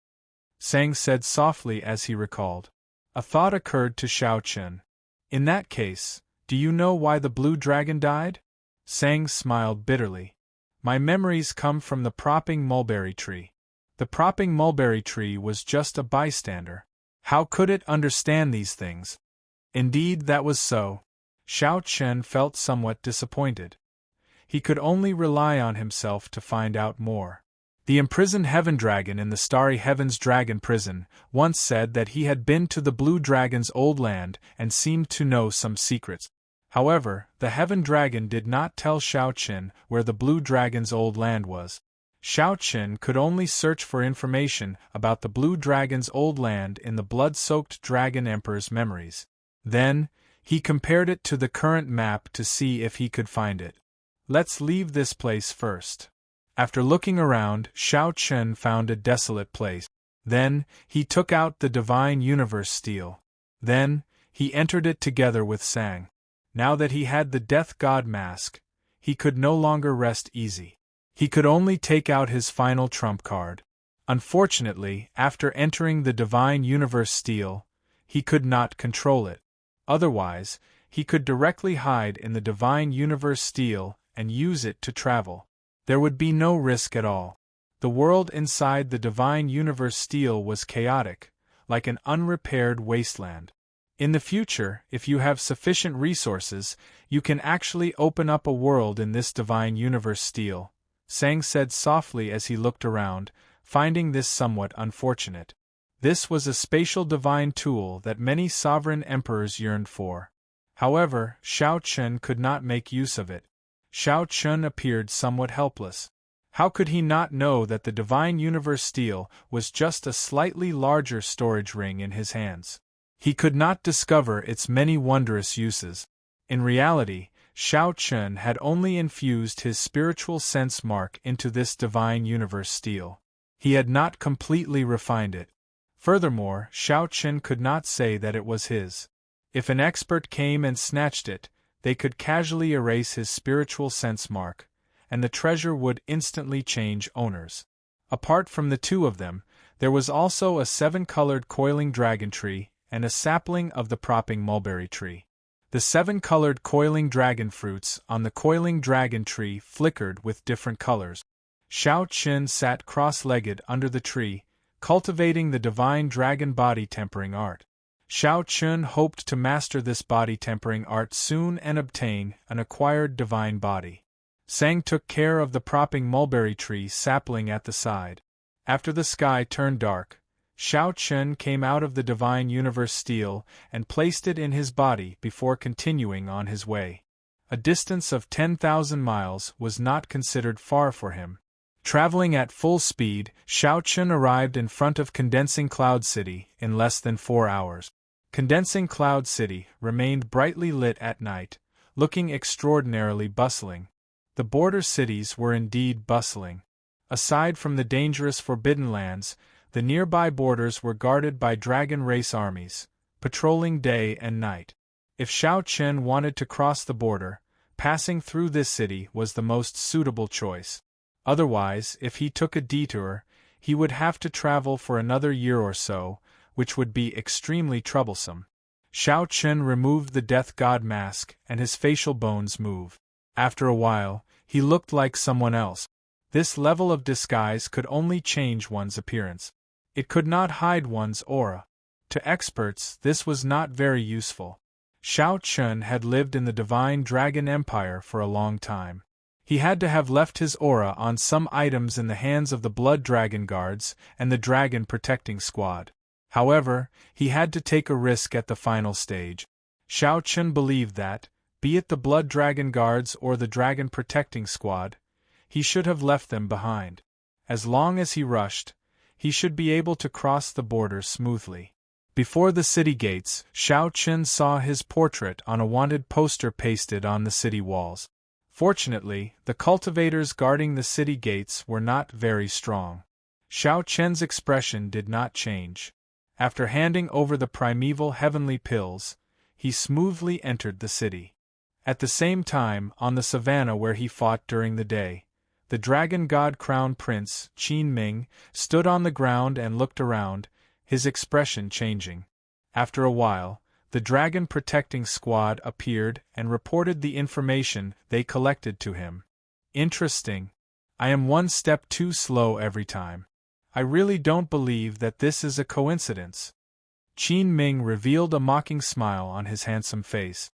Sang said softly as he recalled. A thought occurred to Shao Chun. In that case, do you know why the blue dragon died? Sang smiled bitterly. My memories come from the propping mulberry tree. The propping mulberry tree was just a bystander. How could it understand these things? Indeed, that was so. Shao Chun felt somewhat disappointed. He could only rely on himself to find out more. The imprisoned Heaven Dragon in the Starry Heavens Dragon Prison once said that he had been to the Blue Dragon's old land and seemed to know some secrets. However, the Heaven Dragon did not tell Shao Chun where the Blue Dragon's old land was. Shao Chun could only search for information about the Blue Dragon's old land in the blood-soaked Dragon Emperor's memories. Then, he compared it to the current map to see if he could find it. Let's leave this place first. After looking around, Shao Chen found a desolate place. Then, he took out the divine universe steel. Then, he entered it together with Sang. Now that he had the death god mask, he could no longer rest easy. He could only take out his final trump card. Unfortunately, after entering the divine universe steel, he could not control it. Otherwise, he could directly hide in the divine universe steel and use it to travel. There would be no risk at all. The world inside the divine universe steel was chaotic, like an unrepaired wasteland. In the future, if you have sufficient resources, you can actually open up a world in this divine universe steel, Sang said softly as he looked around, finding this somewhat unfortunate. This was a spatial divine tool that many sovereign emperors yearned for. However, Shao Chen could not make use of it. Shao Chen appeared somewhat helpless. How could he not know that the divine universe steel was just a slightly larger storage ring in his hands? He could not discover its many wondrous uses. In reality, Shao Chen had only infused his spiritual sense mark into this divine universe steel. He had not completely refined it. Furthermore, Shao Chen could not say that it was his. If an expert came and snatched it, they could casually erase his spiritual sense mark, and the treasure would instantly change owners. Apart from the two of them, there was also a 7-colored coiling dragon tree and a sapling of the propping mulberry tree. The 7-colored coiling dragon fruits on the coiling dragon tree flickered with different colors. Shao Chen sat cross-legged under the tree, cultivating the divine dragon body tempering art. Shao Chen hoped to master this body tempering art soon and obtain an acquired divine body. Sang took care of the propping mulberry tree sapling at the side. After the sky turned dark, Shao Chen came out of the divine universe steel and placed it in his body before continuing on his way. A distance of 10,000 miles was not considered far for him. Traveling at full speed, Shao Chen arrived in front of Condensing Cloud City in less than 4 hours. Condensing Cloud City remained brightly lit at night, looking extraordinarily bustling. The border cities were indeed bustling. Aside from the dangerous Forbidden Lands, the nearby borders were guarded by dragon race armies, patrolling day and night. If Shao Chen wanted to cross the border, passing through this city was the most suitable choice. Otherwise, if he took a detour, he would have to travel for another year or so, which would be extremely troublesome. Shao Chen removed the death god mask and his facial bones moved. After a while, he looked like someone else. This level of disguise could only change one's appearance. It could not hide one's aura. To experts, this was not very useful. Shao Chen had lived in the Divine Dragon Empire for a long time. He had to have left his aura on some items in the hands of the Blood Dragon Guards and the Dragon Protecting Squad. However, he had to take a risk at the final stage. Shao Chen believed that, be it the Blood Dragon Guards or the Dragon Protecting Squad, he should have left them behind. As long as he rushed, he should be able to cross the border smoothly. Before the city gates, Shao Chen saw his portrait on a wanted poster pasted on the city walls. Fortunately, the cultivators guarding the city gates were not very strong. Shao Chen's expression did not change. After handing over the primeval heavenly pills, he smoothly entered the city. At the same time, on the savannah where he fought during the day, the dragon god crown prince, Qin Ming, stood on the ground and looked around, his expression changing. After a while, the dragon protecting squad appeared and reported the information they collected to him. Interesting. I am one step too slow every time. I really don't believe that this is a coincidence. Qin Ming revealed a mocking smile on his handsome face.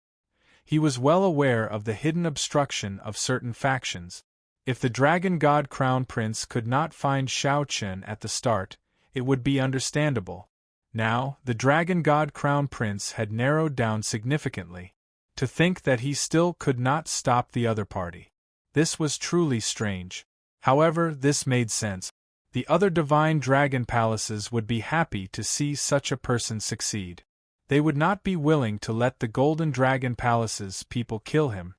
He was well aware of the hidden obstruction of certain factions. If the Dragon God Crown Prince could not find Shao Chen at the start, it would be understandable. Now, the Dragon God Crown Prince had narrowed down significantly. To think that he still could not stop the other party. This was truly strange. However, this made sense. The other divine dragon palaces would be happy to see such a person succeed. They would not be willing to let the Golden Dragon Palace's people kill him.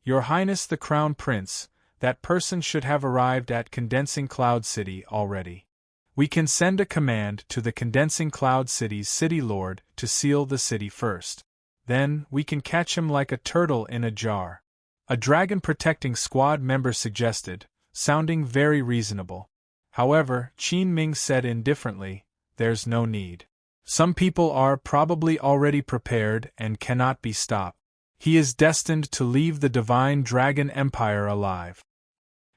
Your Highness the Crown Prince, that person should have arrived at Condensing Cloud City already. We can send a command to the Condensing Cloud City's City Lord to seal the city first. Then, we can catch him like a turtle in a jar. A dragon protecting squad member suggested, sounding very reasonable. However, Qin Ming said indifferently, there's no need. Some people are probably already prepared and cannot be stopped. He is destined to leave the Divine Dragon Empire alive.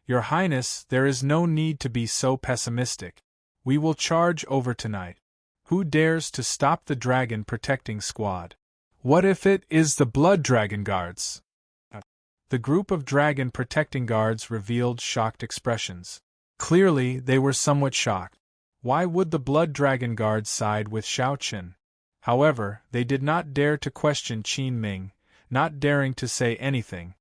Your Highness, there is no need to be so pessimistic. We will charge over tonight. Who dares to stop the dragon protecting squad? What if it is the Blood Dragon Guards? The group of dragon protecting guards revealed shocked expressions. Clearly, they were somewhat shocked. Why would the Blood Dragon Guards side with Xiao Qin? However, they did not dare to question Qin Ming, not daring to say anything.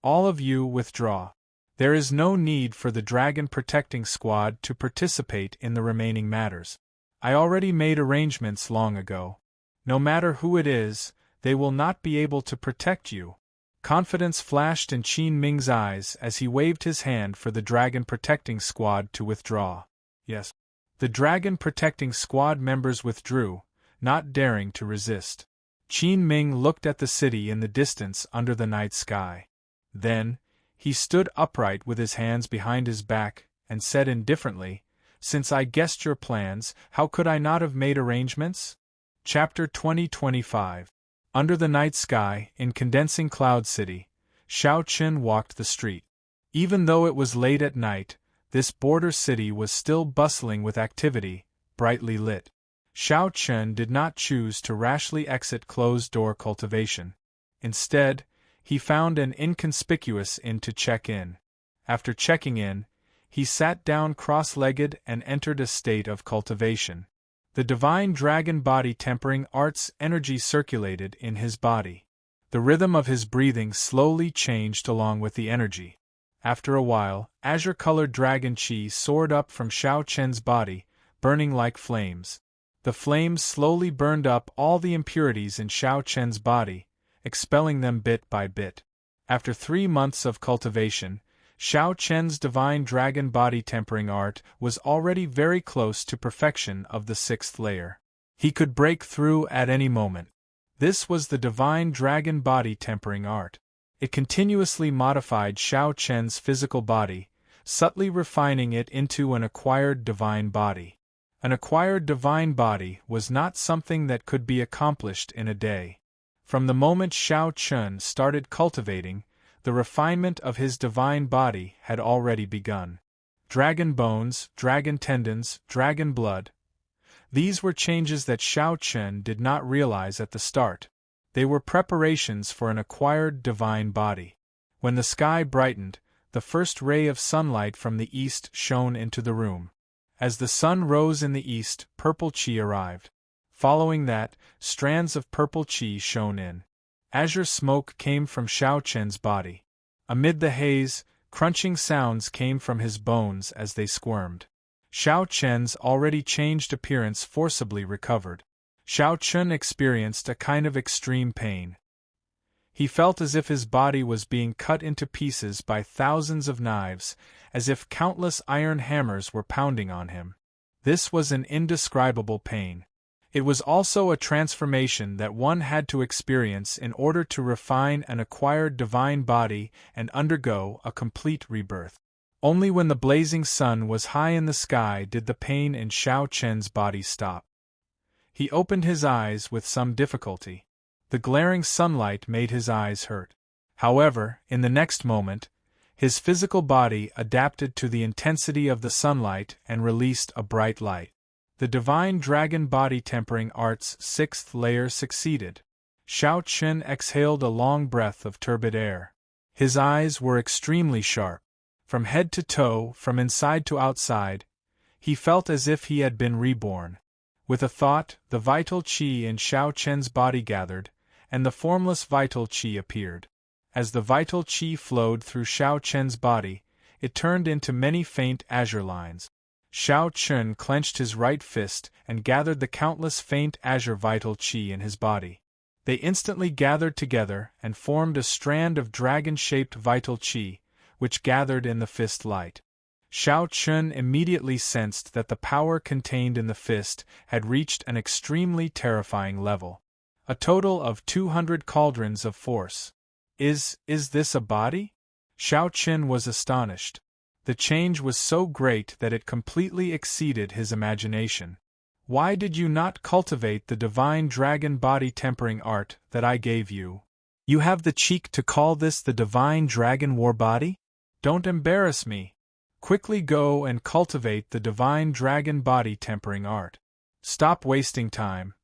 All of you withdraw. There is no need for the dragon protecting squad to participate in the remaining matters. I already made arrangements long ago. No matter who it is, they will not be able to protect you. Confidence flashed in Qin Ming's eyes as he waved his hand for the dragon protecting squad to withdraw. Yes. The dragon protecting squad members withdrew, not daring to resist. Qin Ming looked at the city in the distance under the night sky. Then, he stood upright with his hands behind his back, and said indifferently, Since I guessed your plans, how could I not have made arrangements? Chapter 2025. Under the night sky, in Condensing Cloud City, Xiao Qin walked the street. Even though it was late at night, this border city was still bustling with activity, brightly lit. Xiao Qin did not choose to rashly exit closed-door cultivation. Instead, he found an inconspicuous inn to check in. After checking in, he sat down cross-legged and entered a state of cultivation. The divine dragon body tempering arts energy circulated in his body. The rhythm of his breathing slowly changed along with the energy. After a while, azure-colored dragon chi soared up from Xiao Qin's body, burning like flames. The flames slowly burned up all the impurities in Xiao Qin's body, expelling them bit by bit. After 3 months of cultivation, Xiao Qin's divine dragon body tempering art was already very close to perfection of the 6th layer. He could break through at any moment. This was the divine dragon body tempering art. It continuously modified Xiao Qin's physical body, subtly refining it into an acquired divine body. An acquired divine body was not something that could be accomplished in a day. From the moment Xiao Qin started cultivating, the refinement of his divine body had already begun. Dragon bones, dragon tendons, dragon blood. These were changes that Xiao Qin did not realize at the start. They were preparations for an acquired divine body. When the sky brightened, the first ray of sunlight from the east shone into the room. As the sun rose in the east, purple chi arrived. Following that, strands of purple chi shone in. Azure smoke came from Xiao Qin's body. Amid the haze, crunching sounds came from his bones as they squirmed. Xiao Qin's already changed appearance forcibly recovered. Xiao Qin experienced a kind of extreme pain. He felt as if his body was being cut into pieces by thousands of knives, as if countless iron hammers were pounding on him. This was an indescribable pain. It was also a transformation that one had to experience in order to refine an acquired divine body and undergo a complete rebirth. Only when the blazing sun was high in the sky did the pain in Xiao Qin's body stop. He opened his eyes with some difficulty. The glaring sunlight made his eyes hurt. However, in the next moment, his physical body adapted to the intensity of the sunlight and released a bright light. The divine dragon body tempering art's 6th layer succeeded. Xiao Qin exhaled a long breath of turbid air. His eyes were extremely sharp. From head to toe, from inside to outside, he felt as if he had been reborn. With a thought, the vital qi in Xiao Qin's body gathered, and the formless vital qi appeared. As the vital qi flowed through Xiao Qin's body, it turned into many faint azure lines. Xiao Qin clenched his right fist and gathered the countless faint azure vital qi in his body. They instantly gathered together and formed a strand of dragon-shaped vital qi, which gathered in the fist light. Xiao Chun immediately sensed that the power contained in the fist had reached an extremely terrifying level. A total of 200 cauldrons of force. Is this a body? Xiao Chun was astonished. The change was so great that it completely exceeded his imagination. Why did you not cultivate the divine dragon body tempering art that I gave you? You have the cheek to call this the divine dragon war body? Don't embarrass me. Quickly go and cultivate the divine dragon body tempering art. Stop wasting time.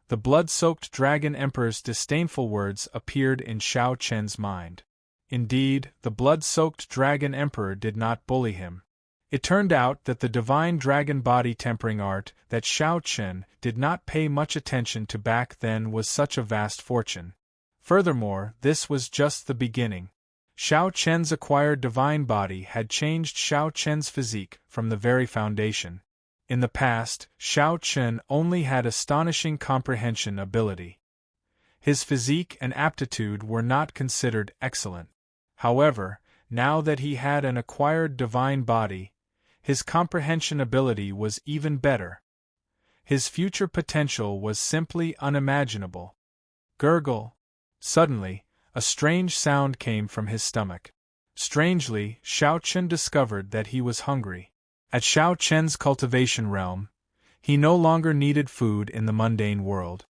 The blood-soaked dragon emperor's disdainful words appeared in Xiao Chen's mind. Indeed, the blood-soaked dragon emperor did not bully him. It turned out that the divine dragon body tempering art that Xiao Chen did not pay much attention to back then was such a vast fortune. Furthermore, this was just the beginning. Xiao Chen's acquired divine body had changed Xiao Chen's physique from the very foundation. In the past, Xiao Chen only had astonishing comprehension ability. His physique and aptitude were not considered excellent. However, now that he had an acquired divine body, his comprehension ability was even better. His future potential was simply unimaginable. Gurgle. Suddenly, a strange sound came from his stomach. Strangely, Xiao Chen discovered that he was hungry. At Xiao Chen's cultivation realm, he no longer needed food in the mundane world.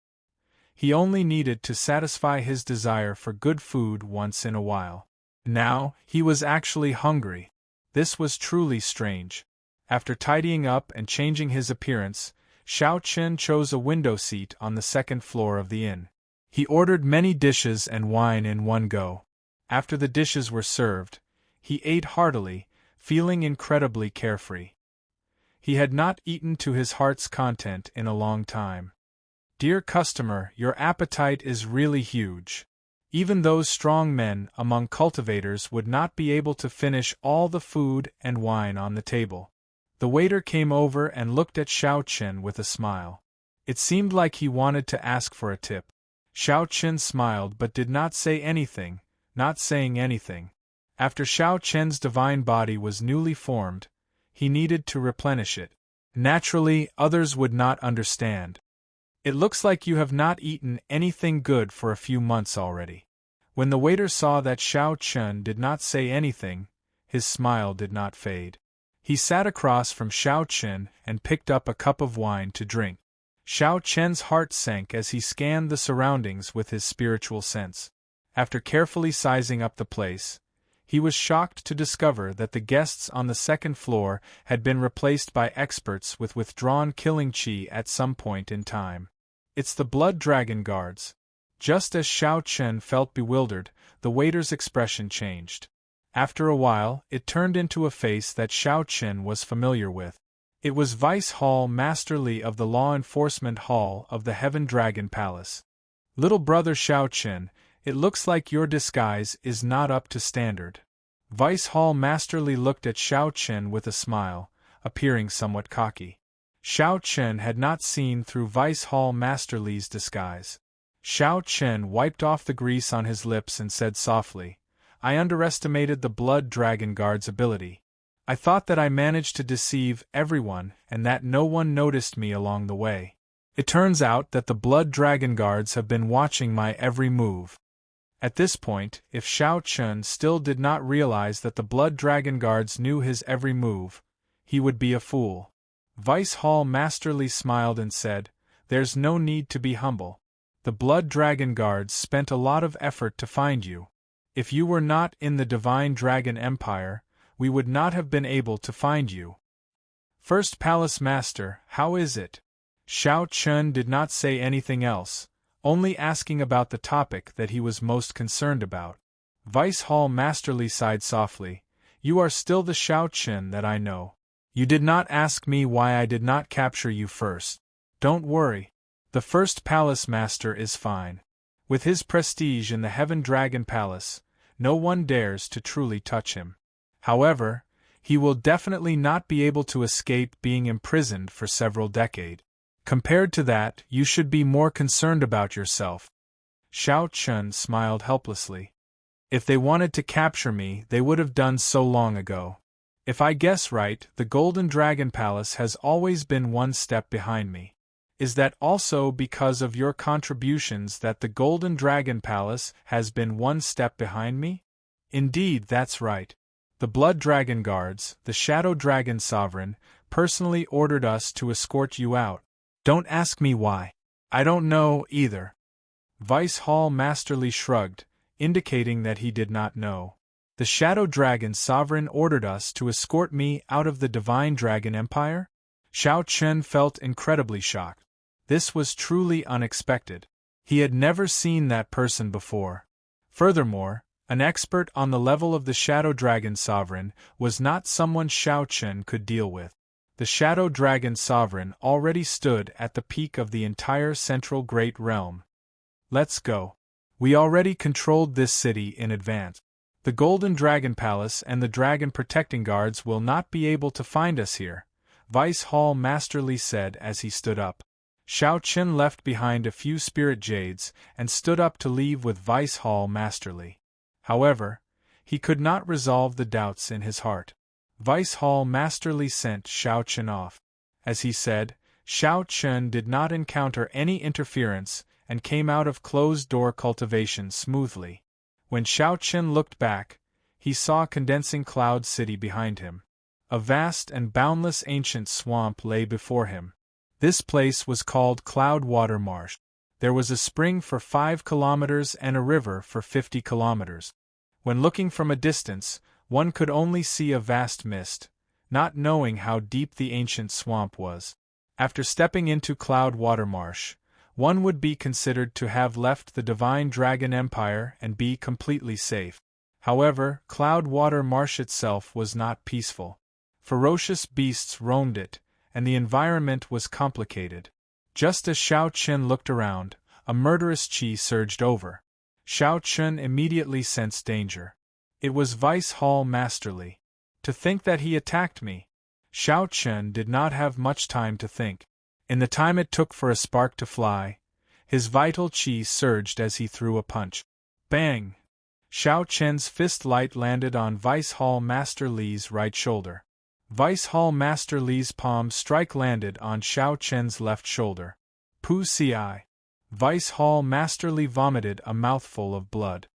He only needed to satisfy his desire for good food once in a while. Now, he was actually hungry. This was truly strange. After tidying up and changing his appearance, Xiao Chen chose a window seat on the second floor of the inn. He ordered many dishes and wine in one go. After the dishes were served, he ate heartily, feeling incredibly carefree. He had not eaten to his heart's content in a long time. Dear customer, your appetite is really huge. Even those strong men among cultivators would not be able to finish all the food and wine on the table. The waiter came over and looked at Xiao Chen with a smile. It seemed like he wanted to ask for a tip. Xiao Chen smiled but did not say anything, not saying anything. After Xiao Chen's divine body was newly formed, he needed to replenish it. Naturally, others would not understand. It looks like you have not eaten anything good for a few months already. When the waiter saw that Xiao Chen did not say anything, his smile did not fade. He sat across from Xiao Chen and picked up a cup of wine to drink. Xiao Chen's heart sank as he scanned the surroundings with his spiritual sense. After carefully sizing up the place, he was shocked to discover that the guests on the second floor had been replaced by experts with withdrawn killing qi at some point in time. It's the blood dragon guards. Just as Xiao Chen felt bewildered, the waiter's expression changed. After a while, it turned into a face that Xiao Chen was familiar with. It was Vice Hall Master Li of the Law Enforcement Hall of the Heaven Dragon Palace. Little brother Xiao Chen, it looks like your disguise is not up to standard. Vice Hall Master Li looked at Xiao Chen with a smile, appearing somewhat cocky. Xiao Chen had not seen through Vice Hall Master Li's disguise. Xiao Chen wiped off the grease on his lips and said softly, I underestimated the Blood Dragon Guard's ability. I thought that I managed to deceive everyone and that no one noticed me along the way. It turns out that the Blood Dragon Guards have been watching my every move. At this point, if Xiao Chen still did not realize that the Blood Dragon Guards knew his every move, he would be a fool. Vice Hall Master Li smiled and said, There's no need to be humble. The Blood Dragon Guards spent a lot of effort to find you. If you were not in the Divine Dragon Empire, we would not have been able to find you. First Palace Master, how is it? Xiao Chen did not say anything else, only asking about the topic that he was most concerned about. Vice Hall Master Li sighed softly, You are still the Xiao Chen that I know. You did not ask me why I did not capture you first. Don't worry. The first Palace Master is fine. With his prestige in the Heaven Dragon Palace, no one dares to truly touch him. However, he will definitely not be able to escape being imprisoned for several decades. Compared to that, you should be more concerned about yourself. Xiao Chun smiled helplessly. If they wanted to capture me, they would have done so long ago. If I guess right, the Golden Dragon Palace has always been one step behind me. Is that also because of your contributions that the Golden Dragon Palace has been one step behind me? Indeed, that's right. The Blood Dragon Guards, the Shadow Dragon Sovereign, personally ordered us to escort you out. Don't ask me why. I don't know, either. Vice Hall masterly shrugged, indicating that he did not know. The Shadow Dragon Sovereign ordered us to escort me out of the Divine Dragon Empire? Xiao Chen felt incredibly shocked. This was truly unexpected. He had never seen that person before. Furthermore, an expert on the level of the Shadow Dragon Sovereign was not someone Xiao Chen could deal with. The Shadow Dragon Sovereign already stood at the peak of the entire Central Great Realm. Let's go. We already controlled this city in advance. The Golden Dragon Palace and the Dragon Protecting Guards will not be able to find us here, Vice Hall masterly said as he stood up. Xiao Chen left behind a few spirit jades and stood up to leave with Vice Hall masterly. However, he could not resolve the doubts in his heart. Vice Hall masterly sent Xiao Chen off. As he said, Xiao Chen did not encounter any interference and came out of closed-door cultivation smoothly. When Xiao Chen looked back, he saw Condensing Cloud City behind him. A vast and boundless ancient swamp lay before him. This place was called Cloudwater Marsh. There was a spring for 5 kilometers and a river for 50 kilometers. When looking from a distance, one could only see a vast mist, not knowing how deep the ancient swamp was. After stepping into Cloudwater Marsh, one would be considered to have left the Divine Dragon Empire and be completely safe. However, Cloudwater Marsh itself was not peaceful. Ferocious beasts roamed it, and the environment was complicated. Just as Xiao Chen looked around, a murderous qi surged over. Xiao Chen immediately sensed danger. It was Vice Hall masterly. To think that he attacked me! Xiao Chen did not have much time to think. In the time it took for a spark to fly, his vital qi surged as he threw a punch. Bang! Xiao Chen's fist light landed on Vice Hall Master Li's right shoulder. Vice Hall Master Li's palm strike landed on Xiao Chen's left shoulder. Pu Ci. Vice Hall Master Li vomited a mouthful of blood.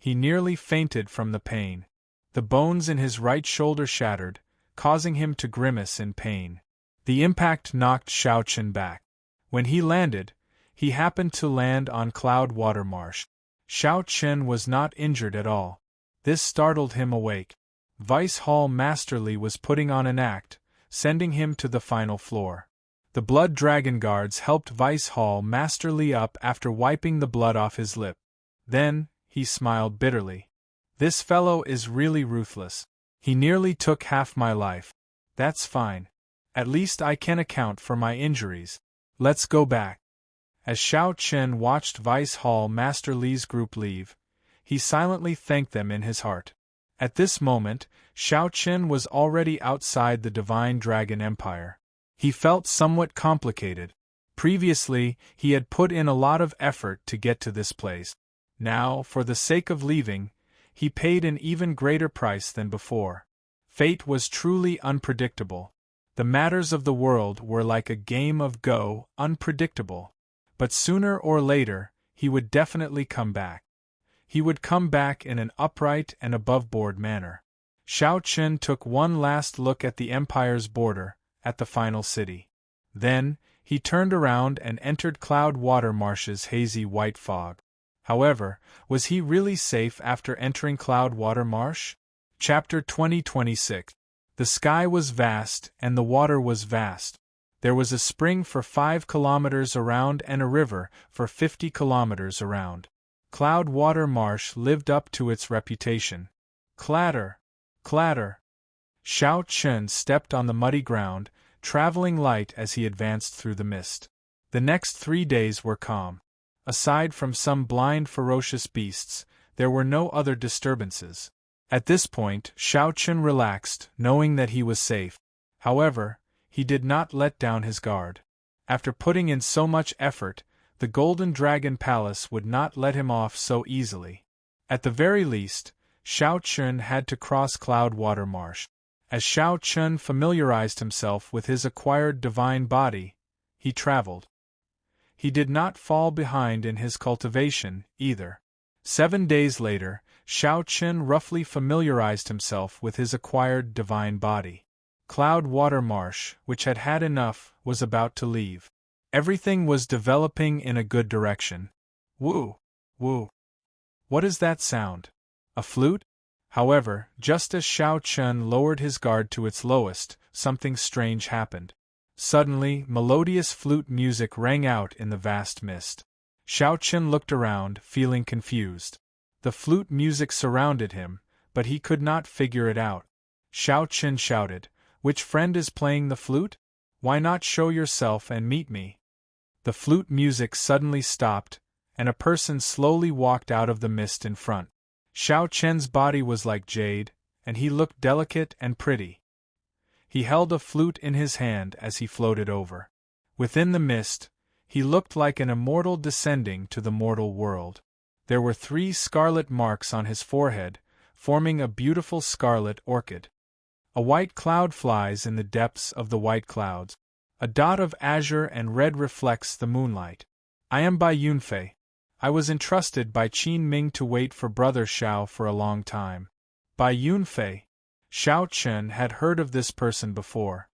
He nearly fainted from the pain. The bones in his right shoulder shattered, causing him to grimace in pain. The impact knocked Xiao Chen back. When he landed, he happened to land on Cloudwater Marsh. Xiao Chen was not injured at all. This startled him awake. Vice Hall Master Li was putting on an act, sending him to the final floor. The Blood Dragon Guards helped Vice Hall Master Li up after wiping the blood off his lip. Then, he smiled bitterly. This fellow is really ruthless. He nearly took half my life. That's fine. At least I can account for my injuries. Let's go back. As Xiao Chen watched Vice Hall Master Li's group leave, he silently thanked them in his heart. At this moment, Xiao Chen was already outside the Divine Dragon Empire. He felt somewhat complicated. Previously, he had put in a lot of effort to get to this place. Now, for the sake of leaving, he paid an even greater price than before. Fate was truly unpredictable. The matters of the world were like a game of Go, unpredictable. But sooner or later, he would definitely come back. He would come back in an upright and above-board manner. Xiao Chen took one last look at the Empire's border, at the final city. Then, he turned around and entered Cloudwater Marsh's hazy white fog. However, was he really safe after entering Cloudwater Marsh? Chapter 2026. The sky was vast and the water was vast. There was a spring for 5 kilometers around and a river for 50 kilometers around. Cloudwater Marsh lived up to its reputation. Clatter! Clatter! Xiao Chen stepped on the muddy ground, traveling light as he advanced through the mist. The next 3 days were calm. Aside from some blind ferocious beasts, there were no other disturbances. At this point, Xiao Chen relaxed, knowing that he was safe. However, he did not let down his guard. After putting in so much effort, the Golden Dragon Palace would not let him off so easily. At the very least, Xiao Chun had to cross Cloudwater Marsh. As Xiao Chun familiarized himself with his acquired divine body, he traveled. He did not fall behind in his cultivation, either. 7 days later, Xiao Chun roughly familiarized himself with his acquired divine body. Cloudwater Marsh, which had had enough, was about to leave. Everything was developing in a good direction. Woo! Woo! What is that sound? A flute? However, just as Xiao Chun lowered his guard to its lowest, something strange happened. Suddenly, melodious flute music rang out in the vast mist. Xiao Chun looked around, feeling confused. The flute music surrounded him, but he could not figure it out. Xiao Chun shouted, "Which friend is playing the flute? Why not show yourself and meet me?" The flute music suddenly stopped, and a person slowly walked out of the mist in front. Xiao Chun's body was like jade, and he looked delicate and pretty. He held a flute in his hand as he floated over. Within the mist, he looked like an immortal descending to the mortal world. There were 3 scarlet marks on his forehead, forming a beautiful scarlet orchid. A white cloud flies in the depths of the white clouds. A dot of azure and red reflects the moonlight. I am Bai Yunfei. I was entrusted by Qin Ming to wait for Brother Xiao for a long time. Bai Yunfei. Xiao Chun had heard of this person before.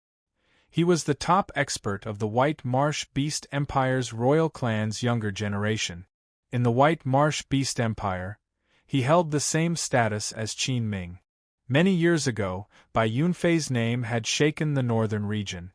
He was the top expert of the White Marsh Beast Empire's royal clan's younger generation. In the White Marsh Beast Empire, he held the same status as Qin Ming. Many years ago, Bai Yunfei's name had shaken the northern region.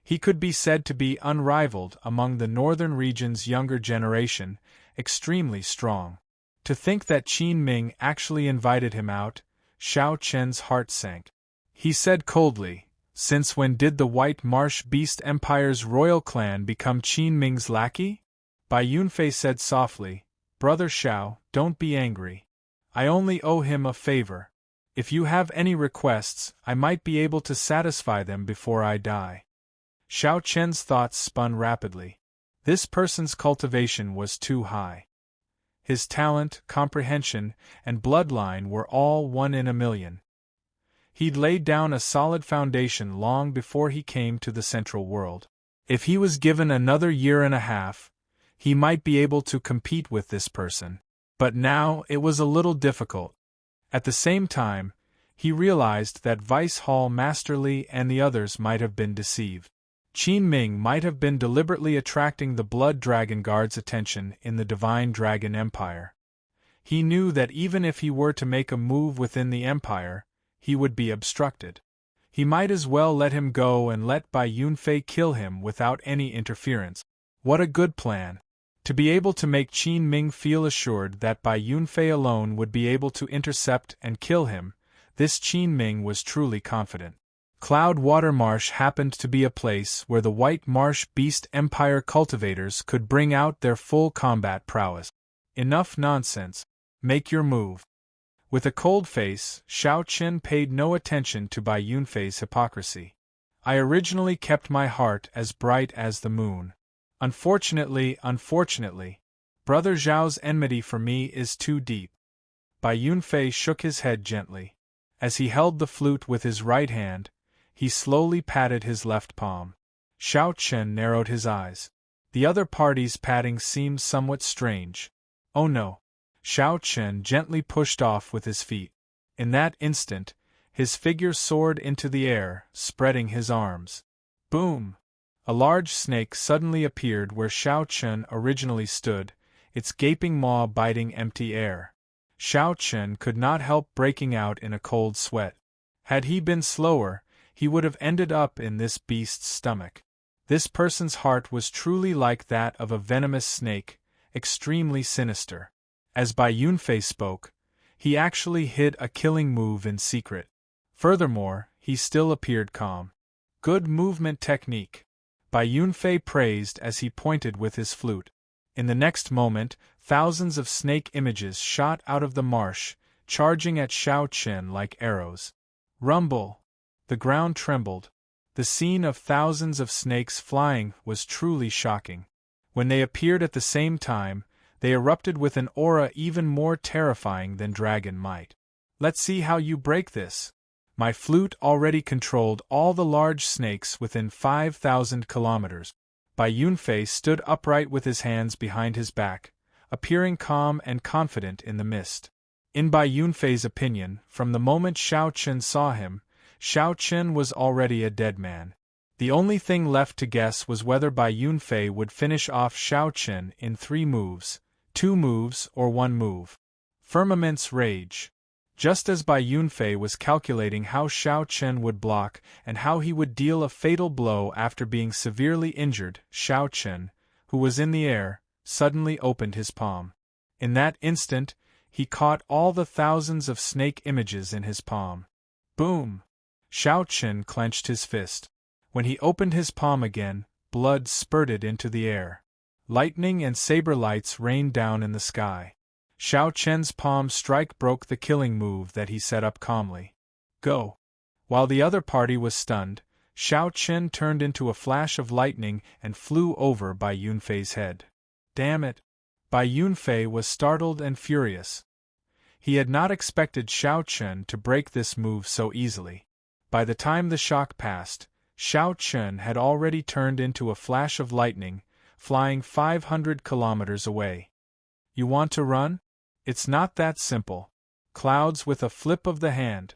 He could be said to be unrivaled among the northern region's younger generation, extremely strong. To think that Qin Ming actually invited him out, Xiao Chun's heart sank. He said coldly, "Since when did the White Marsh Beast Empire's royal clan become Qin Ming's lackey?" Bai Yunfei said softly, "Brother Xiao, don't be angry. I only owe him a favor. If you have any requests, I might be able to satisfy them before I die." Xiao Chun's thoughts spun rapidly. This person's cultivation was too high. His talent, comprehension, and bloodline were all 1 in a million. He'd laid down a solid foundation long before he came to the Central World. If he was given another year and a half, he might be able to compete with this person. But now it was a little difficult. At the same time, he realized that Vice Hall Master Li and the others might have been deceived. Qin Ming might have been deliberately attracting the Blood Dragon Guard's attention in the Divine Dragon Empire. He knew that even if he were to make a move within the Empire, he would be obstructed. He might as well let him go and let Bai Yunfei kill him without any interference. What a good plan! To be able to make Qin Ming feel assured that Bai Yunfei alone would be able to intercept and kill him, this Qin Ming was truly confident. Cloudwater Marsh happened to be a place where the White Marsh Beast Empire cultivators could bring out their full combat prowess. Enough nonsense. Make your move. With a cold face, Xiao Chun paid no attention to Bai Yunfei's hypocrisy. I originally kept my heart as bright as the moon. Unfortunately, Brother Zhao's enmity for me is too deep. Bai Yunfei shook his head gently. As he held the flute with his right hand, he slowly patted his left palm. Xiao Chun narrowed his eyes. The other party's patting seemed somewhat strange. Oh no! Xiao Chun gently pushed off with his feet. In that instant, his figure soared into the air, spreading his arms. Boom! A large snake suddenly appeared where Xiao Chun originally stood, its gaping maw biting empty air. Xiao Chun could not help breaking out in a cold sweat. Had he been slower, he would have ended up in this beast's stomach. This person's heart was truly like that of a venomous snake, extremely sinister. As Bai Yunfei spoke, he actually hid a killing move in secret. Furthermore, he still appeared calm. Good movement technique. Bai Yunfei praised as he pointed with his flute. In the next moment, thousands of snake images shot out of the marsh, charging at Xiao Chun like arrows. Rumble! The ground trembled. The scene of thousands of snakes flying was truly shocking. When they appeared at the same time, they erupted with an aura even more terrifying than dragon might. Let's see how you break this. My flute already controlled all the large snakes within 5,000 kilometers. Bai Yunfei stood upright with his hands behind his back, appearing calm and confident in the mist. In Bai Yunfei's opinion, from the moment Xiao Chen saw him, Xiao Chen was already a dead man. The only thing left to guess was whether Bai Yunfei would finish off Xiao Chen in 3 moves, 2 moves or 1 move. Firmament's rage. Just as Bai Yunfei was calculating how Xiao Chen would block and how he would deal a fatal blow after being severely injured, Xiao Chen, who was in the air, suddenly opened his palm. In that instant, he caught all the thousands of snake images in his palm. Boom! Xiao Chen clenched his fist. When he opened his palm again, blood spurted into the air. Lightning and saber lights rained down in the sky. Xiao Chen's palm strike broke the killing move that he set up calmly. Go! While the other party was stunned, Xiao Chen turned into a flash of lightning and flew over Bai Yunfei's head. Damn it! Bai Yunfei was startled and furious. He had not expected Xiao Chen to break this move so easily. By the time the shock passed, Xiao Chen had already turned into a flash of lightning, flying 500 kilometers away. You want to run? It's not that simple. Clouds with a flip of the hand.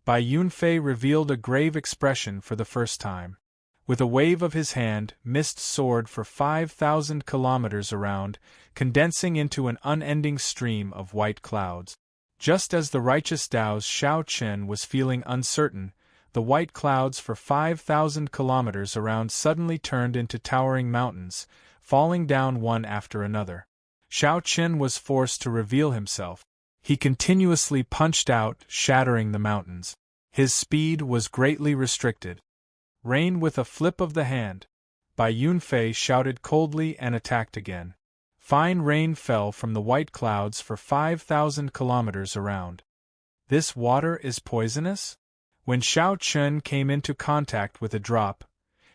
Bai Yunfei revealed a grave expression for the first time. With a wave of his hand, mist soared for 5,000 kilometers around, condensing into an unending stream of white clouds. Just as the righteous Dao's Xiao Chen was feeling uncertain, the white clouds for 5,000 kilometers around suddenly turned into towering mountains, falling down one after another. Xiao Chen was forced to reveal himself. He continuously punched out, shattering the mountains. His speed was greatly restricted. Rain with a flip of the hand. Bai Yunfei shouted coldly and attacked again. Fine rain fell from the white clouds for 5,000 kilometers around. This water is poisonous? When Xiao Chen came into contact with a drop,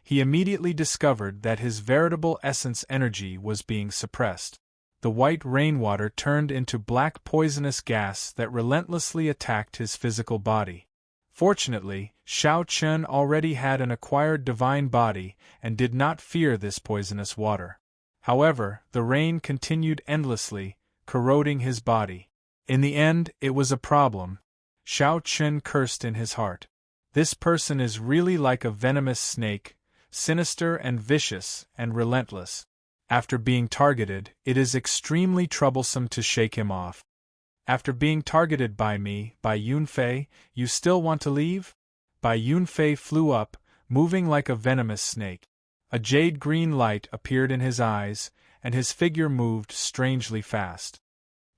he immediately discovered that his veritable essence energy was being suppressed. The white rainwater turned into black poisonous gas that relentlessly attacked his physical body. Fortunately, Xiao Chen already had an acquired divine body and did not fear this poisonous water. However, the rain continued endlessly, corroding his body. In the end, it was a problem. Xiao Chen cursed in his heart. This person is really like a venomous snake, sinister and vicious and relentless. After being targeted, it is extremely troublesome to shake him off. After being targeted by me, Bai Yunfei, you still want to leave? Bai Yunfei flew up, moving like a venomous snake. A jade-green light appeared in his eyes, and his figure moved strangely fast.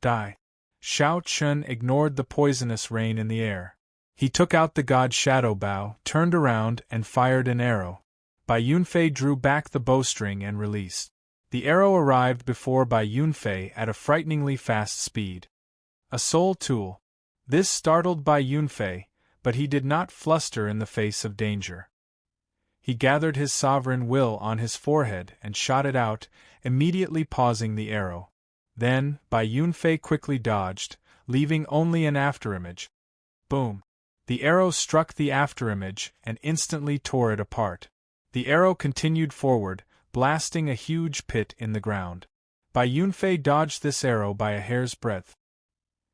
Die. Xiao Chen ignored the poisonous rain in the air. He took out the god shadow bow, turned around, and fired an arrow. Bai Yunfei drew back the bowstring and released. The arrow arrived before Bai Yunfei at a frighteningly fast speed. A soul tool. This startled Bai Yunfei, but he did not fluster in the face of danger. He gathered his sovereign will on his forehead and shot it out, immediately pausing the arrow. Then, Bai Yunfei quickly dodged, leaving only an afterimage. Boom! The arrow struck the afterimage and instantly tore it apart. The arrow continued forward, blasting a huge pit in the ground. Bai Yunfei dodged this arrow by a hair's breadth.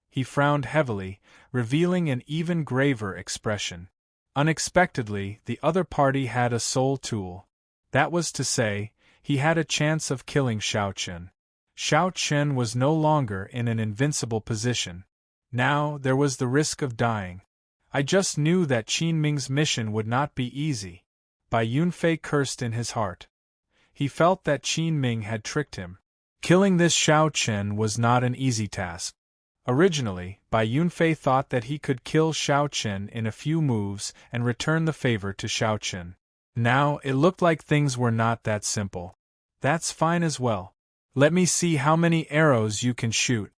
He frowned heavily, revealing an even graver expression. Unexpectedly, the other party had a soul tool. That was to say, he had a chance of killing Xiao Chen. Xiao Chen was no longer in an invincible position. Now there was the risk of dying. I just knew that Qin Ming's mission would not be easy. Bai Yunfei cursed in his heart. He felt that Qin Ming had tricked him. Killing this Xiao Chen was not an easy task. Originally, Bai Yunfei thought that he could kill Xiao Chen in a few moves and return the favor to Xiao Chen. Now it looked like things were not that simple. That's fine as well. Let me see how many arrows you can shoot.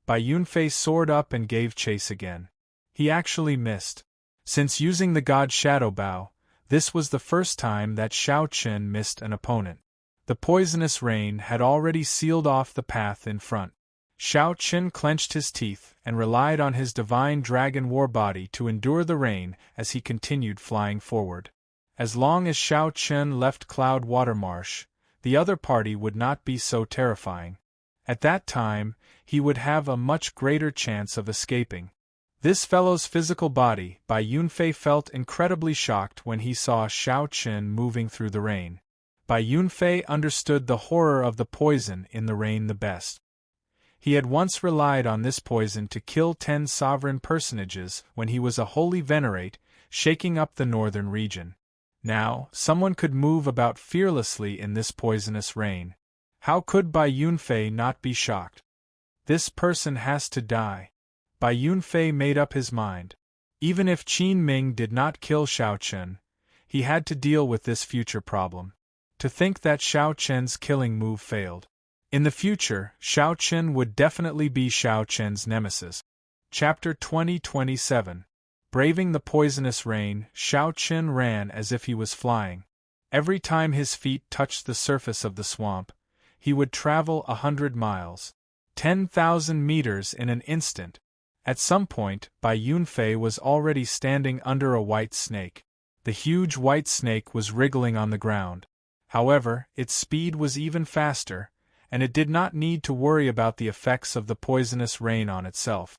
Bai Yunfei soared up and gave chase again. He actually missed. Since using the god Shadow Bow, this was the first time that Xiao Chen missed an opponent. The poisonous rain had already sealed off the path in front. Shao Chen clenched his teeth and relied on his divine dragon war body to endure the rain as he continued flying forward. As long as Shao Chen left Cloud Water Marsh, the other party would not be so terrifying. At that time, he would have a much greater chance of escaping. This fellow's physical body, Bai Yunfei felt incredibly shocked when he saw Shao Chen moving through the rain. Bai Yunfei understood the horror of the poison in the rain the best. He had once relied on this poison to kill 10 sovereign personages when he was a holy venerate, shaking up the northern region. Now, someone could move about fearlessly in this poisonous rain. How could Bai Yunfei not be shocked? This person has to die. Bai Yunfei made up his mind. Even if Qin Ming did not kill Shao Chen, he had to deal with this future problem. To think that Shao Chen's killing move failed. In the future, Shao Chen would definitely be Shao Chen's nemesis. Chapter 2027. Braving the poisonous rain, Shao Chen ran as if he was flying. Every time his feet touched the surface of the swamp, he would travel 100 miles. 10,000 meters in an instant. At some point, Bai Yunfei was already standing under a white snake. The huge white snake was wriggling on the ground. However, its speed was even faster, and it did not need to worry about the effects of the poisonous rain on itself.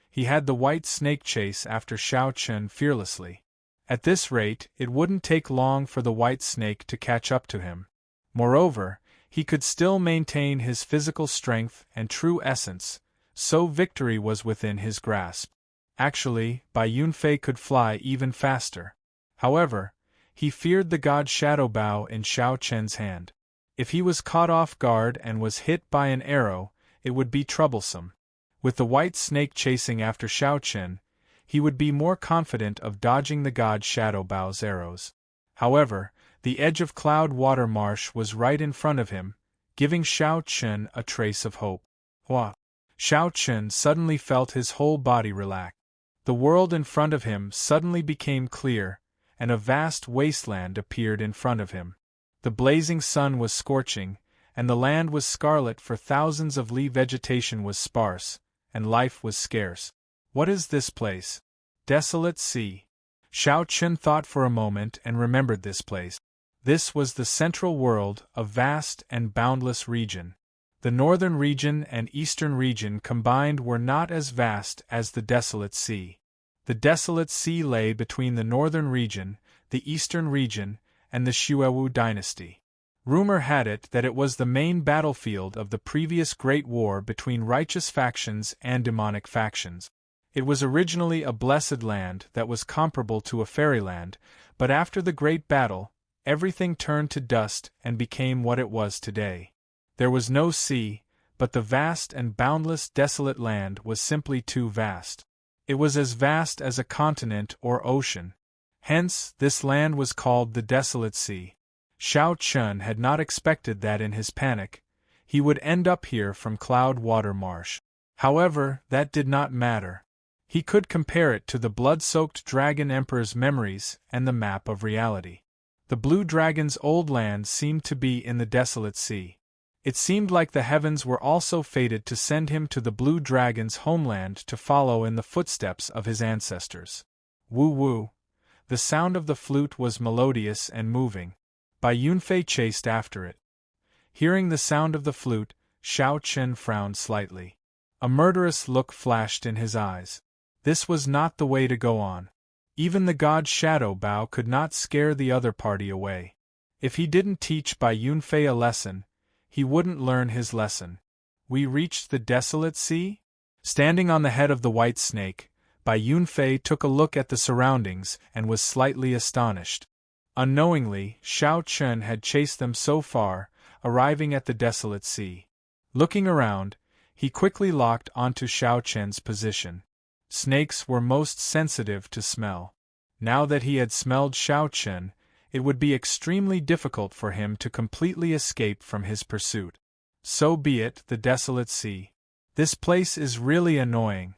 He had the white snake chase after Shao Chen fearlessly. At this rate, it wouldn't take long for the white snake to catch up to him. Moreover, he could still maintain his physical strength and true essence, so victory was within his grasp. Actually, Bai Yunfei could fly even faster. However, he feared the god Shadow Bow in Shao Chen's hand. If he was caught off guard and was hit by an arrow, it would be troublesome. With the white snake chasing after Shao Chen, he would be more confident of dodging the god Shadow Bow's arrows. However, the edge of Cloud Water Marsh was right in front of him, giving Shao Chen a trace of hope. Hua! Shao Chen suddenly felt his whole body relax. The world in front of him suddenly became clear, and a vast wasteland appeared in front of him. The blazing sun was scorching, and the land was scarlet, for thousands of li vegetation was sparse, and life was scarce. What is this place? Desolate Sea. Shao Chen thought for a moment and remembered this place. This was the central world, a vast and boundless region. The northern region and eastern region combined were not as vast as the Desolate Sea. The Desolate Sea lay between the northern region, the eastern region, and the Xuewu dynasty. Rumor had it that it was the main battlefield of the previous Great War between righteous factions and demonic factions. It was originally a blessed land that was comparable to a fairyland, but after the Great Battle, everything turned to dust and became what it was today. There was no sea, but the vast and boundless desolate land was simply too vast. It was as vast as a continent or ocean. Hence, this land was called the Desolate Sea. Shao Chen had not expected that in his panic, he would end up here from Cloud Water Marsh. However, that did not matter. He could compare it to the blood-soaked Dragon Emperor's memories and the map of reality. The Blue Dragon's old land seemed to be in the Desolate Sea. It seemed like the heavens were also fated to send him to the Blue Dragon's homeland to follow in the footsteps of his ancestors. Woo-woo. The sound of the flute was melodious and moving. Bai Yunfei chased after it. Hearing the sound of the flute, Shao Chen frowned slightly. A murderous look flashed in his eyes. This was not the way to go on. Even the god Shadow Bow could not scare the other party away. If he didn't teach Bai Yunfei a lesson, he wouldn't learn his lesson. We reached the Desolate Sea? Standing on the head of the white snake, Bai Yunfei took a look at the surroundings and was slightly astonished. Unknowingly, Shao Chen had chased them so far, arriving at the Desolate Sea. Looking around, he quickly locked onto Shao Chen's position. Snakes were most sensitive to smell. Now that he had smelled Shao Chen, it would be extremely difficult for him to completely escape from his pursuit. So be it, the Desolate Sea. This place is really annoying.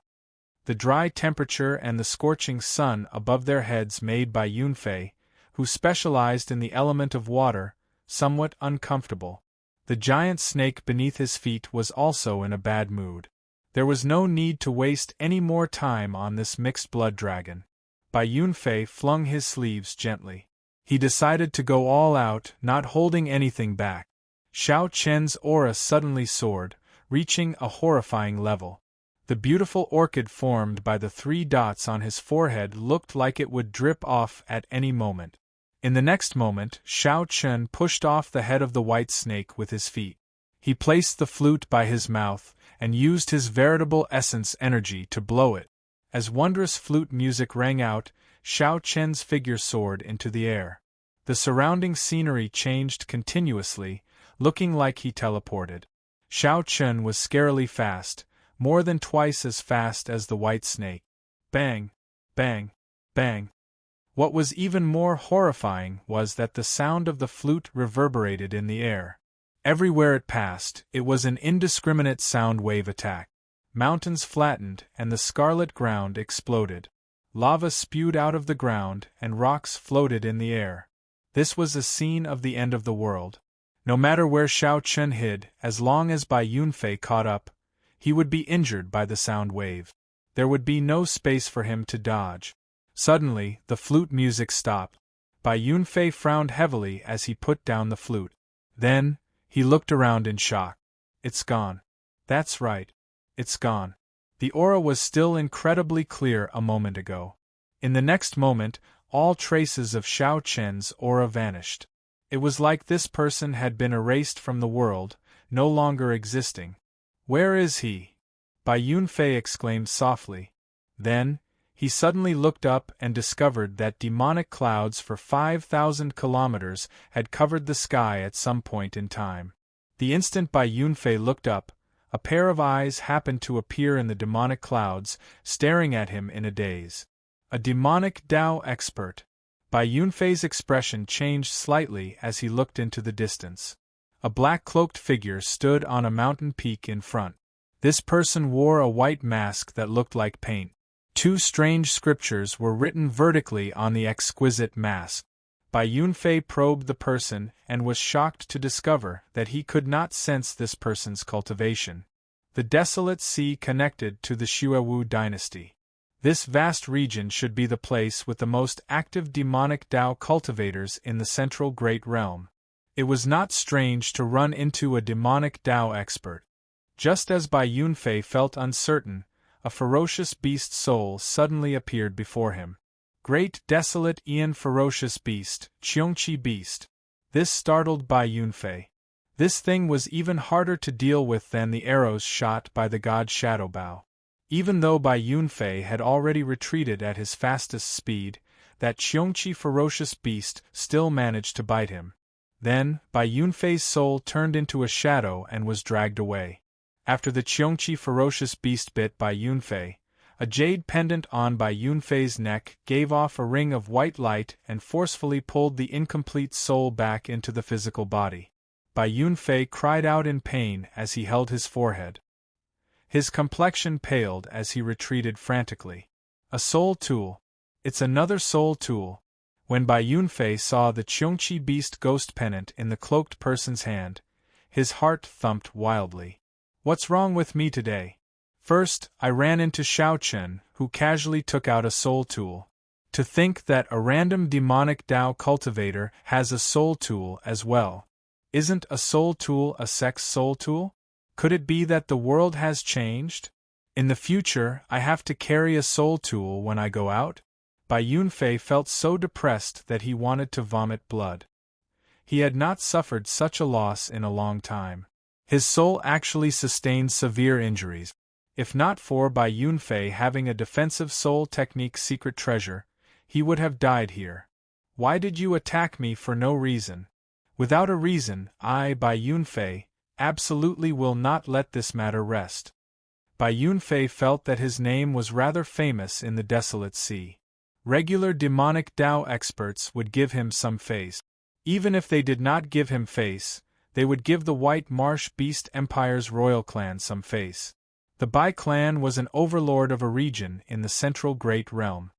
The dry temperature and the scorching sun above their heads made Bai Yunfei, who specialized in the element of water, somewhat uncomfortable. The giant snake beneath his feet was also in a bad mood. There was no need to waste any more time on this mixed-blood dragon. Bai Yunfei flung his sleeves gently. He decided to go all out, not holding anything back. Xiao Chen's aura suddenly soared, reaching a horrifying level. The beautiful orchid formed by the 3 dots on his forehead looked like it would drip off at any moment. In the next moment, Xiao Chen pushed off the head of the white snake with his feet. He placed the flute by his mouth, and used his veritable essence energy to blow it. As wondrous flute music rang out, Xiao Chen's figure soared into the air. The surrounding scenery changed continuously, looking like he teleported. Xiao Chen was scarily fast, more than twice as fast as the white snake. Bang! Bang! Bang! What was even more horrifying was that the sound of the flute reverberated in the air. Everywhere it passed, it was an indiscriminate sound wave attack. Mountains flattened, and the scarlet ground exploded. Lava spewed out of the ground, and rocks floated in the air. This was a scene of the end of the world. No matter where Xiao Chen hid, as long as Bai Yunfei caught up, he would be injured by the sound wave. There would be no space for him to dodge. Suddenly, the flute music stopped. Bai Yunfei frowned heavily as he put down the flute. Then, he looked around in shock. It's gone. That's right. It's gone. The aura was still incredibly clear a moment ago. In the next moment, all traces of Xiao Chen's aura vanished. It was like this person had been erased from the world, no longer existing. Where is he? Bai Yunfei exclaimed softly. Then, he suddenly looked up and discovered that demonic clouds for 5,000 kilometers had covered the sky at some point in time. The instant Bai Yunfei looked up, a pair of eyes happened to appear in the demonic clouds, staring at him in a daze. A demonic Dao expert. Bai Yunfei's expression changed slightly as he looked into the distance. A black-cloaked figure stood on a mountain peak in front. This person wore a white mask that looked like paint. 2 strange scriptures were written vertically on the exquisite mask. Bai Yunfei probed the person and was shocked to discover that he could not sense this person's cultivation. The desolate sea connected to the Xuewu dynasty. This vast region should be the place with the most active demonic Dao cultivators in the central Great Realm. It was not strange to run into a demonic Dao expert. Just as Bai Yunfei felt uncertain, a ferocious beast soul suddenly appeared before him. Great desolate Ian ferocious beast, Qiongqi beast. This startled Bai Yunfei. This thing was even harder to deal with than the arrows shot by the god Shadowbow. Even though Bai Yunfei had already retreated at his fastest speed, that Qiongqi ferocious beast still managed to bite him. Then, Bai Yunfei's soul turned into a shadow and was dragged away. After the Qiongqi ferocious beast bit Bai Yunfei, a jade pendant on Bai Yunfei's neck gave off a ring of white light and forcefully pulled the incomplete soul back into the physical body. Bai Yunfei cried out in pain as he held his forehead. His complexion paled as he retreated frantically. A soul tool. It's another soul tool. When Bai Yunfei saw the Qiongqi beast ghost pennant in the cloaked person's hand, his heart thumped wildly. What's wrong with me today? First, I ran into Xiao Chen, who casually took out a soul tool. To think that a random demonic Dao cultivator has a soul tool as well. Isn't a soul tool a sex soul tool? Could it be that the world has changed? In the future, I have to carry a soul tool when I go out? Bai Yunfei felt so depressed that he wanted to vomit blood. He had not suffered such a loss in a long time. His soul actually sustained severe injuries. If not for Bai Yunfei having a defensive soul technique secret treasure, he would have died here. Why did you attack me for no reason? Without a reason, I, Bai Yunfei, absolutely will not let this matter rest. Bai Yunfei felt that his name was rather famous in the desolate sea. Regular demonic Dao experts would give him some face. Even if they did not give him face, they would give the White Marsh Beast Empire's royal clan some face. The Bai clan was an overlord of a region in the central Great Realm.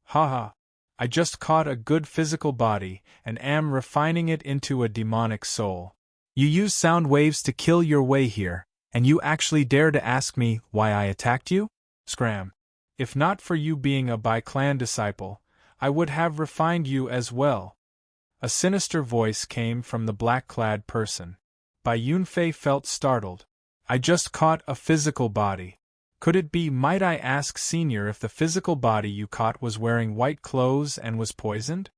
Ha ha! I just caught a good physical body and am refining it into a demonic soul. You use sound waves to kill your way here, and you actually dare to ask me why I attacked you? Scram. If not for you being a Bai-clan disciple, I would have refined you as well. A sinister voice came from the black-clad person. Bai Yunfei felt startled. I just caught a physical body. Could it be, might I ask, Senior, if the physical body you caught was wearing white clothes and was poisoned?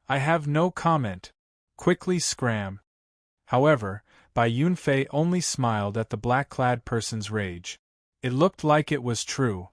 I have no comment. Quickly Scram. However, Bai Yunfei only smiled at the black-clad person's rage. It looked like it was true.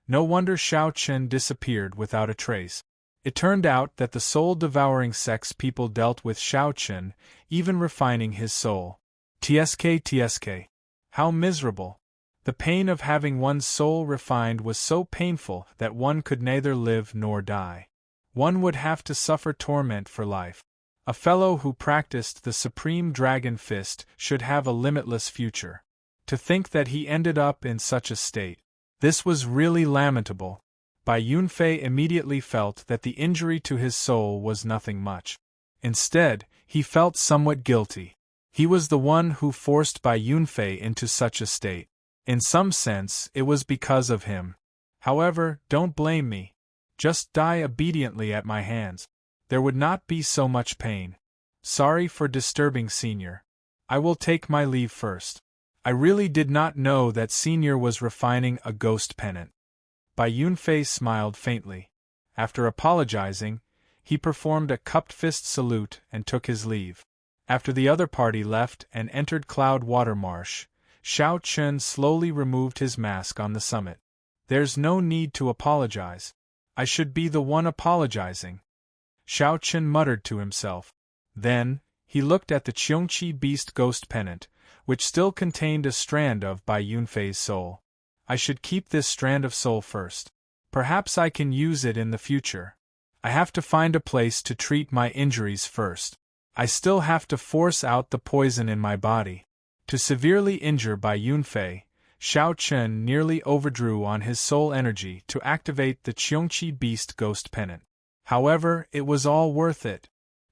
No wonder Xiao Chen disappeared without a trace. It turned out that the soul-devouring sex people dealt with Xiao Chen, even refining his soul. TSK. How miserable. The pain of having one's soul refined was so painful that one could neither live nor die. One would have to suffer torment for life. A fellow who practiced the supreme dragon fist should have a limitless future. To think that he ended up in such a state. This was really lamentable. Bai Yunfei immediately felt that the injury to his soul was nothing much. Instead, he felt somewhat guilty. He was the one who forced Bai Yunfei into such a state. In some sense, it was because of him. However, don't blame me. Just die obediently at my hands. There would not be so much pain. Sorry for disturbing Senior. I will take my leave first. I really did not know that Senior was refining a ghost pennant. Bai Yunfei smiled faintly. After apologizing, he performed a cupped fist salute and took his leave. After the other party left and entered Cloud Water Marsh, Xiao Chen slowly removed his mask on the summit. There's no need to apologize. I should be the one apologizing. Xiao Chen muttered to himself. Then, he looked at the Qiongqi Beast Ghost Pennant, which still contained a strand of Bai Yunfei's soul. I should keep this strand of soul first. Perhaps I can use it in the future. I have to find a place to treat my injuries first. I still have to force out the poison in my body. To severely injure Bai Yunfei, Xiao Chen nearly overdrew on his soul energy to activate the Qiongqi Beast Ghost Pennant. However, it was all worth it.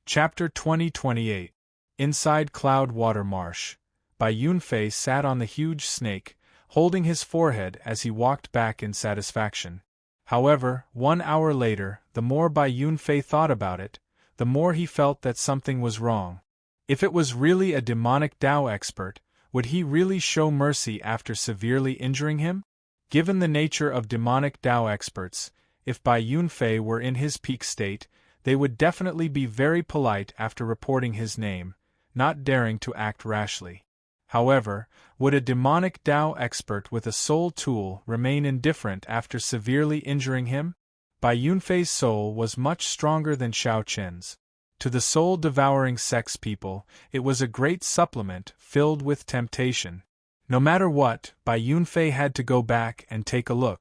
Chapter 2028. Inside Cloud Water Marsh, Bai Yunfei sat on the huge snake, holding his forehead as he walked back in satisfaction. However, 1 hour later, the more Bai Yunfei thought about it, the more he felt that something was wrong. If it was really a demonic Dao expert, would he really show mercy after severely injuring him? Given the nature of demonic Dao experts, if Bai Yunfei were in his peak state, they would definitely be very polite after reporting his name, not daring to act rashly. However, would a demonic Dao expert with a soul tool remain indifferent after severely injuring him? Bai Yunfei's soul was much stronger than Xiao Chen's. To the soul-devouring sex people, it was a great supplement filled with temptation. No matter what, Bai Yunfei had to go back and take a look.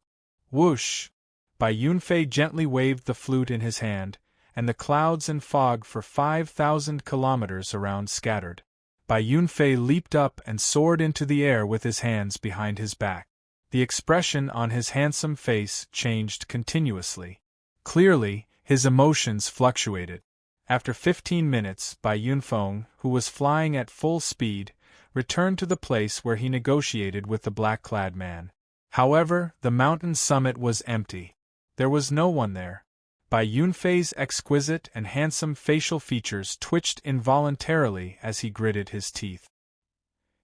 Whoosh! Bai Yunfei gently waved the flute in his hand, and the clouds and fog for 5,000 kilometers around scattered. Bai Yunfei leaped up and soared into the air with his hands behind his back. The expression on his handsome face changed continuously. Clearly, his emotions fluctuated. After 15 minutes, Bai Yunfeng, who was flying at full speed, returned to the place where he negotiated with the black-clad man. However, the mountain summit was empty. There was no one there. Bai Yunfei's exquisite and handsome facial features twitched involuntarily as he gritted his teeth.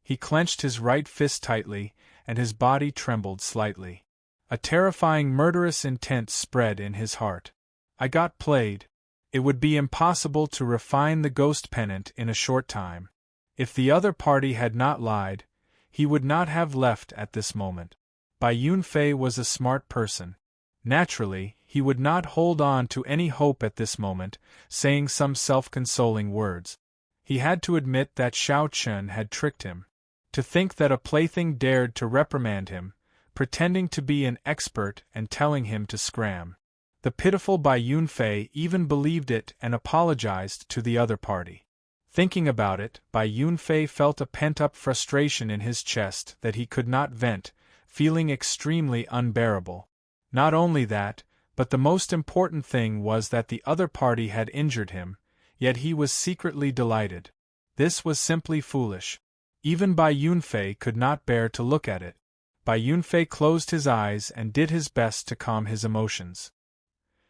He clenched his right fist tightly, and his body trembled slightly. A terrifying murderous intent spread in his heart. I got played. It would be impossible to refine the ghost pennant in a short time. If the other party had not lied, he would not have left at this moment. Bai Yunfei was a smart person. Naturally, he would not hold on to any hope at this moment, saying some self-consoling words. He had to admit that Xiao Chen had tricked him. To think that a plaything dared to reprimand him, pretending to be an expert and telling him to scram. The pitiful Bai Yunfei even believed it and apologized to the other party. Thinking about it, Bai Yunfei felt a pent-up frustration in his chest that he could not vent, feeling extremely unbearable. Not only that, But the most important thing was that the other party had injured him, yet he was secretly delighted. This was simply foolish. Even Bai Yunfei could not bear to look at it. Bai Yunfei closed his eyes and did his best to calm his emotions.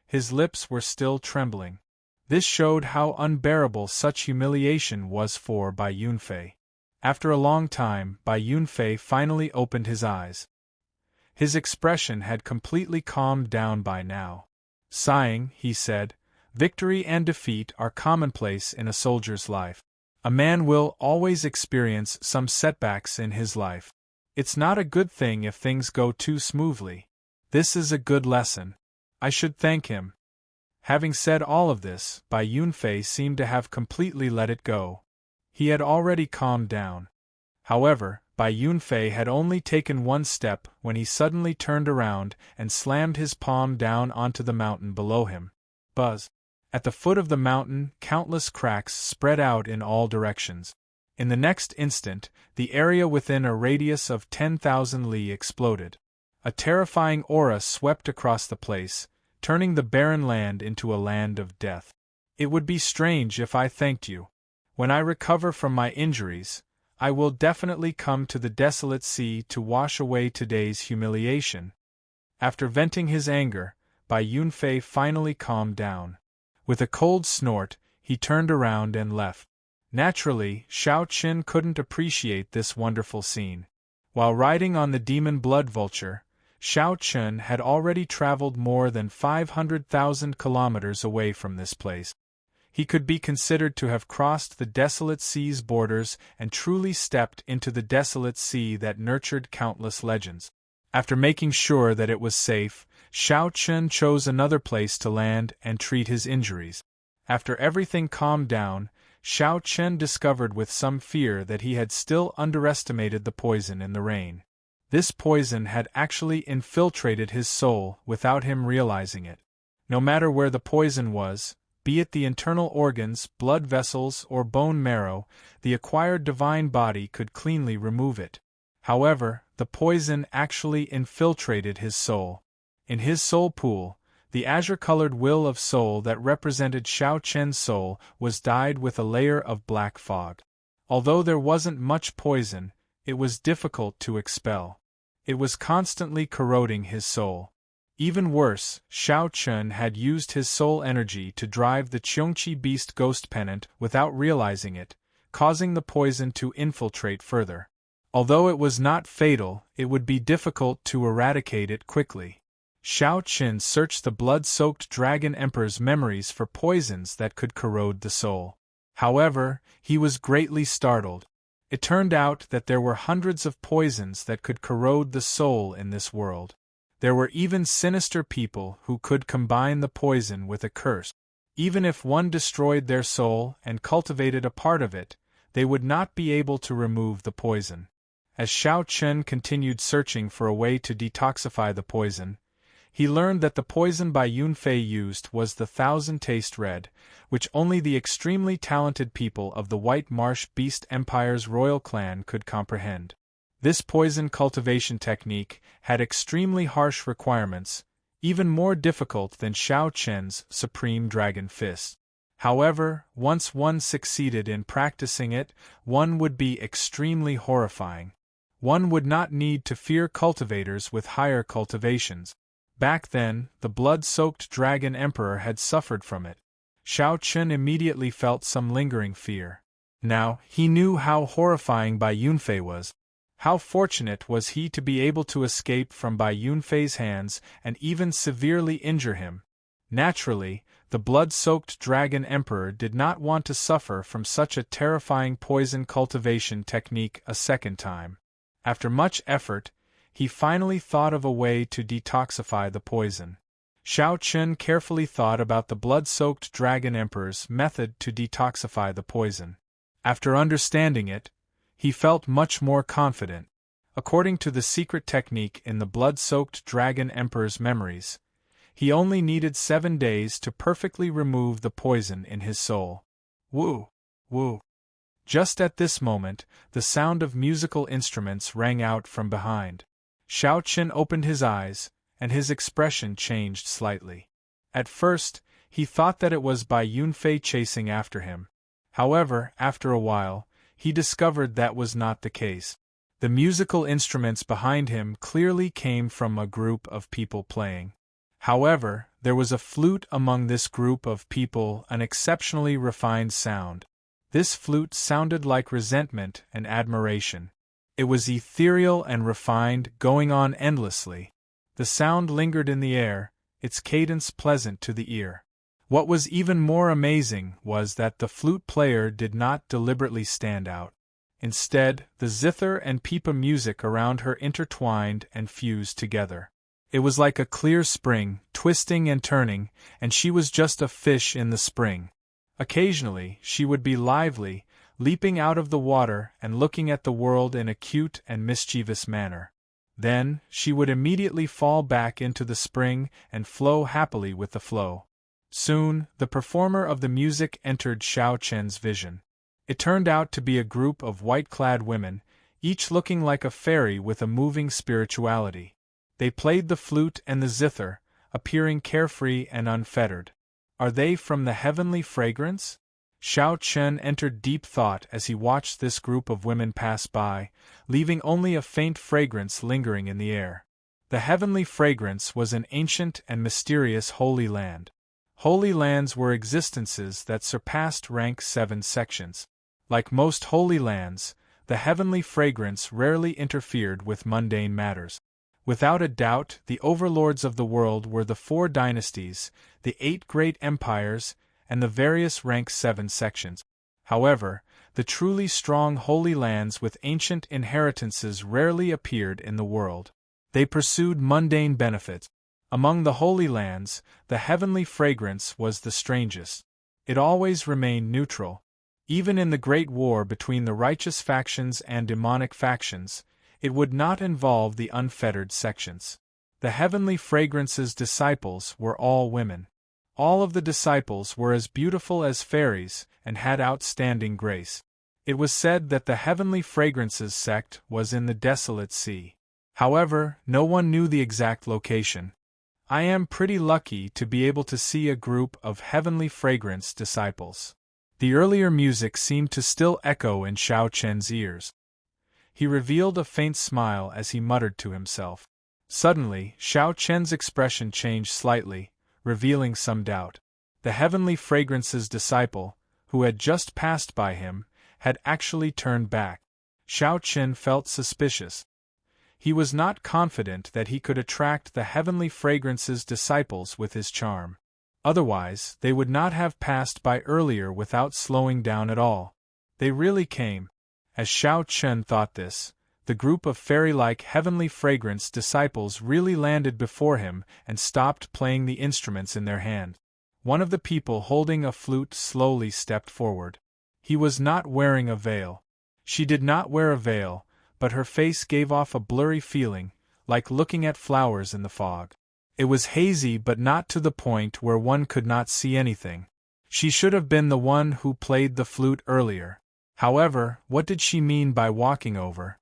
His lips were still trembling. This showed how unbearable such humiliation was for Bai Yunfei. After a long time, Bai Yunfei finally opened his eyes. His expression had completely calmed down by now. Sighing, he said, "Victory and defeat are commonplace in a soldier's life. A man will always experience some setbacks in his life. It's not a good thing if things go too smoothly. This is a good lesson. I should thank him." Having said all of this, Bai Yunfei seemed to have completely let it go. He had already calmed down. However, Bai Yunfei had only taken one step when he suddenly turned around and slammed his palm down onto the mountain below him. Buzz! At the foot of the mountain, countless cracks spread out in all directions. In the next instant, the area within a radius of 10,000 li exploded. A terrifying aura swept across the place, turning the barren land into a land of death. "It would be strange if I thanked you. When I recover from my injuries, I will definitely come to the desolate sea to wash away today's humiliation." After venting his anger, Bai Yunfei finally calmed down. With a cold snort, he turned around and left. Naturally, Shao Qin couldn't appreciate this wonderful scene. While riding on the demon blood vulture, Shao Qin had already traveled more than 500,000 kilometers away from this place. He could be considered to have crossed the desolate sea's borders and truly stepped into the desolate sea that nurtured countless legends. After making sure that it was safe, Shao Qin chose another place to land and treat his injuries. After everything calmed down, Shao Qin discovered with some fear that he had still underestimated the poison in the rain. This poison had actually infiltrated his soul without him realizing it. No matter where the poison was, be it the internal organs, blood vessels, or bone marrow, the acquired divine body could cleanly remove it. However, the poison actually infiltrated his soul. In his soul pool, the azure-colored will of soul that represented Shao Qin's soul was dyed with a layer of black fog. Although there wasn't much poison, it was difficult to expel. It was constantly corroding his soul. Even worse, Shao Qin had used his soul energy to drive the Qiongqi beast ghost pennant without realizing it, causing the poison to infiltrate further. Although it was not fatal, it would be difficult to eradicate it quickly. Shao Qin searched the blood-soaked Dragon Emperor's memories for poisons that could corrode the soul. However, he was greatly startled. It turned out that there were hundreds of poisons that could corrode the soul in this world. There were even sinister people who could combine the poison with a curse. Even if one destroyed their soul and cultivated a part of it, they would not be able to remove the poison. As Shao Qin continued searching for a way to detoxify the poison, he learned that the poison Bai Yunfei used was the Thousand Taste Red, which only the extremely talented people of the White Marsh Beast Empire's royal clan could comprehend. This poison cultivation technique had extremely harsh requirements, even more difficult than Shao Qin's Supreme Dragon Fist. However, once one succeeded in practicing it, one would be extremely horrifying. One would not need to fear cultivators with higher cultivations. Back then, the blood-soaked Dragon Emperor had suffered from it. Shao Qin immediately felt some lingering fear. Now, he knew how horrifying Bai Yunfei was. How fortunate was he to be able to escape from Bai Yunfei's hands and even severely injure him. Naturally, the blood-soaked Dragon Emperor did not want to suffer from such a terrifying poison cultivation technique a second time. After much effort, he finally thought of a way to detoxify the poison. Shao Qin carefully thought about the blood-soaked Dragon Emperor's method to detoxify the poison. After understanding it, he felt much more confident. According to the secret technique in the blood-soaked Dragon Emperor's memories, he only needed 7 days to perfectly remove the poison in his soul. Woo! Woo! Just at this moment, the sound of musical instruments rang out from behind. Shao Qin opened his eyes, and his expression changed slightly. At first, he thought that it was by Yunfei chasing after him. However, after a while, he discovered that was not the case. The musical instruments behind him clearly came from a group of people playing. However, there was a flute among this group of people, an exceptionally refined sound. This flute sounded like resentment and admiration. It was ethereal and refined, going on endlessly. The sound lingered in the air, its cadence pleasant to the ear. What was even more amazing was that the flute player did not deliberately stand out. Instead, the zither and pipa music around her intertwined and fused together. It was like a clear spring, twisting and turning, and she was just a fish in the spring. Occasionally, she would be lively, leaping out of the water and looking at the world in a cute and mischievous manner. Then, she would immediately fall back into the spring and flow happily with the flow. Soon, the performer of the music entered Xiao Chen's vision. It turned out to be a group of white-clad women, each looking like a fairy with a moving spirituality. They played the flute and the zither, appearing carefree and unfettered. Are they from the heavenly fragrance? Xiao Chen entered deep thought as he watched this group of women pass by, leaving only a faint fragrance lingering in the air. The heavenly fragrance was an ancient and mysterious holy land. Holy lands were existences that surpassed rank 7 sections. Like most holy lands, the heavenly fragrance rarely interfered with mundane matters. Without a doubt, the overlords of the world were the 4 dynasties, the 8 great empires, and the various rank 7 sections. However, the truly strong holy lands with ancient inheritances rarely appeared in the world. They pursued mundane benefits. Among the holy lands, the heavenly fragrance was the strangest. It always remained neutral. Even in the great war between the righteous factions and demonic factions, it would not involve the unfettered sections. The heavenly fragrance's disciples were all women. All of the disciples were as beautiful as fairies and had outstanding grace. It was said that the heavenly fragrance's sect was in the desolate sea. However, no one knew the exact location. I am pretty lucky to be able to see a group of heavenly fragrance disciples. The earlier music seemed to still echo in Xiao Chen's ears. He revealed a faint smile as he muttered to himself. Suddenly, Xiao Chen's expression changed slightly, revealing some doubt. The heavenly fragrance's disciple, who had just passed by him, had actually turned back. Xiao Chen felt suspicious. He was not confident that he could attract the heavenly fragrance's disciples with his charm. Otherwise, they would not have passed by earlier without slowing down at all. They really came. As Xiao Chen thought this, the group of fairy-like heavenly fragrance disciples really landed before him and stopped playing the instruments in their hand. One of the people holding a flute slowly stepped forward. He was not wearing a veil. She did not wear a veil, but her face gave off a blurry feeling, like looking at flowers in the fog. It was hazy but not to the point where one could not see anything. She should have been the one who played the flute earlier. However, what did she mean by walking over?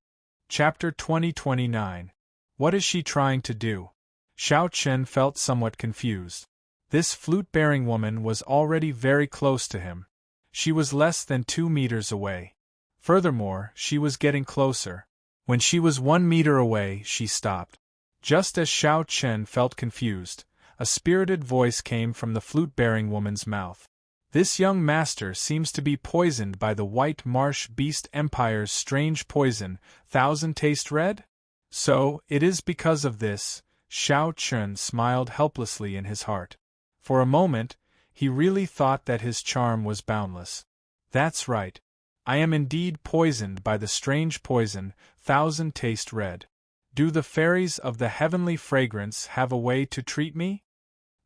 Chapter 2029. What is she trying to do? Xiao Chen felt somewhat confused. This flute-bearing woman was already very close to him. She was less than 2 meters away. Furthermore, she was getting closer. When she was 1 meter away, she stopped. Just as Xiao Chen felt confused, a spirited voice came from the flute-bearing woman's mouth. This young master seems to be poisoned by the White Marsh Beast Empire's strange poison, Thousand Taste Red? So, it is because of this, Xiao Chen smiled helplessly in his heart. For a moment, he really thought that his charm was boundless. That's right. I am indeed poisoned by the strange poison, Thousand Taste Red. Do the fairies of the heavenly fragrance have a way to treat me?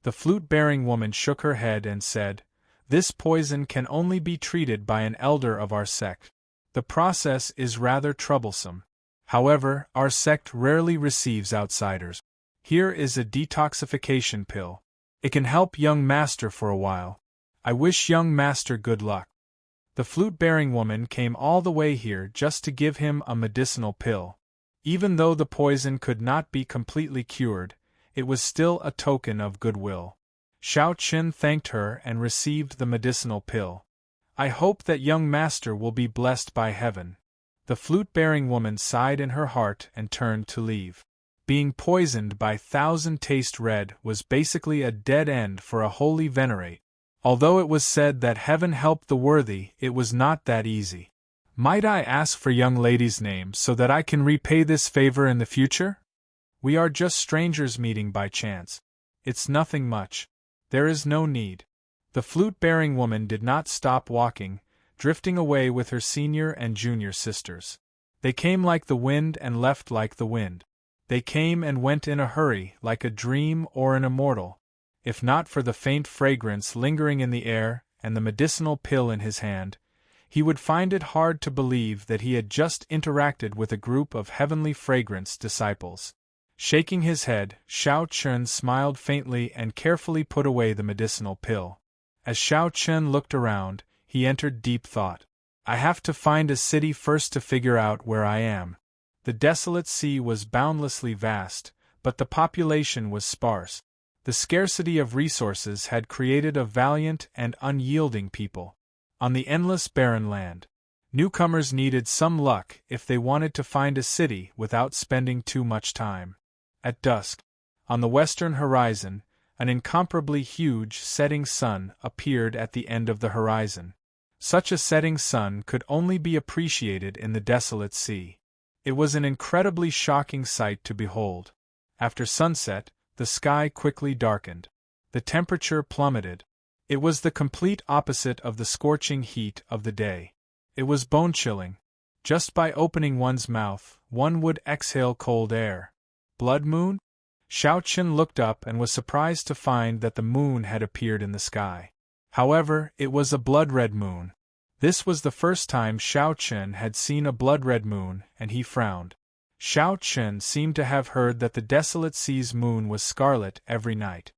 The flute-bearing woman shook her head and said, This poison can only be treated by an elder of our sect. The process is rather troublesome. However, our sect rarely receives outsiders. Here is a detoxification pill. It can help young master for a while. I wish young master good luck. The flute-bearing woman came all the way here just to give him a medicinal pill. Even though the poison could not be completely cured, it was still a token of goodwill. Xiao Chen thanked her and received the medicinal pill. I hope that young master will be blessed by heaven. The flute-bearing woman sighed in her heart and turned to leave. Being poisoned by thousand taste red was basically a dead end for a holy venerate. Although it was said that heaven helped the worthy, it was not that easy. Might I ask for young lady's name so that I can repay this favor in the future? We are just strangers meeting by chance. It's nothing much. There is no need. The flute-bearing woman did not stop walking, drifting away with her senior and junior sisters. They came like the wind and left like the wind. They came and went in a hurry, like a dream or an immortal. If not for the faint fragrance lingering in the air and the medicinal pill in his hand, he would find it hard to believe that he had just interacted with a group of heavenly fragrance disciples. Shaking his head, Xiao Chen smiled faintly and carefully put away the medicinal pill. As Xiao Chen looked around, he entered deep thought. I have to find a city first to figure out where I am. The desolate sea was boundlessly vast, but the population was sparse. The scarcity of resources had created a valiant and unyielding people. On the endless barren land, newcomers needed some luck if they wanted to find a city without spending too much time. At dusk, on the western horizon, an incomparably huge setting sun appeared at the end of the horizon. Such a setting sun could only be appreciated in the desolate sea. It was an incredibly shocking sight to behold. After sunset, the sky quickly darkened. The temperature plummeted. It was the complete opposite of the scorching heat of the day. It was bone-chilling. Just by opening one's mouth, one would exhale cold air. Blood moon? Xiao Chen looked up and was surprised to find that the moon had appeared in the sky. However, it was a blood-red moon. This was the first time Xiao Chen had seen a blood-red moon, and he frowned. Xiao Chen seemed to have heard that the desolate sea's moon was scarlet every night.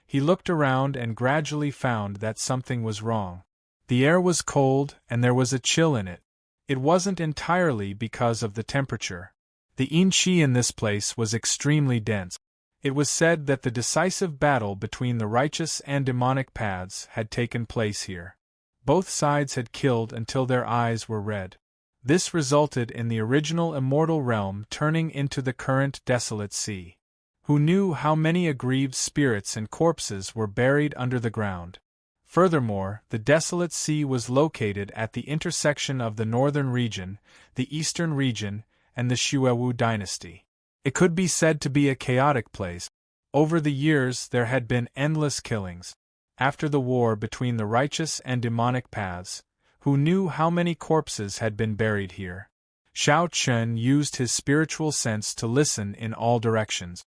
He looked around and gradually found that something was wrong. The air was cold and there was a chill in it. It wasn't entirely because of the temperature. The yin qi in this place was extremely dense. It was said that the decisive battle between the righteous and demonic paths had taken place here. Both sides had killed until their eyes were red. This resulted in the original immortal realm turning into the current desolate sea. Who knew how many aggrieved spirits and corpses were buried under the ground? Furthermore, the desolate sea was located at the intersection of the northern region, the eastern region, and the Xuewu dynasty. It could be said to be a chaotic place. Over the years there had been endless killings. After the war between the righteous and demonic paths, who knew how many corpses had been buried here? Xiao Chen used his spiritual sense to listen in all directions.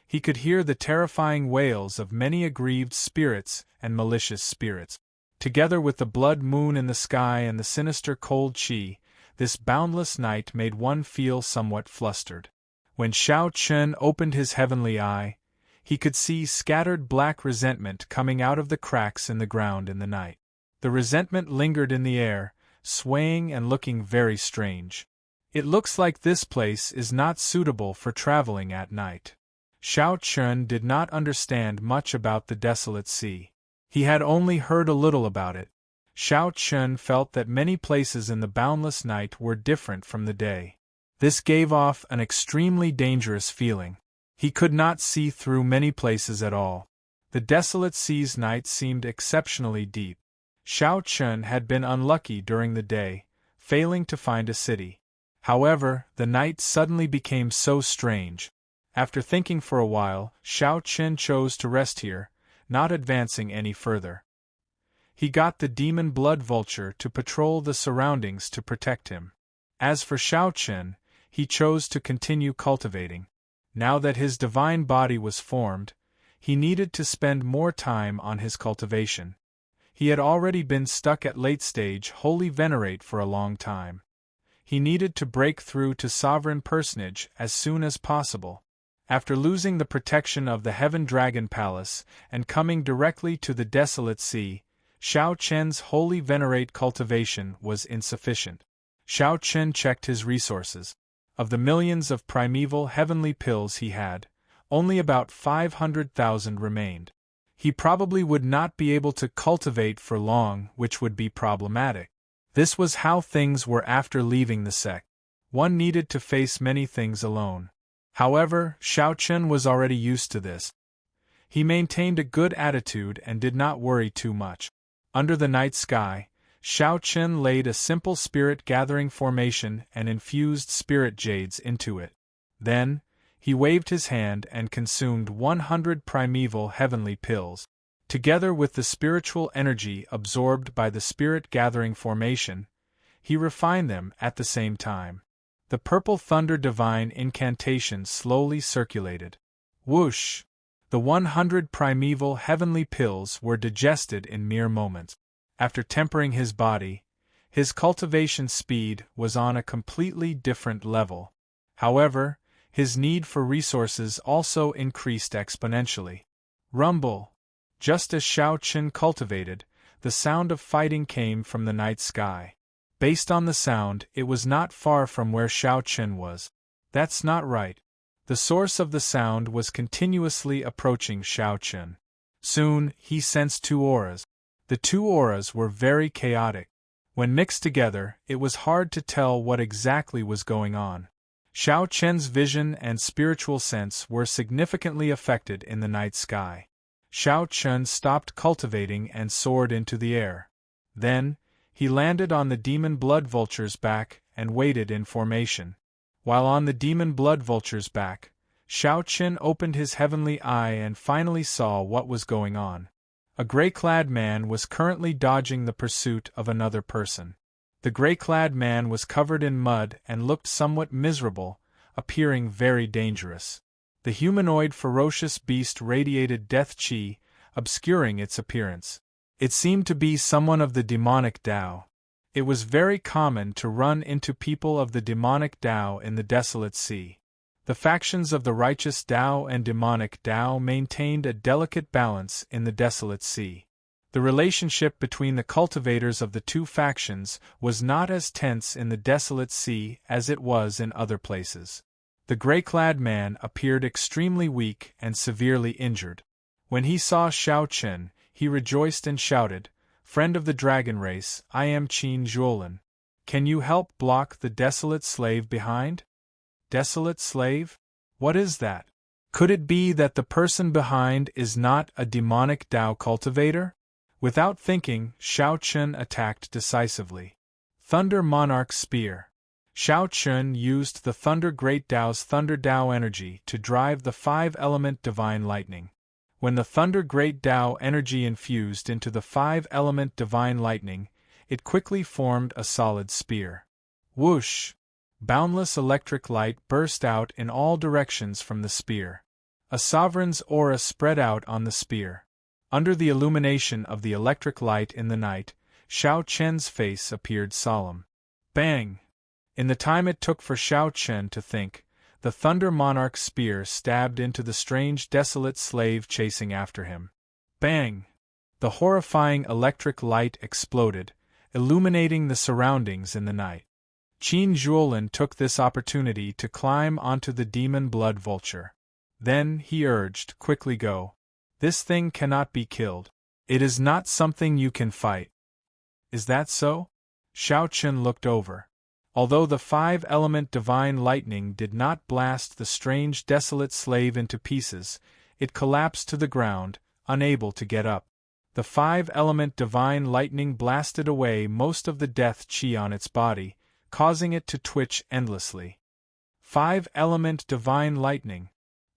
He could hear the terrifying wails of many aggrieved spirits and malicious spirits. Together with the blood moon in the sky and the sinister cold qi, this boundless night made one feel somewhat flustered. When Xiao Chen opened his heavenly eye, he could see scattered black resentment coming out of the cracks in the ground in the night. The resentment lingered in the air, swaying and looking very strange. It looks like this place is not suitable for traveling at night. Xiao Chen did not understand much about the desolate sea. He had only heard a little about it. Xiao Chen felt that many places in the boundless night were different from the day. This gave off an extremely dangerous feeling. He could not see through many places at all. The desolate sea's night seemed exceptionally deep. Xiao Chen had been unlucky during the day, failing to find a city. However, the night suddenly became so strange. After thinking for a while, Xiao Chen chose to rest here, not advancing any further. He got the demon blood vulture to patrol the surroundings to protect him. As for Xiao Chen, he chose to continue cultivating. Now that his divine body was formed, he needed to spend more time on his cultivation. He had already been stuck at late-stage holy venerate for a long time. He needed to break through to sovereign personage as soon as possible. After losing the protection of the Heaven Dragon Palace and coming directly to the desolate sea, Xiao Chen's holy venerate cultivation was insufficient. Xiao Chen checked his resources. Of the millions of primeval heavenly pills he had, Only about 500,000 remained. He probably would not be able to cultivate for long, which would be problematic. This was how things were after leaving the sect. One needed to face many things alone. However, Xiao Chen was already used to this. He maintained a good attitude and did not worry too much. Under the night sky, Xiao Chen laid a simple spirit-gathering formation and infused spirit jades into it. Then, he waved his hand and consumed 100 primeval heavenly pills. Together with the spiritual energy absorbed by the spirit-gathering formation, he refined them at the same time. The purple thunder divine incantation slowly circulated. Whoosh! The 100 primeval heavenly pills were digested in mere moments. After tempering his body, his cultivation speed was on a completely different level. However, his need for resources also increased exponentially. Rumble! Just as Xiao Chen cultivated, the sound of fighting came from the night sky. Based on the sound, it was not far from where Xiao Chen was. That's not right. The source of the sound was continuously approaching Xiao Chen. Soon, he sensed two auras. The two auras were very chaotic. When mixed together, it was hard to tell what exactly was going on. Xiao Chen's vision and spiritual sense were significantly affected in the night sky. Xiao Chen stopped cultivating and soared into the air. Then, he landed on the demon blood vulture's back and waited in formation. While on the demon blood vulture's back, Xiao Chen opened his heavenly eye and finally saw what was going on. A gray-clad man was currently dodging the pursuit of another person. The gray-clad man was covered in mud and looked somewhat miserable, appearing very dangerous. The humanoid ferocious beast radiated death chi, obscuring its appearance. It seemed to be someone of the demonic Tao. It was very common to run into people of the demonic Tao in the desolate sea. The factions of the righteous Tao and demonic Tao maintained a delicate balance in the desolate sea. The relationship between the cultivators of the two factions was not as tense in the desolate sea as it was in other places. The gray-clad man appeared extremely weak and severely injured. When he saw Xiao Chen, he rejoiced and shouted, "Friend of the dragon race, I am Qin Zhuolin. Can you help block the desolate slave behind?" Desolate slave? What is that? Could it be that the person behind is not a demonic Tao cultivator? Without thinking, Xiao Chen attacked decisively. Thunder Monarch Spear. Xiao Chen used the Thunder Great Tao's Thunder Tao energy to drive the five-element Divine Lightning. When the Thunder Great Tao energy infused into the five-element Divine Lightning, it quickly formed a solid spear. Whoosh! Boundless electric light burst out in all directions from the spear. A sovereign's aura spread out on the spear. Under the illumination of the electric light in the night, Xiao Chen's face appeared solemn. Bang! In the time it took for Xiao Chen to think, the Thunder Monarch spear stabbed into the strange desolate slave chasing after him. Bang! The horrifying electric light exploded, illuminating the surroundings in the night. Qin Zhuolin took this opportunity to climb onto the demon blood vulture. Then he urged, "Quickly go. This thing cannot be killed. It is not something you can fight." Is that so? Xiao Chen looked over. Although the five-element divine lightning did not blast the strange desolate slave into pieces, it collapsed to the ground, unable to get up. The five-element divine lightning blasted away most of the death chi on its body, causing it to twitch endlessly. Five-element divine lightning.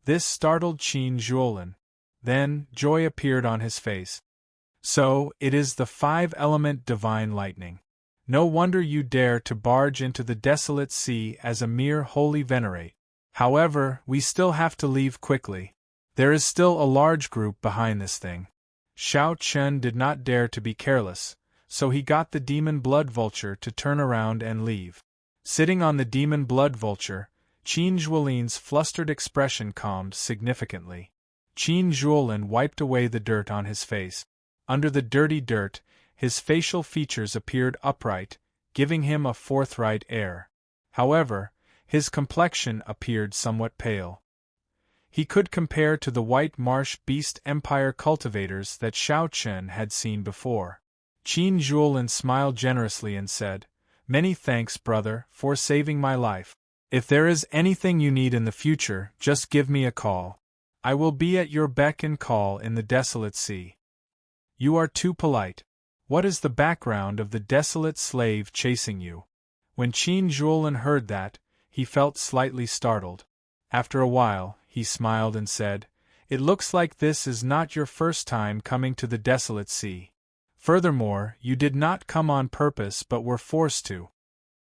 This startled Qin Zhuolin. Then, joy appeared on his face. So, it is the five-element divine lightning. No wonder you dare to barge into the desolate sea as a mere holy venerate. However, we still have to leave quickly. There is still a large group behind this thing. Xiao Chen did not dare to be careless, so he got the demon blood vulture to turn around and leave. Sitting on the demon blood vulture, Qin Zhuolin's flustered expression calmed significantly. Qin Zhuolin wiped away the dirt on his face. Under the dirty dirt, his facial features appeared upright, giving him a forthright air. However, his complexion appeared somewhat pale. He could compare to the white marsh beast empire cultivators that Xiao Chen had seen before. Qin Zhuolin smiled generously and said, "Many thanks, brother, for saving my life. If there is anything you need in the future, just give me a call. I will be at your beck and call in the desolate sea." "You are too polite. What is the background of the desolate slave chasing you?" When Qin Zhuolin heard that, he felt slightly startled. After a while, he smiled and said, "It looks like this is not your first time coming to the desolate sea. Furthermore, you did not come on purpose but were forced to."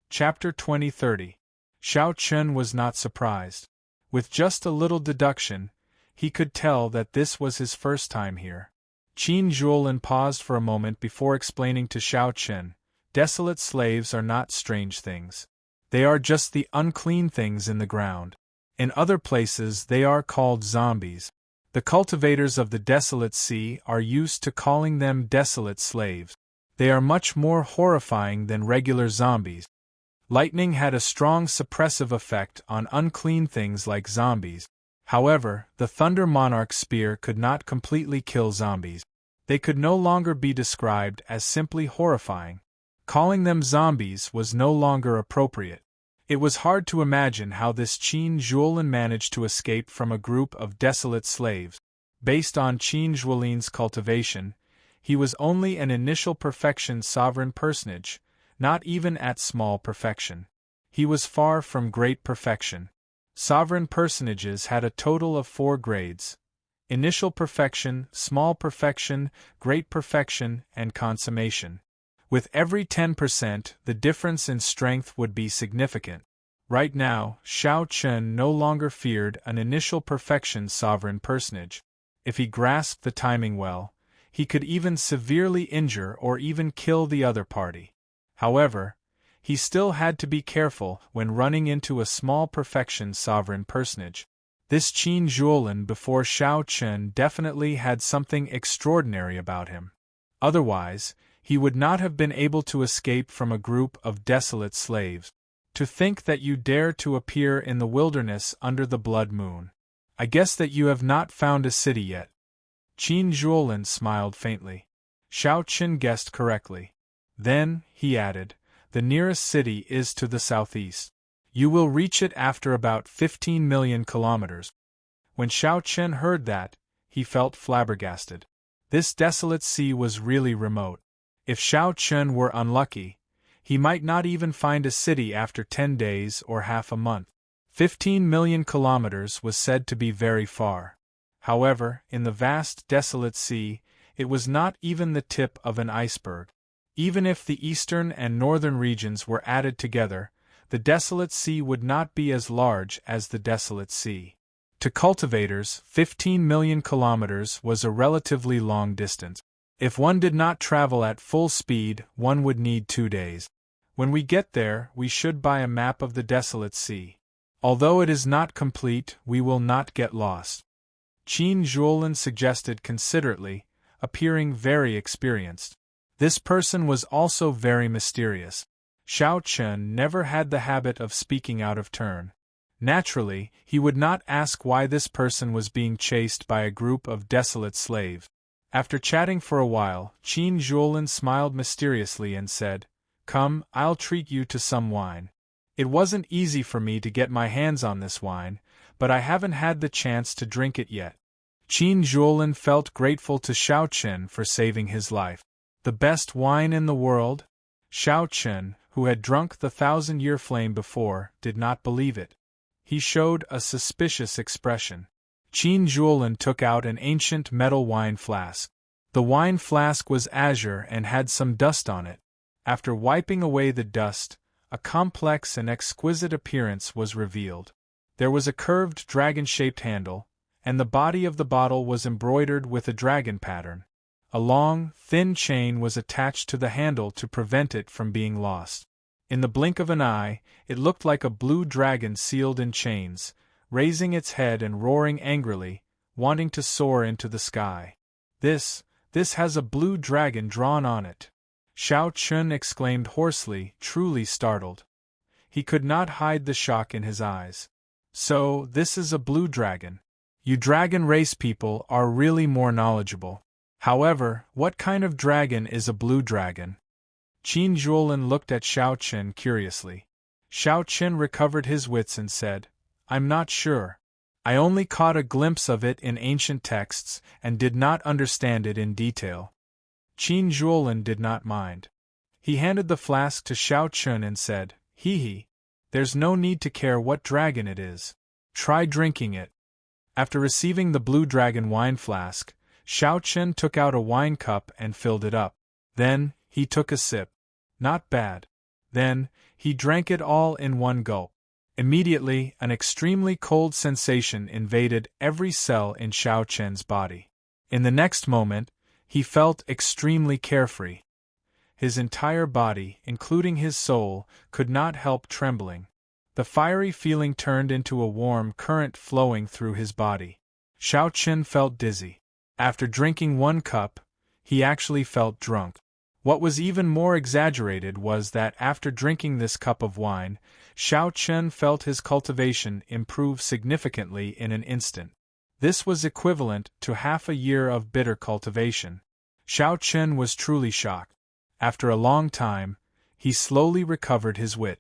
Chapter 20-30. Xiao Chen was not surprised. With just a little deduction, he could tell that this was his first time here. Qin Zhuolin paused for a moment before explaining to Xiao Chen, "Desolate slaves are not strange things. They are just the unclean things in the ground. In other places they are called zombies. The cultivators of the desolate sea are used to calling them desolate slaves. They are much more horrifying than regular zombies. Lightning had a strong suppressive effect on unclean things like zombies. However, the Thunder Monarch's spear could not completely kill zombies. They could no longer be described as simply horrifying. Calling them zombies was no longer appropriate. It was hard to imagine how this Qin Zhuolin managed to escape from a group of desolate slaves. Based on Qin Zhuolin's cultivation, he was only an initial perfection sovereign personage, not even at small perfection. He was far from great perfection. Sovereign personages had a total of 4 grades: initial perfection, small perfection, great perfection, and consummation. With every 10%, the difference in strength would be significant. Right now, Xiao Chen no longer feared an initial perfection sovereign personage. If he grasped the timing well, he could even severely injure or even kill the other party. However, he still had to be careful when running into a small perfection sovereign personage. This Qin Zhuolin before Xiao Chen definitely had something extraordinary about him. Otherwise, he would not have been able to escape from a group of desolate slaves. "To think that you dare to appear in the wilderness under the blood moon. I guess that you have not found a city yet." Qin Zhuolin smiled faintly. Xiao Chen guessed correctly. "Then," he added, "the nearest city is to the southeast. You will reach it after about 15 million kilometers." When Xiao Chen heard that, he felt flabbergasted. This desolate sea was really remote. If Xiao Chen were unlucky, he might not even find a city after 10 days or half a month. 15 million kilometers was said to be very far. However, in the vast desolate sea, it was not even the tip of an iceberg. Even if the eastern and northern regions were added together, the desolate sea would not be as large as the desolate sea. To cultivators, 15 million kilometers was a relatively long distance. If one did not travel at full speed, one would need 2 days. When we get there, we should buy a map of the desolate sea. Although it is not complete, we will not get lost. Qin Zhuolin suggested considerately, appearing very experienced. This person was also very mysterious. Xiao Chen never had the habit of speaking out of turn. Naturally, he would not ask why this person was being chased by a group of desolate slaves. After chatting for a while, Qin Zhuolin smiled mysteriously and said, "Come, I'll treat you to some wine. It wasn't easy for me to get my hands on this wine, but I haven't had the chance to drink it yet." Qin Zhuolin felt grateful to Xiao Chen for saving his life. The best wine in the world? Xiao Chen, who had drunk the 1,000-year flame before, did not believe it. He showed a suspicious expression. Qin Zhuolin took out an ancient metal wine flask. The wine flask was azure and had some dust on it. After wiping away the dust, a complex and exquisite appearance was revealed. There was a curved dragon-shaped handle, and the body of the bottle was embroidered with a dragon pattern. A long, thin chain was attached to the handle to prevent it from being lost. In the blink of an eye, it looked like a blue dragon sealed in chains, raising its head and roaring angrily, wanting to soar into the sky. This has a blue dragon drawn on it," Xiao Chen exclaimed hoarsely, truly startled. He could not hide the shock in his eyes. "So, this is a blue dragon. You dragon race people are really more knowledgeable. However, what kind of dragon is a blue dragon? Qin Zhuolin looked at Xiao Chen curiously. Xiao Chen recovered his wits and said, I'm not sure. I only caught a glimpse of it in ancient texts and did not understand it in detail. Qin Zhuolin did not mind. He handed the flask to Xiao Chen and said, Hee, there's no need to care what dragon it is. Try drinking it. After receiving the blue dragon wine flask, Xiao Chen took out a wine cup and filled it up. Then, he took a sip. Not bad. Then, he drank it all in one gulp. Immediately, an extremely cold sensation invaded every cell in Xiao Chen's body. In the next moment, he felt extremely carefree. His entire body, including his soul, could not help trembling. The fiery feeling turned into a warm current flowing through his body. Xiao Chen felt dizzy. After drinking one cup, he actually felt drunk. What was even more exaggerated was that after drinking this cup of wine, Xiao Chen felt his cultivation improve significantly in an instant. This was equivalent to half a year of bitter cultivation. Xiao Chen was truly shocked. After a long time, he slowly recovered his wit.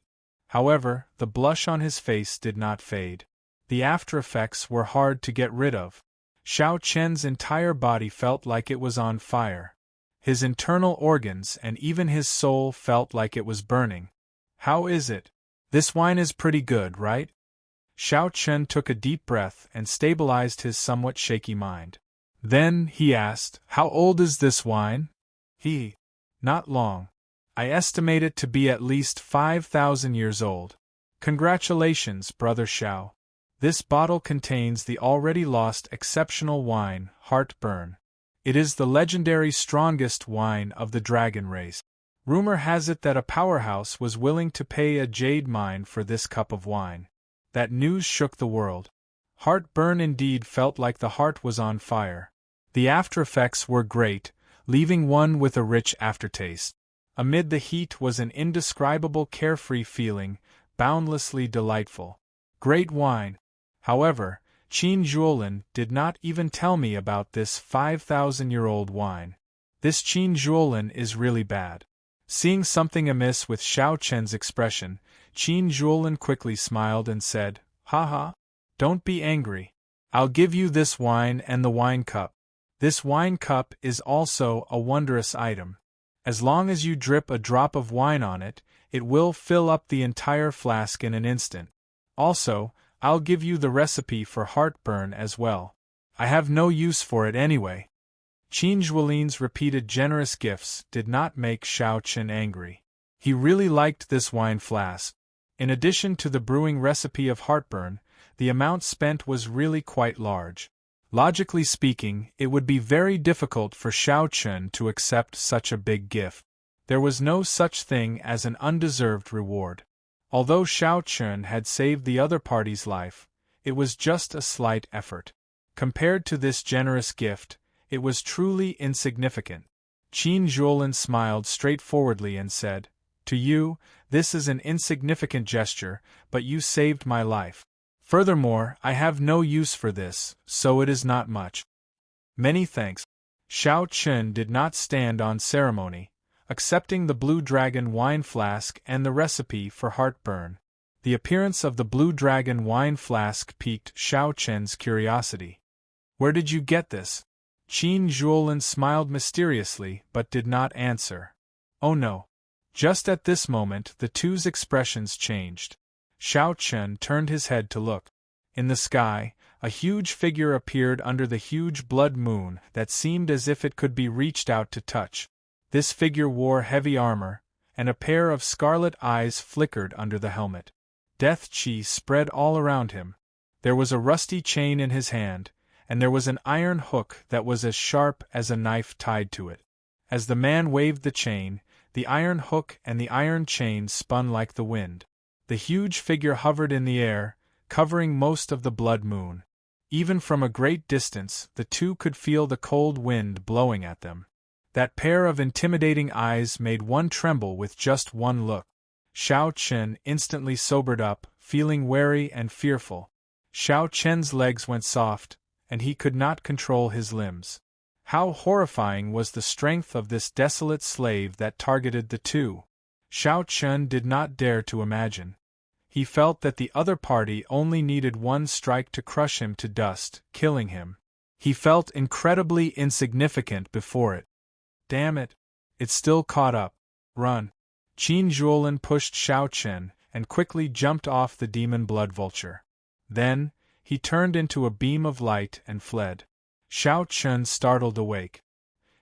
However, the blush on his face did not fade. The after-effects were hard to get rid of. Xiao Chen's entire body felt like it was on fire. His internal organs and even his soul felt like it was burning. How is it? This wine is pretty good, right? Xiao Chen took a deep breath and stabilized his somewhat shaky mind. Then, he asked, How old is this wine? Not long. I estimate it to be at least 5,000 years old. Congratulations, Brother Xiao. This bottle contains the already lost exceptional wine, Heartburn. It is the legendary strongest wine of the dragon race. Rumor has it that a powerhouse was willing to pay a jade mine for this cup of wine. That news shook the world. Heartburn indeed felt like the heart was on fire. The after-effects were great, leaving one with a rich aftertaste. Amid the heat was an indescribable carefree feeling, boundlessly delightful. Great wine. However, Qin Zhuolin did not even tell me about this 5,000-year-old wine. This Qin Zhuolin is really bad. Seeing something amiss with Xiao Chen's expression, Qin Zhuolin quickly smiled and said, Haha, don't be angry. I'll give you this wine and the wine cup. This wine cup is also a wondrous item. As long as you drip a drop of wine on it, it will fill up the entire flask in an instant. Also, I'll give you the recipe for heartburn as well. I have no use for it anyway. Qin Zhuolin's repeated generous gifts did not make Xiao Chen angry. He really liked this wine flask. In addition to the brewing recipe of heartburn, the amount spent was really quite large. Logically speaking, it would be very difficult for Xiao Chen to accept such a big gift. There was no such thing as an undeserved reward. Although Xiao Chen had saved the other party's life, it was just a slight effort. Compared to this generous gift, it was truly insignificant. Qin Zhuolin smiled straightforwardly and said, To you, this is an insignificant gesture, but you saved my life. Furthermore, I have no use for this, so it is not much. Many thanks. Xiao Chen did not stand on ceremony, accepting the blue dragon wine flask and the recipe for heartburn. The appearance of the blue dragon wine flask piqued Xiao Chen's curiosity. Where did you get this? Qin Zhuolin smiled mysteriously but did not answer. Oh no. Just at this moment the two's expressions changed. Xiao Chen turned his head to look. In the sky, a huge figure appeared under the huge blood moon that seemed as if it could be reached out to touch. This figure wore heavy armor, and a pair of scarlet eyes flickered under the helmet. Death Qi spread all around him. There was a rusty chain in his hand, and there was an iron hook that was as sharp as a knife tied to it. As the man waved the chain, the iron hook and the iron chain spun like the wind. The huge figure hovered in the air, covering most of the blood moon. Even from a great distance, the two could feel the cold wind blowing at them. That pair of intimidating eyes made one tremble with just one look. Xiao Chen instantly sobered up, feeling wary and fearful. Xiao Chen's legs went soft, and he could not control his limbs. How horrifying was the strength of this desolate slave that targeted the two! Xiao Chun did not dare to imagine. He felt that the other party only needed one strike to crush him to dust, killing him. He felt incredibly insignificant before it. Damn it! It's still caught up. Run! Qin Zhuolin pushed Xiao Chen and quickly jumped off the demon blood vulture. Then, he turned into a beam of light and fled. Xiao Chen startled awake.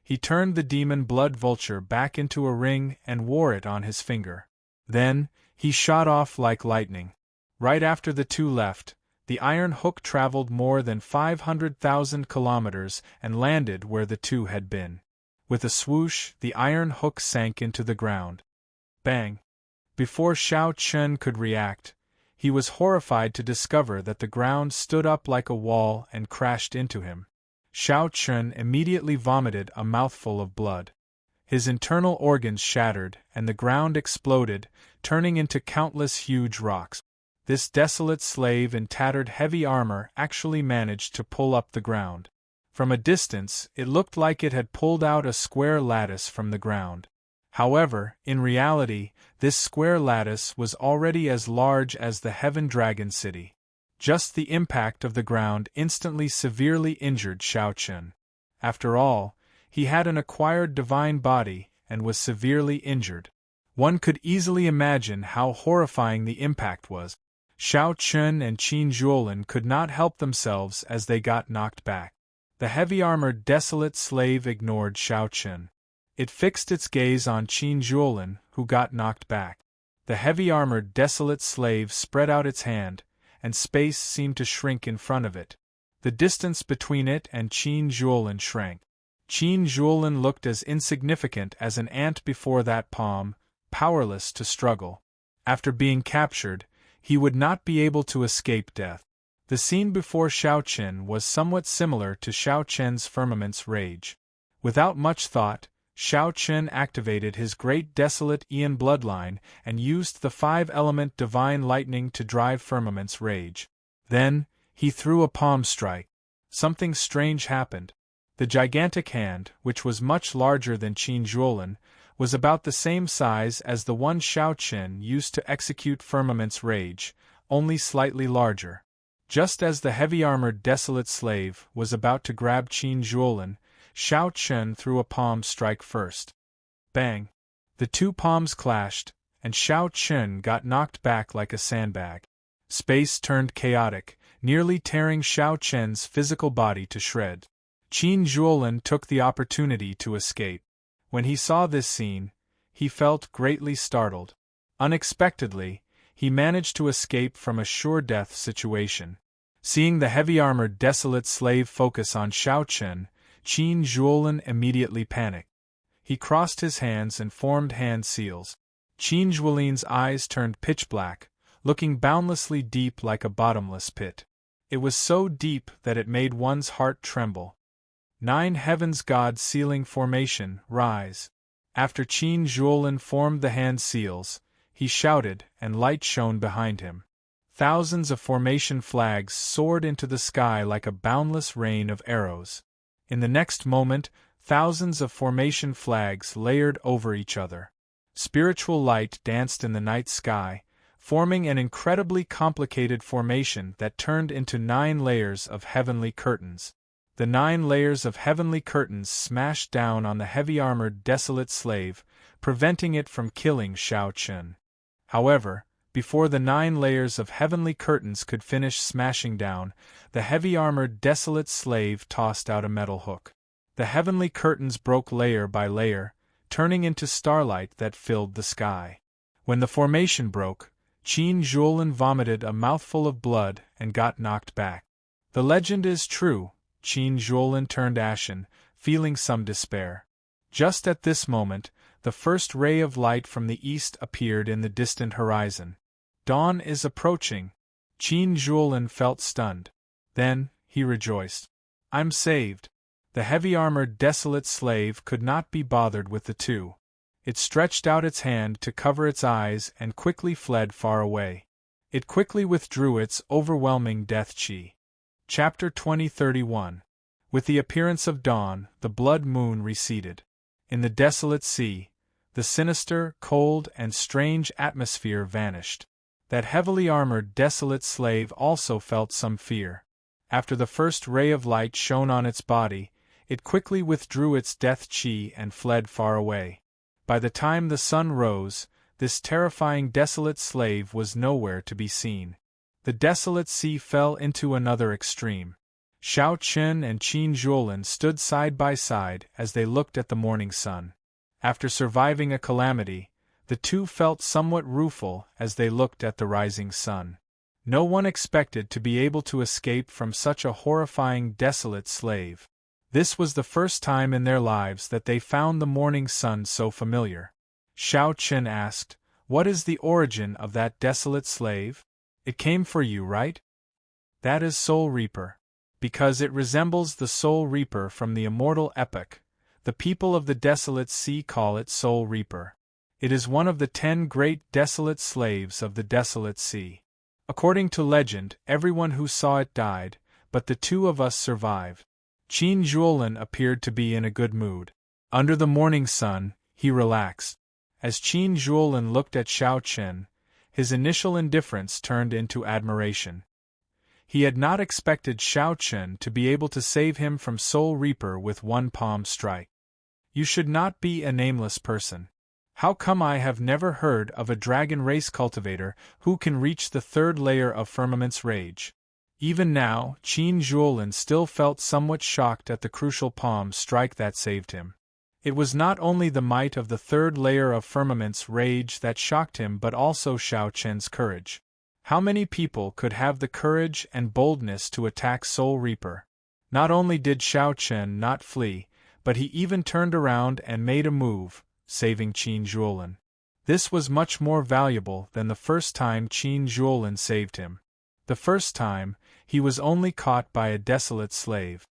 He turned the demon blood vulture back into a ring and wore it on his finger. Then, he shot off like lightning. Right after the two left, the iron hook traveled more than 500,000 kilometers and landed where the two had been. With a swoosh, the iron hook sank into the ground. Bang! Before Xiao Chen could react, he was horrified to discover that the ground stood up like a wall and crashed into him. Xiao Chen immediately vomited a mouthful of blood. His internal organs shattered, and the ground exploded, turning into countless huge rocks. This desolate slave in tattered heavy armor actually managed to pull up the ground. From a distance, it looked like it had pulled out a square lattice from the ground. However, in reality, this square lattice was already as large as the Heaven Dragon City. Just the impact of the ground instantly severely injured Xiao Chen. After all, he had an acquired divine body and was severely injured. One could easily imagine how horrifying the impact was. Xiao Chen and Qin Zhuolin could not help themselves as they got knocked back. The heavy-armored desolate slave ignored Xiao Chen. It fixed its gaze on Qin Zhuolin, who got knocked back. The heavy-armored desolate slave spread out its hand, and space seemed to shrink in front of it. The distance between it and Qin Zhuolin shrank. Qin Zhuolin looked as insignificant as an ant before that palm, powerless to struggle. After being captured, he would not be able to escape death. The scene before Xiao Chen was somewhat similar to Xiao Chen's firmament's rage. Without much thought, Xiao Chen activated his great desolate Aeon bloodline and used the 5-element divine lightning to drive firmament's rage. Then, he threw a palm strike. Something strange happened. The gigantic hand, which was much larger than Qin Zhuolin, was about the same size as the one Xiao Chen used to execute firmament's rage, only slightly larger. Just as the heavy-armored desolate slave was about to grab Qin Zhuolin, Xiao Chen threw a palm strike first. Bang! The two palms clashed, and Xiao Chen got knocked back like a sandbag. Space turned chaotic, nearly tearing Xiao Chen's physical body to shreds. Qin Zhuolin took the opportunity to escape. When he saw this scene, he felt greatly startled. Unexpectedly, he managed to escape from a sure-death situation. Seeing the heavy-armored desolate slave focus on Xiao Chen, Qin Zhuolin immediately panicked. He crossed his hands and formed hand seals. Qin Zhuolin's eyes turned pitch black, looking boundlessly deep like a bottomless pit. It was so deep that it made one's heart tremble. 9 Heavens God Sealing Formation, Rise. After Qin Zhuolin formed the hand seals, he shouted, and light shone behind him. Thousands of formation flags soared into the sky like a boundless rain of arrows. In the next moment, thousands of formation flags layered over each other. Spiritual light danced in the night sky, forming an incredibly complicated formation that turned into 9 layers of heavenly curtains. The 9 layers of heavenly curtains smashed down on the heavy-armored desolate slave, preventing it from killing Xiao Chen. However, before the 9 layers of heavenly curtains could finish smashing down, the heavy-armored desolate slave tossed out a metal hook. The heavenly curtains broke layer by layer, turning into starlight that filled the sky. When the formation broke, Qin Zhuolin vomited a mouthful of blood and got knocked back. The legend is true. Qin Zhuolin turned ashen, feeling some despair. Just at this moment, the first ray of light from the east appeared in the distant horizon. Dawn is approaching. Qin Zhuolin felt stunned. Then, he rejoiced. I'm saved. The heavy-armored desolate slave could not be bothered with the two. It stretched out its hand to cover its eyes and quickly fled far away. It quickly withdrew its overwhelming death chi. Chapter 2031. With the appearance of dawn, the blood moon receded. In the desolate sea, the sinister, cold, and strange atmosphere vanished. That heavily armored desolate slave also felt some fear. After the first ray of light shone on its body, it quickly withdrew its death chi and fled far away. By the time the sun rose, this terrifying desolate slave was nowhere to be seen. The desolate sea fell into another extreme. Xiao Chen and Qin Zhuolin stood side by side as they looked at the morning sun. After surviving a calamity, the two felt somewhat rueful as they looked at the rising sun. No one expected to be able to escape from such a horrifying desolate slave. This was the first time in their lives that they found the morning sun so familiar. Xiao Chen asked, "What is the origin of that desolate slave? It came for you, right?" "That is Soul Reaper. Because it resembles the Soul Reaper from the Immortal epic, the people of the desolate sea call it Soul Reaper. It is one of the 10 great desolate slaves of the desolate sea. According to legend, everyone who saw it died, but the two of us survived." Qin Zhuolin appeared to be in a good mood. Under the morning sun, he relaxed. As Qin Zhuolin looked at Xiao Chen, his initial indifference turned into admiration. He had not expected Xiao Chen to be able to save him from Soul Reaper with one palm strike. "You should not be a nameless person. How come I have never heard of a dragon race cultivator who can reach the 3rd layer of Firmament's Rage?" Even now, Qin Zhuolin still felt somewhat shocked at the crucial palm strike that saved him. It was not only the might of the 3rd layer of Firmament's Rage that shocked him but also Xiao Chen's courage. How many people could have the courage and boldness to attack Soul Reaper? Not only did Xiao Chen not flee, but he even turned around and made a move, saving Qin Zhuolin. This was much more valuable than the first time Qin Zhuolin saved him. The first time, he was only caught by a desolate slave.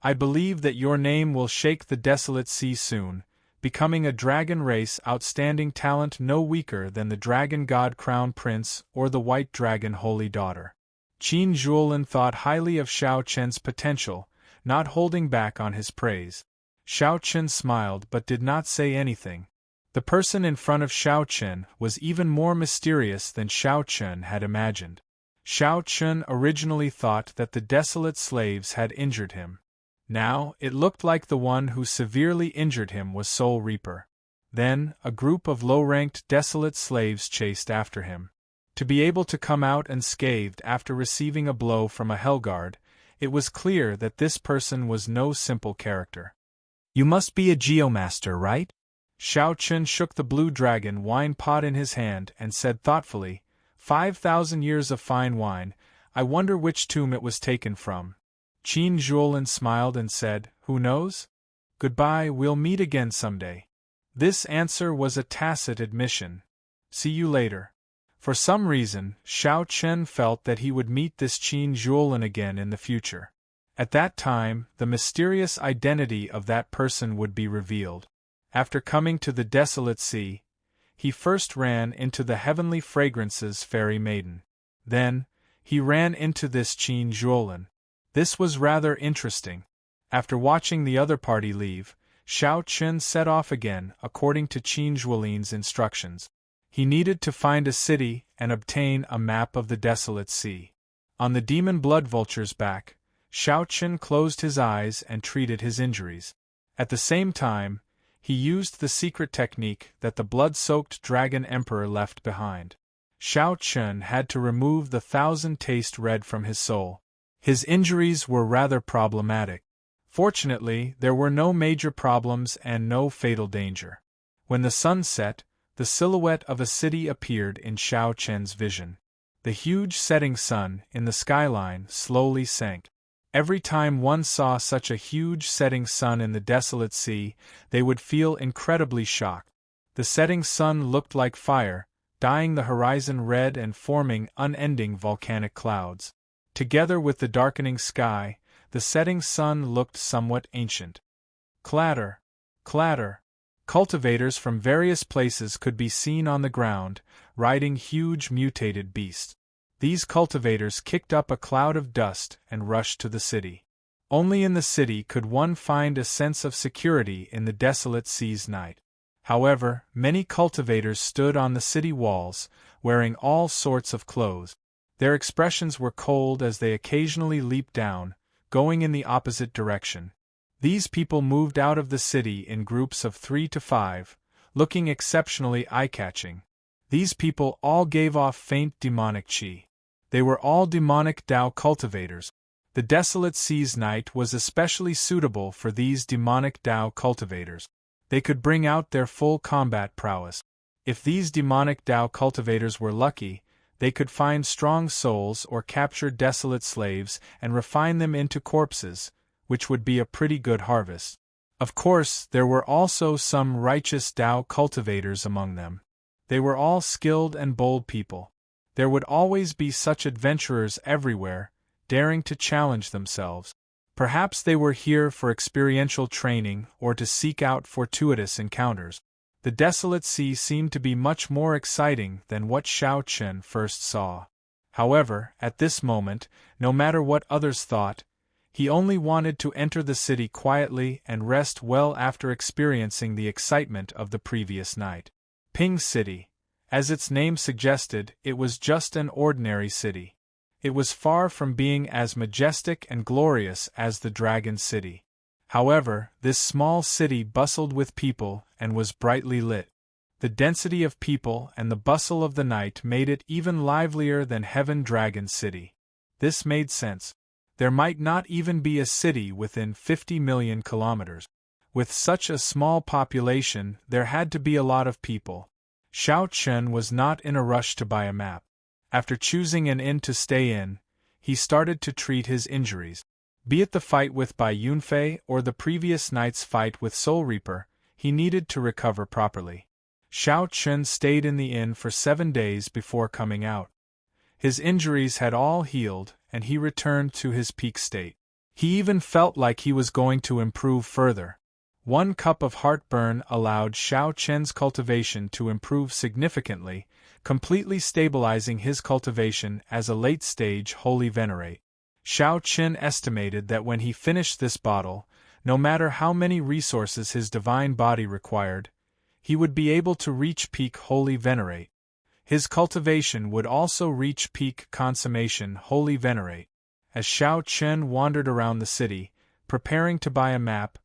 "I believe that your name will shake the desolate sea soon, becoming a dragon race outstanding talent no weaker than the Dragon God Crown Prince or the White Dragon Holy Daughter." Qin Zhuolin thought highly of Xiao Chen's potential, not holding back on his praise. Xiao Chen smiled but did not say anything. The person in front of Xiao Chen was even more mysterious than Xiao Chen had imagined. Xiao Chen originally thought that the desolate slaves had injured him. Now, it looked like the one who severely injured him was Soul Reaper. Then, a group of low-ranked desolate slaves chased after him. To be able to come out unscathed after receiving a blow from a Hellguard, it was clear that this person was no simple character. "You must be a Geomaster, right?" Xiao Chen shook the blue dragon wine pot in his hand and said thoughtfully, 5,000 years of fine wine, I wonder which tomb it was taken from." Qin Zhuolin smiled and said, "Who knows? Goodbye, we'll meet again someday." This answer was a tacit admission. "See you later." For some reason, Xiao Chen felt that he would meet this Qin Zhuolin again in the future. At that time, the mysterious identity of that person would be revealed. After coming to the desolate sea, he first ran into the Heavenly Fragrances Fairy Maiden. Then, he ran into this Qin Zhuolin. This was rather interesting. After watching the other party leave, Xiao Chen set off again according to Qin Zhuolin's instructions. He needed to find a city and obtain a map of the desolate sea. On the demon blood vulture's back, Xiao Chen closed his eyes and treated his injuries. At the same time, he used the secret technique that the blood-soaked Dragon Emperor left behind. Xiao Chen had to remove the 1,000 taste red from his soul. His injuries were rather problematic. Fortunately, there were no major problems and no fatal danger. When the sun set, the silhouette of a city appeared in Xiao Chen's vision. The huge setting sun in the skyline slowly sank. Every time one saw such a huge setting sun in the desolate sea, they would feel incredibly shocked. The setting sun looked like fire, dyeing the horizon red and forming unending volcanic clouds. Together with the darkening sky, the setting sun looked somewhat ancient. Clatter, clatter. Cultivators from various places could be seen on the ground, riding huge mutated beasts. These cultivators kicked up a cloud of dust and rushed to the city. Only in the city could one find a sense of security in the desolate sea's night. However, many cultivators stood on the city walls, wearing all sorts of clothes. Their expressions were cold as they occasionally leaped down, going in the opposite direction. These people moved out of the city in groups of 3 to 5, looking exceptionally eye-catching. These people all gave off faint demonic chi. They were all demonic Tao cultivators. The desolate sea's night was especially suitable for these demonic Tao cultivators. They could bring out their full combat prowess. If these demonic Tao cultivators were lucky, they could find strong souls or capture desolate slaves and refine them into corpses, which would be a pretty good harvest. Of course, there were also some righteous Tao cultivators among them. They were all skilled and bold people. There would always be such adventurers everywhere, daring to challenge themselves. Perhaps they were here for experiential training or to seek out fortuitous encounters. The desolate sea seemed to be much more exciting than what Xiao Chen first saw. However, at this moment, no matter what others thought, he only wanted to enter the city quietly and rest well after experiencing the excitement of the previous night. Ping City. As its name suggested, it was just an ordinary city. It was far from being as majestic and glorious as the Dragon City. However, this small city bustled with people and was brightly lit. The density of people and the bustle of the night made it even livelier than Heaven Dragon City. This made sense. There might not even be a city within 50 million kilometers. With such a small population, there had to be a lot of people. Xiao Chen was not in a rush to buy a map. After choosing an inn to stay in, he started to treat his injuries. Be it the fight with Bai Yunfei or the previous night's fight with Soul Reaper, he needed to recover properly. Xiao Chen stayed in the inn for 7 days before coming out. His injuries had all healed, and he returned to his peak state. He even felt like he was going to improve further. 1 cup of heartburn allowed Xiao Chen's cultivation to improve significantly, completely stabilizing his cultivation as a late-stage Holy Venerate. Xiao Chen estimated that when he finished this bottle, no matter how many resources his divine body required, he would be able to reach peak Holy Venerate. His cultivation would also reach peak consummation Holy Venerate. As Xiao Chen wandered around the city, preparing to buy a map,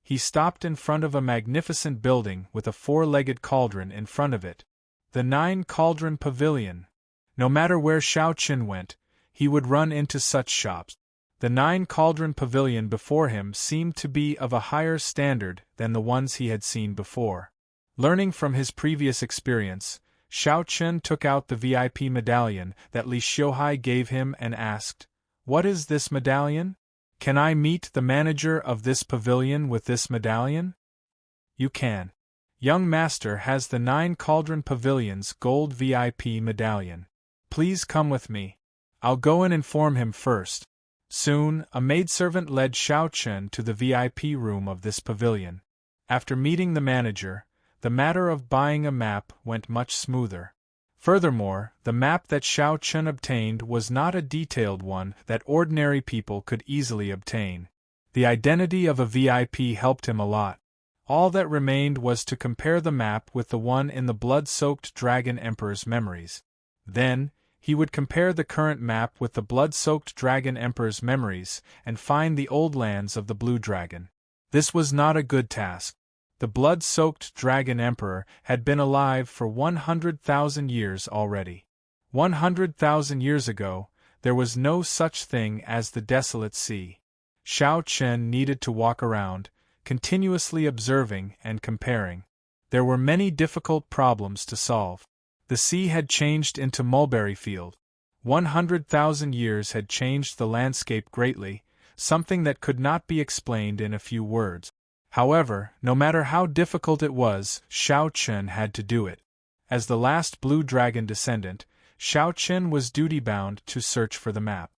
he stopped in front of a magnificent building with a 4-legged cauldron in front of it. The 9-cauldron pavilion. No matter where Xiao Chen went, he would run into such shops. The 9-cauldron pavilion before him seemed to be of a higher standard than the ones he had seen before. Learning from his previous experience, Xiao Chen took out the VIP medallion that Li Xiuhai gave him and asked, "What is this medallion? Can I meet the manager of this pavilion with this medallion?" "You can. Young master has the 9-cauldron pavilion's gold VIP medallion. Please come with me. I'll go and inform him first." Soon, a maidservant led Xiao Chen to the VIP room of this pavilion. After meeting the manager, the matter of buying a map went much smoother. Furthermore, the map that Xiao Chen obtained was not a detailed one that ordinary people could easily obtain. The identity of a VIP helped him a lot. All that remained was to compare the map with the one in the blood-soaked Dragon Emperor's memories. Then, he would compare the current map with the blood-soaked Dragon Emperor's memories and find the old lands of the Blue Dragon. This was not a good task. The blood-soaked Dragon Emperor had been alive for 100,000 years already. 100,000 years ago, there was no such thing as the desolate sea. Xiao Chen needed to walk around, continuously observing and comparing. There were many difficult problems to solve. The sea had changed into mulberry field. 100,000 years had changed the landscape greatly, something that could not be explained in a few words. However, no matter how difficult it was, Xiao Chen had to do it. As the last Blue Dragon descendant, Xiao Chen was duty-bound to search for the map.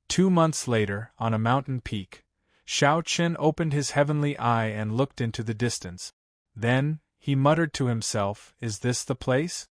2 months later, on a mountain peak, Xiao Chen opened his heavenly eye and looked into the distance. Then, he muttered to himself, "Is this the place?"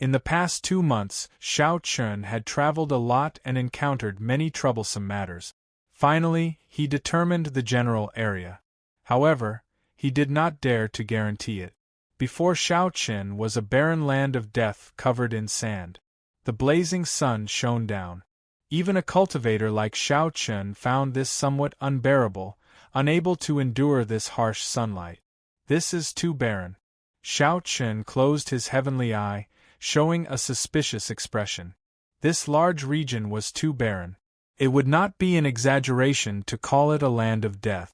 In the past 2 months, Xiao Chun had traveled a lot and encountered many troublesome matters. Finally, he determined the general area. However, he did not dare to guarantee it. Before Shaoqin was a barren land of death covered in sand. The blazing sun shone down. Even a cultivator like Shaoqin found this somewhat unbearable, unable to endure this harsh sunlight. This is too barren. Shaoqin closed his heavenly eye, showing a suspicious expression. This large region was too barren. It would not be an exaggeration to call it a land of death.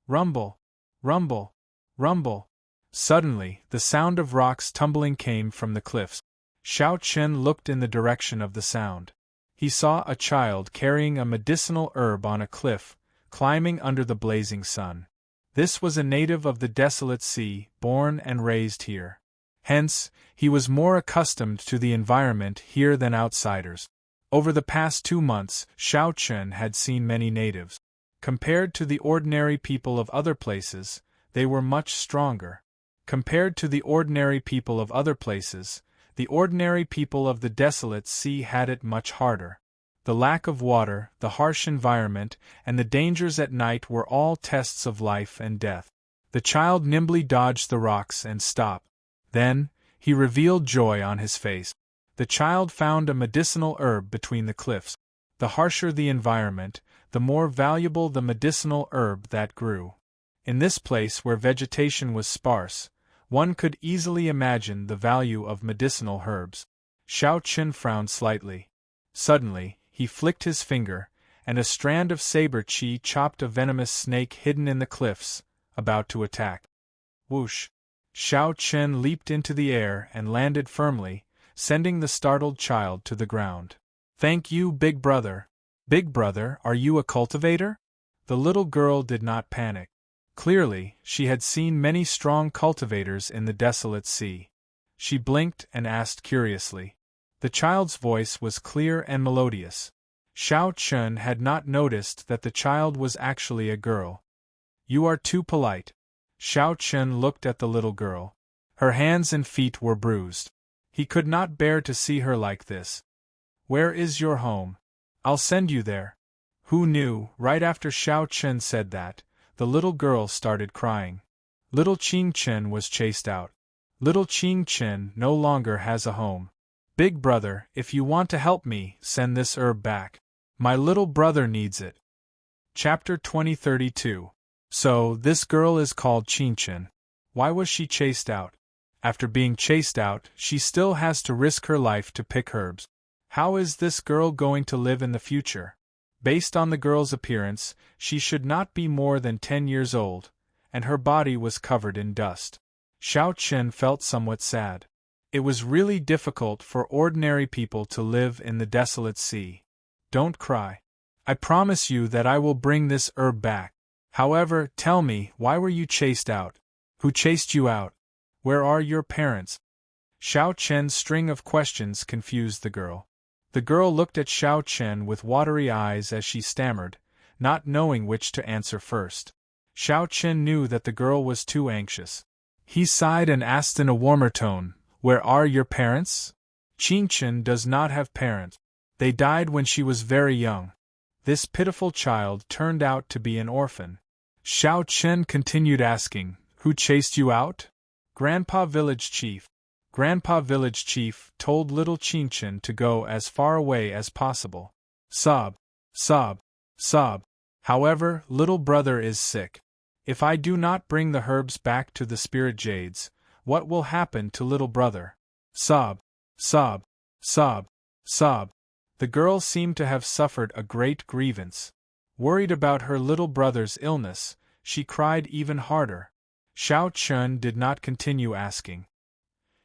Rumble! Rumble! Rumble! Suddenly, the sound of rocks tumbling came from the cliffs. Shaoqin looked in the direction of the sound. He saw a child carrying a medicinal herb on a cliff, climbing under the blazing sun. This was a native of the desolate sea, born and raised here. Hence, he was more accustomed to the environment here than outsiders. Over the past 2 months, Shaoqin had seen many natives. Compared to the ordinary people of other places, they were much stronger. Compared to the ordinary people of other places, the ordinary people of the desolate sea had it much harder. The lack of water, the harsh environment, and the dangers at night were all tests of life and death. The child nimbly dodged the rocks and stopped. Then, he revealed joy on his face. The child found a medicinal herb between the cliffs. The harsher the environment, the more valuable the medicinal herb that grew. In this place where vegetation was sparse, one could easily imagine the value of medicinal herbs. Shaoqin frowned slightly. Suddenly, he flicked his finger, and a strand of saber chi chopped a venomous snake hidden in the cliffs, about to attack. Whoosh! Shaoqin leaped into the air and landed firmly, sending the startled child to the ground. "Thank you, Big Brother." "Big Brother, are you a cultivator?" The little girl did not panic. Clearly, she had seen many strong cultivators in the desolate sea. She blinked and asked curiously. The child's voice was clear and melodious. Shaoqin had not noticed that the child was actually a girl. "You are too polite." Shaoqin looked at the little girl. Her hands and feet were bruised. He could not bear to see her like this. "Where is your home? I'll send you there." Who knew, right after Shaoqin said that, the little girl started crying. Little Qingqin was chased out. Little Qingqin no longer has a home. "Big Brother, if you want to help me, send this herb back. My little brother needs it." Chapter 2032. So, this girl is called Qingqin. Why was she chased out? After being chased out, she still has to risk her life to pick herbs. How is this girl going to live in the future? Based on the girl's appearance, she should not be more than 10 years old, and her body was covered in dust. Shaoqin felt somewhat sad. It was really difficult for ordinary people to live in the desolate sea. "Don't cry. I promise you that I will bring this herb back. However, tell me, why were you chased out? Who chased you out? Where are your parents?" Shaoqin's string of questions confused the girl. The girl looked at Shaoqin with watery eyes as she stammered, not knowing which to answer first. Shaoqin knew that the girl was too anxious. He sighed and asked in a warmer tone, "Where are your parents?" "Qingqin does not have parents. They died when she was very young." This pitiful child turned out to be an orphan. Shaoqin continued asking, "Who chased you out?" "Grandpa Village Chief." Grandpa Village Chief told little Qingqin to go as far away as possible. Sob, sob, sob. "However, little brother is sick. If I do not bring the herbs back to the spirit jades, what will happen to little brother?" Sob, sob, sob, sob. The girl seemed to have suffered a great grievance. Worried about her little brother's illness, she cried even harder. Shaoqin did not continue asking.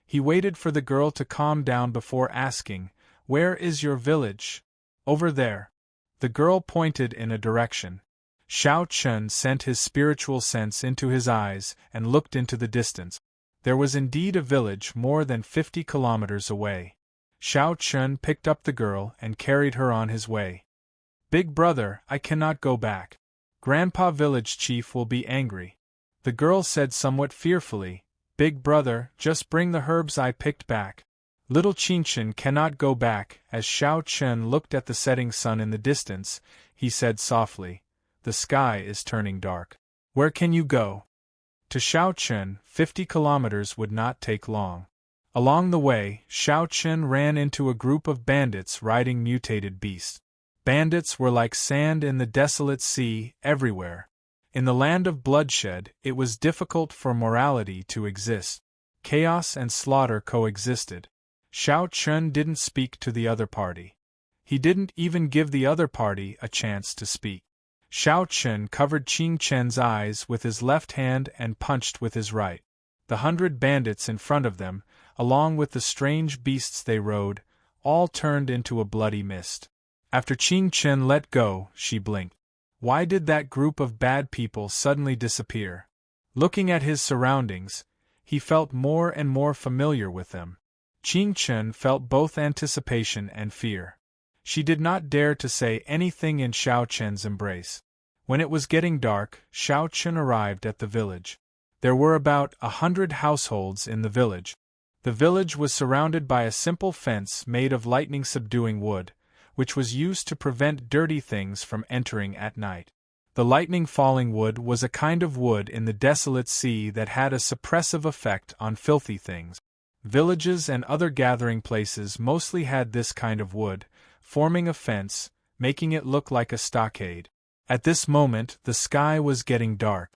He waited for the girl to calm down before asking, "Where is your village?" "Over there." The girl pointed in a direction. Shaoqin sent his spiritual sense into his eyes and looked into the distance. There was indeed a village more than 50 kilometers away. Shaoqin picked up the girl and carried her on his way. "Big Brother, I cannot go back. Grandpa Village Chief will be angry." The girl said somewhat fearfully, "Big Brother, just bring the herbs I picked back." Little Qingchen cannot go back. As Xiao Chen looked at the setting sun in the distance, he said softly, "The sky is turning dark. Where can you go?" To Xiao Chen, 50 kilometers would not take long. Along the way, Xiao Chen ran into a group of bandits riding mutated beasts. Bandits were like sand in the desolate sea, everywhere. In the land of bloodshed, it was difficult for morality to exist. Chaos and slaughter coexisted. Xiao Chen didn't speak to the other party. He didn't even give the other party a chance to speak. Xiao Chen covered Qing Chen's eyes with his left hand and punched with his right. The 100 bandits in front of them, along with the strange beasts they rode, all turned into a bloody mist. After Qing Chen let go, she blinked. Why did that group of bad people suddenly disappear? Looking at his surroundings, he felt more and more familiar with them. Qing Chen felt both anticipation and fear. She did not dare to say anything in Xiao Chen's embrace. When it was getting dark, Xiao Chen arrived at the village. There were about 100 households in the village. The village was surrounded by a simple fence made of lightning-subduing wood, which was used to prevent dirty things from entering at night. The lightning-falling wood was a kind of wood in the desolate sea that had a suppressive effect on filthy things. Villages and other gathering places mostly had this kind of wood, forming a fence, making it look like a stockade. At this moment, the sky was getting dark.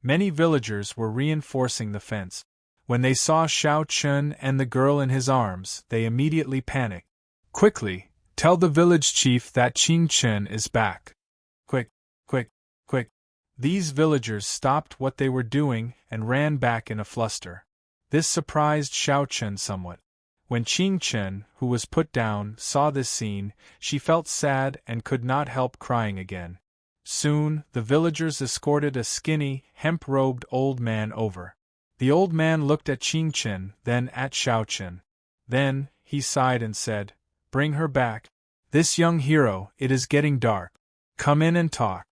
Many villagers were reinforcing the fence. When they saw Xiao Chen and the girl in his arms, they immediately panicked. "Quickly, tell the village chief that Qing Chen is back. Quick, quick, quick." These villagers stopped what they were doing and ran back in a fluster. This surprised Xiao Chen somewhat. When Qing Chen, who was put down, saw this scene, she felt sad and could not help crying again. Soon, the villagers escorted a skinny, hemp-robed old man over. The old man looked at Qing Chen, then at Xiao Chen. Then, he sighed and said, "Bring her back. This young hero, it is getting dark. Come in and talk."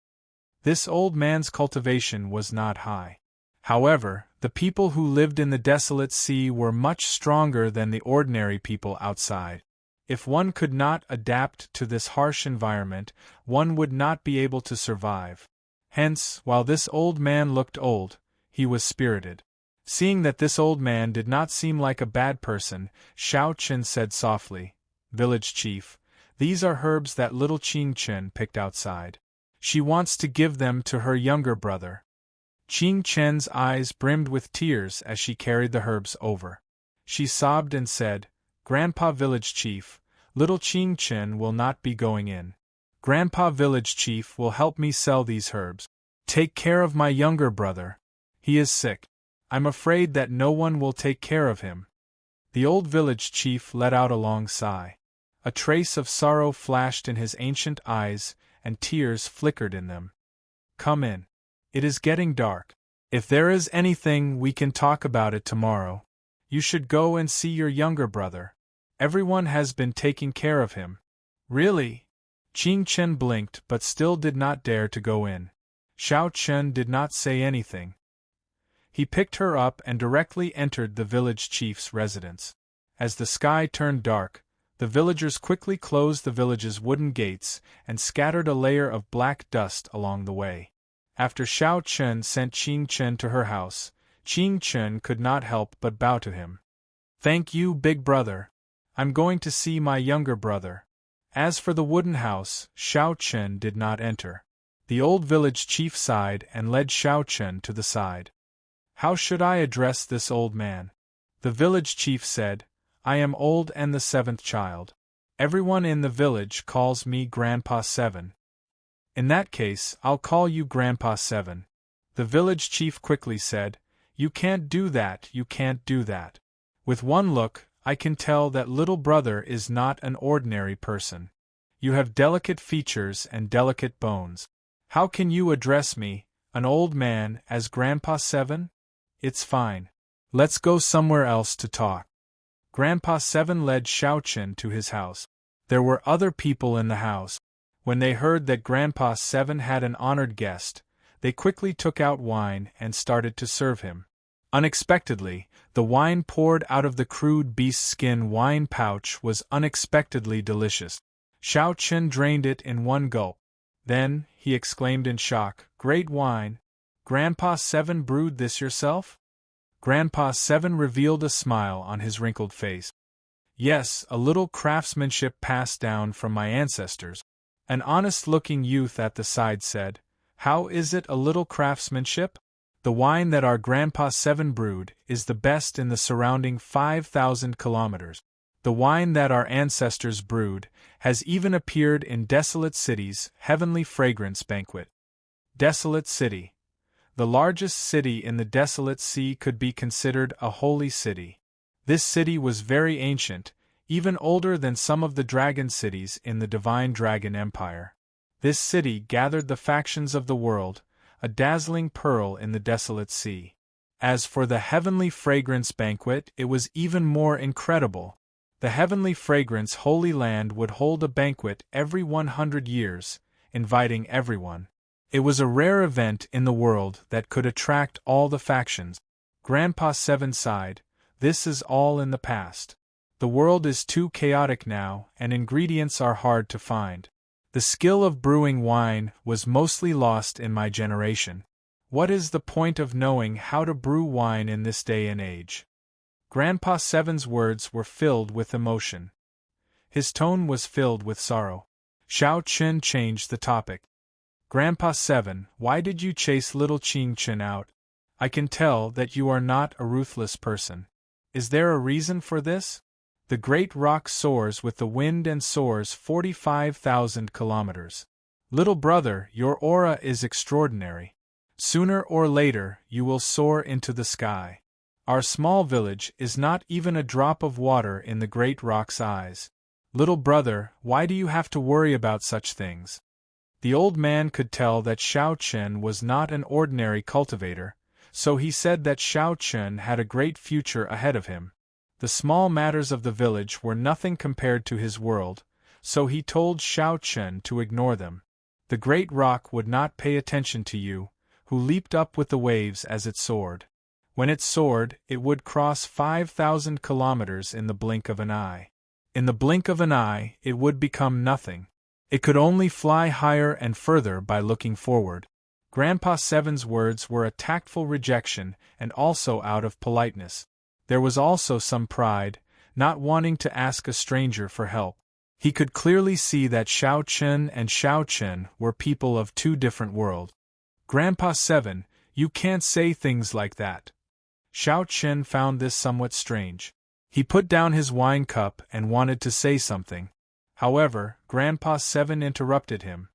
This old man's cultivation was not high. However, the people who lived in the desolate sea were much stronger than the ordinary people outside. If one could not adapt to this harsh environment, one would not be able to survive. Hence, while this old man looked old, he was spirited. Seeing that this old man did not seem like a bad person, Xiao Chen said softly, "Village chief, these are herbs that little Qing Chen picked outside. She wants to give them to her younger brother." Qing Chen's eyes brimmed with tears as she carried the herbs over. She sobbed and said, "Grandpa Village Chief, little Qing Chen will not be going in. Grandpa Village Chief will help me sell these herbs. Take care of my younger brother. He is sick. I'm afraid that no one will take care of him." The old village chief let out a long sigh. A trace of sorrow flashed in his ancient eyes, and tears flickered in them. "Come in. It is getting dark. If there is anything, we can talk about it tomorrow. You should go and see your younger brother. Everyone has been taking care of him." "Really?" Qing Chen blinked but still did not dare to go in. Xiao Chen did not say anything. He picked her up and directly entered the village chief's residence. As the sky turned dark, the villagers quickly closed the village's wooden gates and scattered a layer of black dust along the way. After Xiao Chen sent Qing Chen to her house, Qing Chen could not help but bow to him. "Thank you, big brother. I'm going to see my younger brother." As for the wooden house, Xiao Chen did not enter. The old village chief sighed and led Xiao Chen to the side. "How should I address this old man?" The village chief said, "I am old and the 7th child. Everyone in the village calls me Grandpa 7. In that case, I'll call you Grandpa 7. The village chief quickly said, "You can't do that, you can't do that. With one look, I can tell that little brother is not an ordinary person. You have delicate features and delicate bones. How can you address me, an old man, as Grandpa 7? It's fine. Let's go somewhere else to talk." Grandpa 7 led Xiao Chen to his house. There were other people in the house. When they heard that Grandpa 7 had an honored guest, they quickly took out wine and started to serve him. Unexpectedly, the wine poured out of the crude beast skin wine pouch was unexpectedly delicious. Xiao Chen drained it in one gulp. Then, he exclaimed in shock, "Great wine! Grandpa Seven brewed this yourself?" Grandpa Seven revealed a smile on his wrinkled face. "Yes, a little craftsmanship passed down from my ancestors." An honest-looking youth at the side said, "How is it a little craftsmanship?" "The wine that our Grandpa Seven brewed is the best in the surrounding 5,000 kilometers. The wine that our ancestors brewed has even appeared in Desolate City's Heavenly Fragrance Banquet." Desolate City. The largest city in the Desolate Sea could be considered a holy city. This city was very ancient, even older than some of the dragon cities in the Divine Dragon Empire. This city gathered the factions of the world, a dazzling pearl in the Desolate Sea. As for the Heavenly Fragrance Banquet, it was even more incredible. The Heavenly Fragrance Holy Land would hold a banquet every 100 years, inviting everyone. It was a rare event in the world that could attract all the factions. Grandpa Seven sighed, "This is all in the past. The world is too chaotic now, and ingredients are hard to find. The skill of brewing wine was mostly lost in my generation. What is the point of knowing how to brew wine in this day and age?" Grandpa Seven's words were filled with emotion. His tone was filled with sorrow. Xiao Chen changed the topic. "Grandpa Seven, why did you chase little Qing Chen out? I can tell that you are not a ruthless person. Is there a reason for this? The great rock soars with the wind and soars 45,000 kilometers. Little brother, your aura is extraordinary. Sooner or later, you will soar into the sky. Our small village is not even a drop of water in the great rock's eyes. Little brother, why do you have to worry about such things?" The old man could tell that Xiao Chen was not an ordinary cultivator, so he said that Xiao Chen had a great future ahead of him. The small matters of the village were nothing compared to his world, so he told Xiao Chen to ignore them. The great rock would not pay attention to you, who leaped up with the waves as it soared. When it soared, it would cross 5,000 kilometers in the blink of an eye. In the blink of an eye, it would become nothing. It could only fly higher and further by looking forward. Grandpa Seven's words were a tactful rejection and also out of politeness. There was also some pride, not wanting to ask a stranger for help. He could clearly see that Xiao Chen and Xiao Chen were people of two different worlds. "Grandpa Seven, you can't say things like that." Xiao Chen found this somewhat strange. He put down his wine cup and wanted to say something. However, Grandpa Seven interrupted him.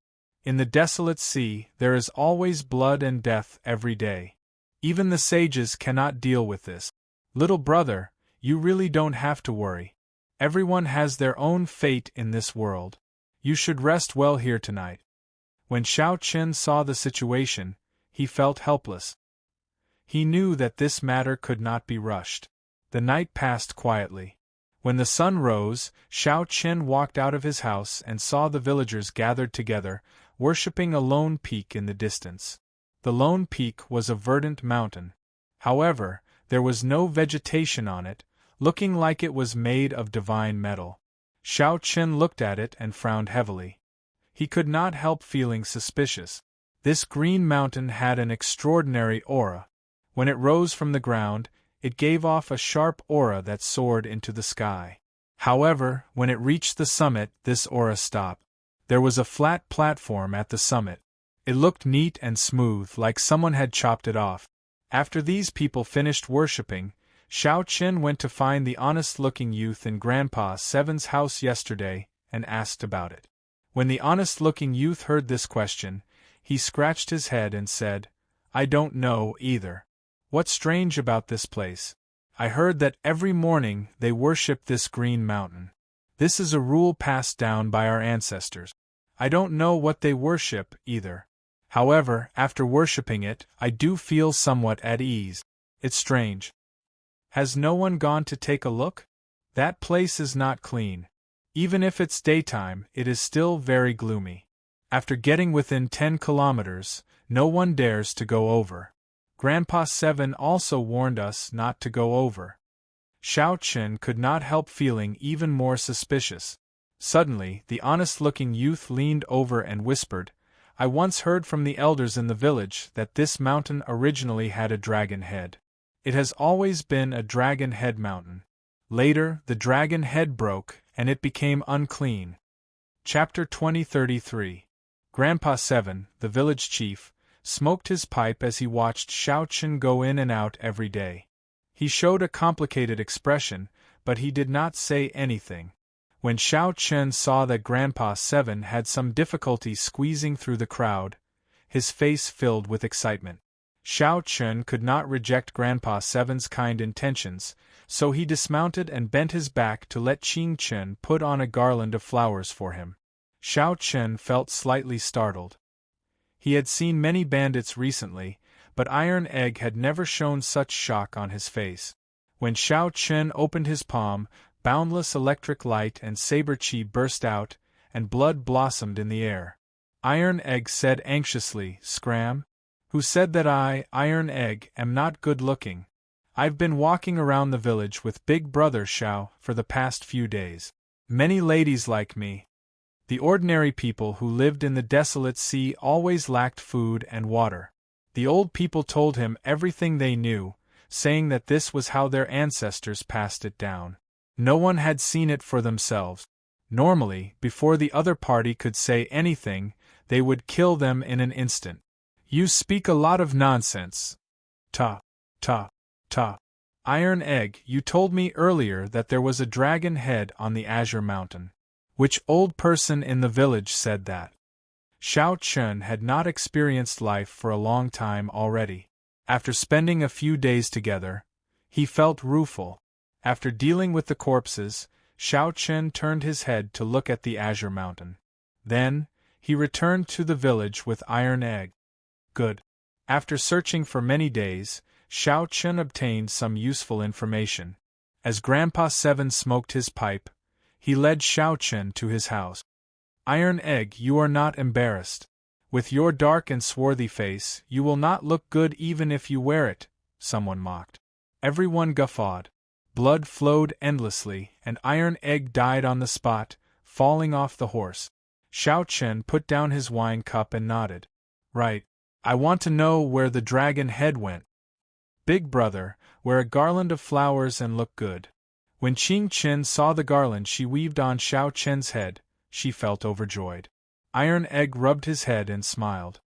"In the Desolate Sea, there is always blood and death every day. Even the sages cannot deal with this. Little brother, you really don't have to worry. Everyone has their own fate in this world. You should rest well here tonight." When Xiao Chen saw the situation, he felt helpless. He knew that this matter could not be rushed. The night passed quietly. When the sun rose, Xiao Chen walked out of his house and saw the villagers gathered together, worshipping a lone peak in the distance. The lone peak was a verdant mountain. However, there was no vegetation on it, looking like it was made of divine metal. Xiao Chen looked at it and frowned heavily. He could not help feeling suspicious. This green mountain had an extraordinary aura. When it rose from the ground, it gave off a sharp aura that soared into the sky. However, when it reached the summit, this aura stopped. There was a flat platform at the summit. It looked neat and smooth, like someone had chopped it off. After these people finished worshipping, Xiao Chen went to find the honest-looking youth in Grandpa Seven's house yesterday and asked about it. When the honest-looking youth heard this question, he scratched his head and said, "I don't know either. What's strange about this place? I heard that every morning they worship this green mountain. This is a rule passed down by our ancestors. I don't know what they worship either. However, after worshipping it, I do feel somewhat at ease. It's strange. Has no one gone to take a look? That place is not clean. Even if it's daytime, it is still very gloomy. After getting within 10 kilometers, no one dares to go over. Grandpa Seven also warned us not to go over. Xiao Chen could not help feeling even more suspicious. Suddenly, the honest-looking youth leaned over and whispered, I once heard from the elders in the village that this mountain originally had a dragon head. It has always been a dragon head mountain. Later, the dragon head broke, and it became unclean. Chapter 2033. Grandpa Seven, the village chief, smoked his pipe as he watched Xiao Chen go in and out every day. He showed a complicated expression, but he did not say anything. When Xiao Chen saw that Grandpa Seven had some difficulty squeezing through the crowd, his face filled with excitement. Xiao Chen could not reject Grandpa Seven's kind intentions, so he dismounted and bent his back to let Qing Chen put on a garland of flowers for him. Xiao Chen felt slightly startled. He had seen many bandits recently, but Iron Egg had never shown such shock on his face. When Xiao Chen opened his palm, boundless electric light and saber chi burst out, and blood blossomed in the air. Iron Egg said anxiously, Scram? Who said that I, Iron Egg, am not good-looking? I've been walking around the village with Big Brother Xiao for the past few days. Many ladies like me. The ordinary people who lived in the desolate sea always lacked food and water. The old people told him everything they knew, saying that this was how their ancestors passed it down. No one had seen it for themselves. Normally, before the other party could say anything, they would kill them in an instant. You speak a lot of nonsense. Ta. Iron Egg, you told me earlier that there was a dragon head on the Azure Mountain. Which old person in the village said that? Xiao Chen had not experienced life for a long time already. After spending a few days together, he felt rueful. After dealing with the corpses, Xiao Chen turned his head to look at the Azure Mountain. Then, he returned to the village with Iron Egg. Good. After searching for many days, Xiao Chen obtained some useful information. As Grandpa Seven smoked his pipe, he led Xiao Chen to his house. Iron Egg, you are not embarrassed. With your dark and swarthy face, you will not look good even if you wear it, someone mocked. Everyone guffawed. Blood flowed endlessly, and Iron Egg died on the spot, falling off the horse. Xiao Chen put down his wine cup and nodded. Right. I want to know where the dragon head went. Big Brother, wear a garland of flowers and look good. When Qing Chen saw the garland she weaved on Xiao Chen's head, she felt overjoyed. Iron Egg rubbed his head and smiled.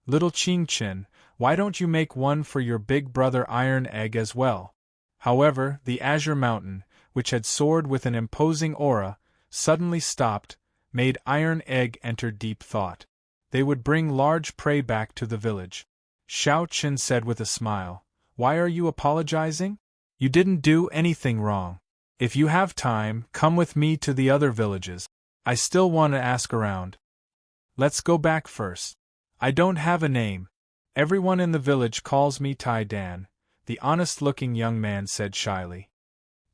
Little Qing Chen, why don't you make one for your big brother Iron Egg as well? However, the Azure Mountain, which had soared with an imposing aura, suddenly stopped, made Iron Egg enter deep thought. They would bring large prey back to the village. Xiao Chen said with a smile, Why are you apologizing? You didn't do anything wrong. If you have time, come with me to the other villages. I still want to ask around. Let's go back first. I don't have a name. Everyone in the village calls me Tai Dan, the honest-looking young man said shyly.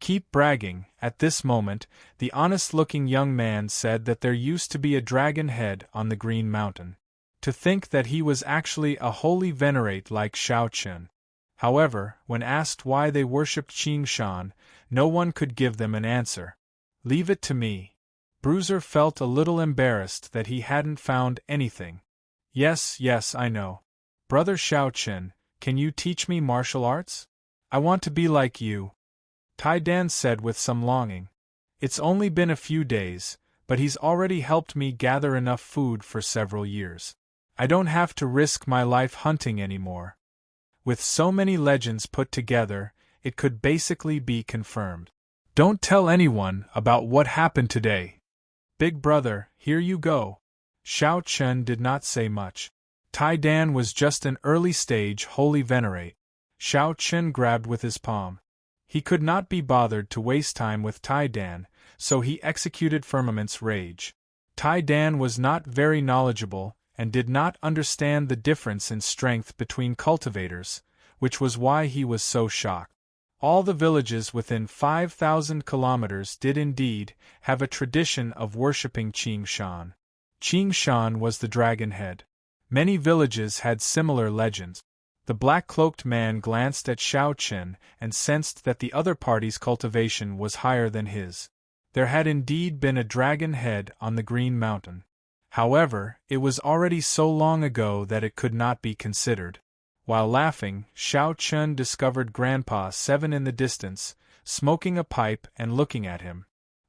Keep bragging. At this moment, the honest-looking young man said that there used to be a dragon head on the Green Mountain. To think that he was actually a holy venerate like Xiao Chen. However, when asked why they worshipped Qing Shan, no one could give them an answer. Leave it to me. Bruiser felt a little embarrassed that he hadn't found anything. Yes, I know. Brother Xiao Chen, can you teach me martial arts? I want to be like you. Tai Dan said with some longing. It's only been a few days, but he's already helped me gather enough food for several years. I don't have to risk my life hunting anymore. With so many legends put together, it could basically be confirmed. Don't tell anyone about what happened today. Big Brother, here you go. Xiao Chen did not say much. Tai Dan was just an early-stage holy venerate. Xiao Chen grabbed with his palm. He could not be bothered to waste time with Tai Dan, so he executed Firmament's Rage. Tai Dan was not very knowledgeable, and did not understand the difference in strength between cultivators, which was why he was so shocked. All the villages within 5,000 kilometers did indeed have a tradition of worshipping Qing Shan. Qing Shan was the dragon head. Many villages had similar legends. The black-cloaked man glanced at Xiao Chen and sensed that the other party's cultivation was higher than his. There had indeed been a dragon head on the Green Mountain. However, it was already so long ago that it could not be considered. While laughing, Xiao Chen discovered Grandpa Seven in the distance, smoking a pipe and looking at him.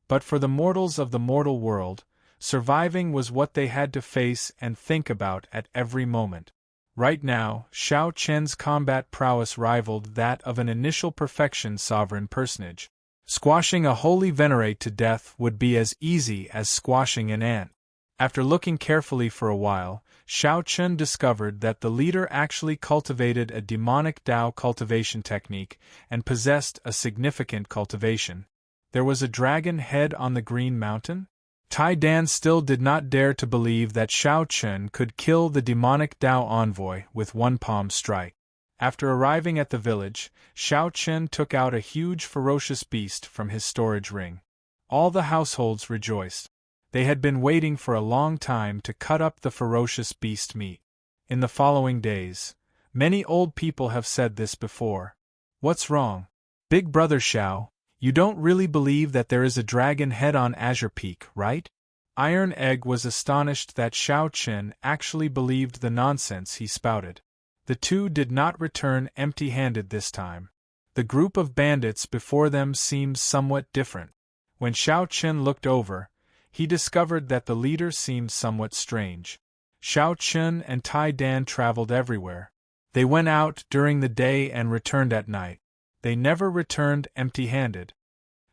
But for the mortals of the mortal world, surviving was what they had to face and think about at every moment. Right now, Xiao Chen's combat prowess rivaled that of an initial perfection sovereign personage. Squashing a holy venerate to death would be as easy as squashing an ant. After looking carefully for a while, Xiao Chen discovered that the leader actually cultivated a demonic Tao cultivation technique and possessed a significant cultivation. There was a dragon head on the Green Mountain? Tai Dan still did not dare to believe that Xiao Chen could kill the demonic Tao envoy with one palm strike. After arriving at the village, Xiao Chen took out a huge ferocious beast from his storage ring. All the households rejoiced. They had been waiting for a long time to cut up the ferocious beast meat. In the following days, many old people have said this before. What's wrong? Big Brother Xiao, you don't really believe that there is a dragon head on Azure Peak, right? Iron Egg was astonished that Xiao Chen actually believed the nonsense he spouted. The two did not return empty-handed this time. The group of bandits before them seemed somewhat different. When Xiao Chen looked over, he discovered that the leader seemed somewhat strange. Xiao Chen and Tai Dan traveled everywhere. They went out during the day and returned at night. They never returned empty-handed.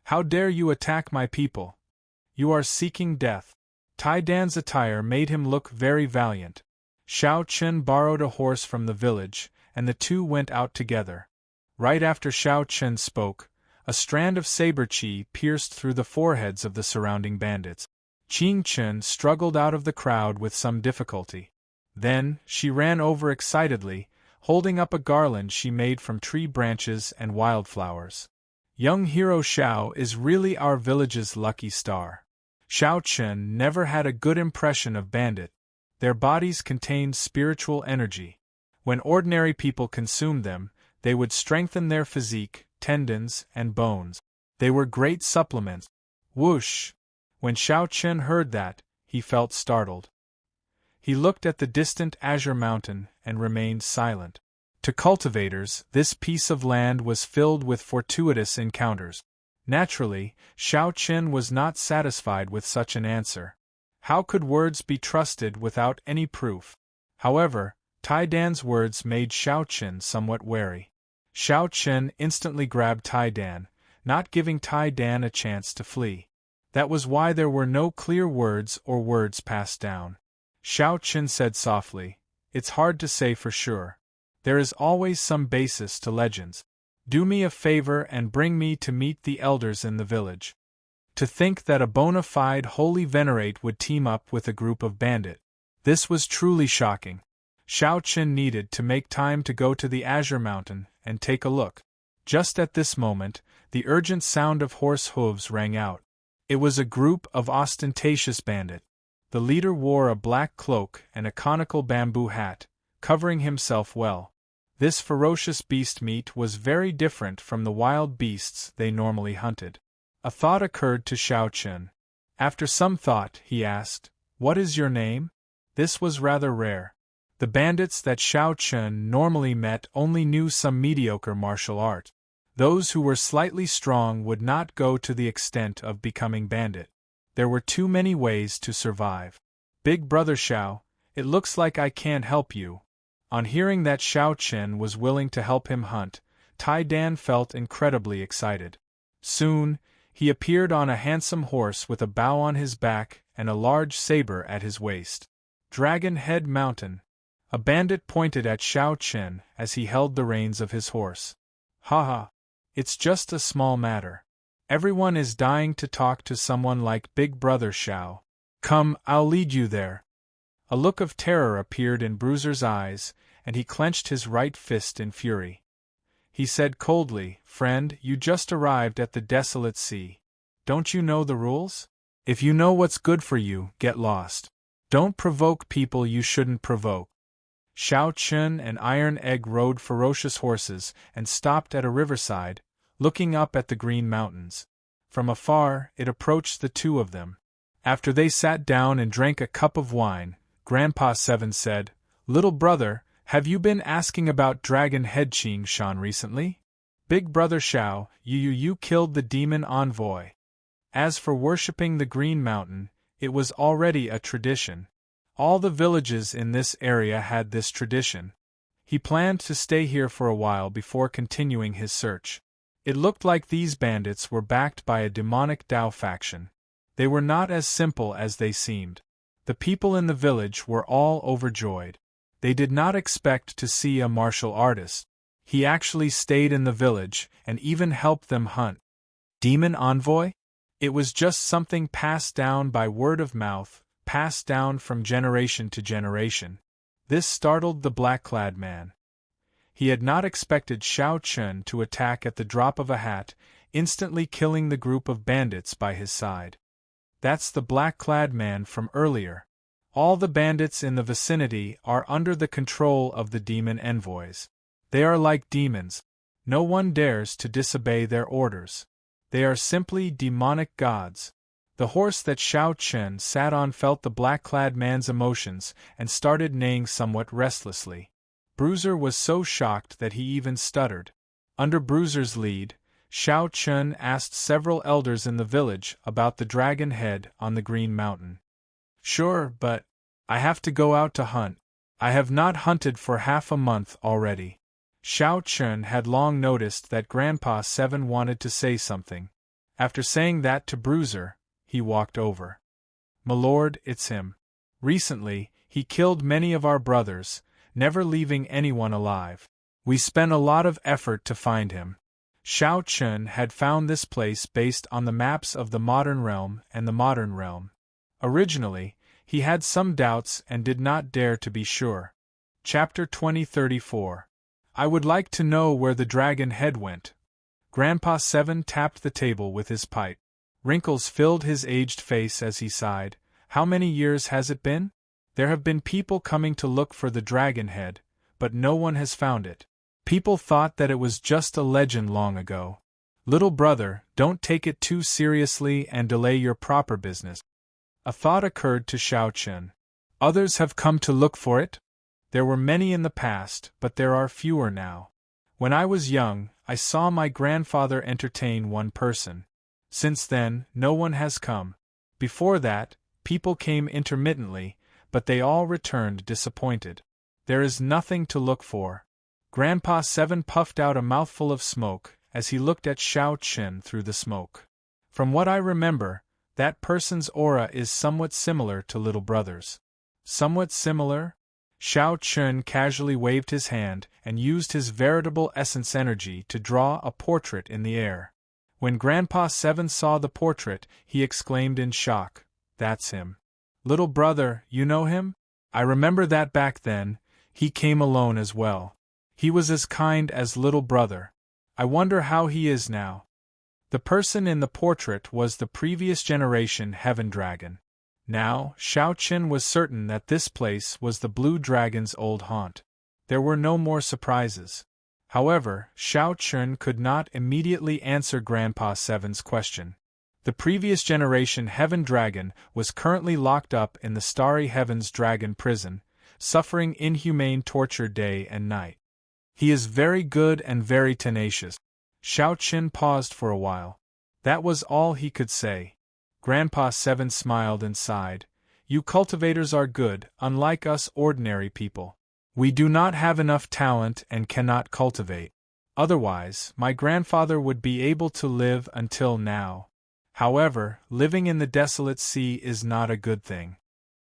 How dare you attack my people? You are seeking death. Tai Dan's attire made him look very valiant. Xiao Chen borrowed a horse from the village, and the two went out together. Right after Xiao Chen spoke, a strand of saber chi pierced through the foreheads of the surrounding bandits. Qing Chen struggled out of the crowd with some difficulty. Then, she ran over excitedly, holding up a garland she made from tree branches and wildflowers. Young hero Xiao is really our village's lucky star. Xiao Chen never had a good impression of bandit. Their bodies contained spiritual energy. When ordinary people consumed them, they would strengthen their physique, tendons, and bones. They were great supplements. Whoosh! When Xiao Chen heard that, he felt startled. He looked at the distant Azure Mountain and remained silent. To cultivators, this piece of land was filled with fortuitous encounters. Naturally, Xiao Chen was not satisfied with such an answer. How could words be trusted without any proof? However, Tai Dan's words made Xiao Chen somewhat wary. Xiao Chen instantly grabbed Tai Dan, not giving Tai Dan a chance to flee. That was why there were no clear words or words passed down. Xiao Chen said softly, "It's hard to say for sure. There is always some basis to legends. Do me a favor and bring me to meet the elders in the village." To think that a bona fide holy venerate would team up with a group of bandit. This was truly shocking. Xiao Chen needed to make time to go to the Azure Mountain and take a look. Just at this moment, the urgent sound of horse hooves rang out. It was a group of ostentatious bandit. The leader wore a black cloak and a conical bamboo hat, covering himself well. This ferocious beast meat was very different from the wild beasts they normally hunted. A thought occurred to Xiao Chen. After some thought, he asked, "What is your name?" This was rather rare. The bandits that Xiao Chen normally met only knew some mediocre martial art. Those who were slightly strong would not go to the extent of becoming bandit. There were too many ways to survive. "Big Brother Xiao, it looks like I can't help you." On hearing that Xiao Chen was willing to help him hunt, Tai Dan felt incredibly excited. Soon, he appeared on a handsome horse with a bow on his back and a large saber at his waist. Dragon Head Mountain. A bandit pointed at Xiao Chen as he held the reins of his horse. "Haha. It's just a small matter. Everyone is dying to talk to someone like Big Brother Xiao. Come, I'll lead you there." A look of terror appeared in Bruiser's eyes, and he clenched his right fist in fury. He said coldly, "Friend, you just arrived at the desolate sea. Don't you know the rules? If you know what's good for you, get lost. Don't provoke people you shouldn't provoke." Shao Chun and Iron Egg rode ferocious horses and stopped at a riverside, looking up at the green mountains. From afar, it approached the two of them. After they sat down and drank a cup of wine, Grandpa Seven said, "Little brother, have you been asking about Dragon Head Ching Shan recently? Big brother Shao, you killed the demon envoy." As for worshipping the Green Mountain, it was already a tradition. All the villages in this area had this tradition. He planned to stay here for a while before continuing his search. It looked like these bandits were backed by a demonic Dao faction. They were not as simple as they seemed. The people in the village were all overjoyed. They did not expect to see a martial artist. He actually stayed in the village and even helped them hunt. Demon envoy? It was just something passed down by word of mouth, passed down from generation to generation. This startled the black-clad man. He had not expected Shao Chun to attack at the drop of a hat, instantly killing the group of bandits by his side. That's the black-clad man from earlier. All the bandits in the vicinity are under the control of the demon envoys. They are like demons. No one dares to disobey their orders. They are simply demonic gods. The horse that Shao Chun sat on felt the black-clad man's emotions and started neighing somewhat restlessly. Bruiser was so shocked that he even stuttered. Under Bruiser's lead, Shao Chun asked several elders in the village about the dragon head on the Green Mountain. "Sure, but I have to go out to hunt. I have not hunted for half a month already." Shao Chun had long noticed that Grandpa Seven wanted to say something. After saying that to Bruiser, he walked over. "M'lord, it's him. Recently, he killed many of our brothers, never leaving anyone alive. We spent a lot of effort to find him." Shao Chun had found this place based on the maps of the Modern Realm and the Modern Realm. Originally, he had some doubts and did not dare to be sure. Chapter 2034. I would like to know where the dragon head went. Grandpa Seven tapped the table with his pipe. Wrinkles filled his aged face as he sighed. "How many years has it been? There have been people coming to look for the dragon head, but no one has found it. People thought that it was just a legend long ago. Little brother, don't take it too seriously and delay your proper business." A thought occurred to Shao Chun. "Others have come to look for it? There were many in the past, but there are fewer now. When I was young, I saw my grandfather entertain one person. Since then, no one has come. Before that, people came intermittently, but they all returned disappointed. There is nothing to look for." Grandpa Seven puffed out a mouthful of smoke as he looked at Shao Chun through the smoke. "From what I remember, that person's aura is somewhat similar to little brother's." "Somewhat similar?" Shao Chun casually waved his hand and used his veritable essence energy to draw a portrait in the air. When Grandpa Seven saw the portrait, he exclaimed in shock, "That's him. Little brother, you know him? I remember that back then, he came alone as well. He was as kind as little brother. I wonder how he is now." The person in the portrait was the previous generation Heaven Dragon. Now, Shao Chun was certain that this place was the Blue Dragon's old haunt. There were no more surprises. However, Shao Chun could not immediately answer Grandpa Seven's question. The previous generation Heaven Dragon was currently locked up in the Starry Heavens Dragon Prison, suffering inhumane torture day and night. "He is very good and very tenacious." Shao Chun paused for a while. That was all he could say. Grandpa Seven smiled and sighed. "You cultivators are good, unlike us ordinary people. We do not have enough talent and cannot cultivate. Otherwise, my grandfather would be able to live until now. However, living in the Desolate Sea is not a good thing.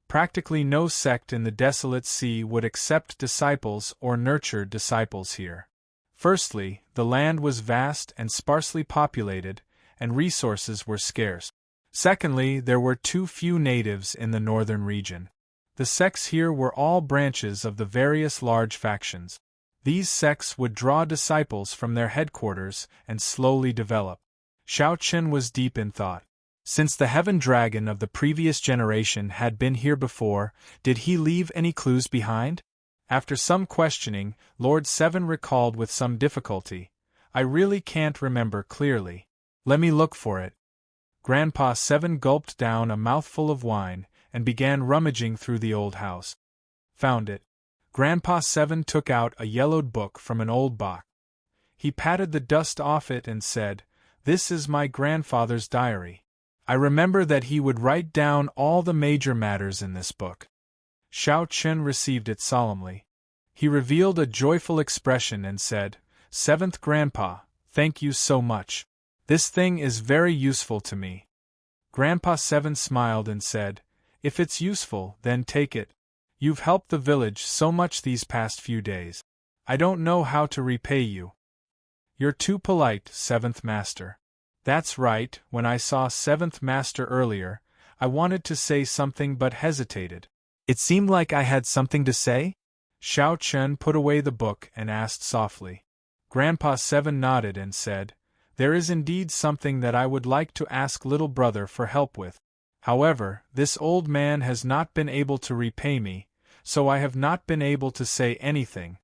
Practically no sect in the Desolate Sea would accept disciples or nurture disciples here. Firstly, the land was vast and sparsely populated, and resources were scarce. Secondly, there were too few natives in the northern region. The sects here were all branches of the various large factions. These sects would draw disciples from their headquarters and slowly develop. Shao Chun was deep in thought. Since the Heaven Dragon of the previous generation had been here before, did he leave any clues behind? After some questioning, Lord 7 recalled with some difficulty, I really can't remember clearly. Let me look for it. Grandpa 7 gulped down a mouthful of wine and began rummaging through the old house. Found it. Grandpa 7 took out a yellowed book from an old box. He patted the dust off it and said, This is my grandfather's diary. I remember that he would write down all the major matters in this book. Xiao Chen received it solemnly. He revealed a joyful expression and said, Seventh Grandpa, thank you so much. This thing is very useful to me. Grandpa 7 smiled and said, If it's useful, then take it. You've helped the village so much these past few days. I don't know how to repay you. You're too polite, Seventh Master. That's right, when I saw Seventh Master earlier, I wanted to say something but hesitated. It seemed like I had something to say? Xiao Chen put away the book and asked softly. Grandpa 7 nodded and said, There is indeed something that I would like to ask little brother for help with. However, this old man has not been able to repay me, so I have not been able to say anything.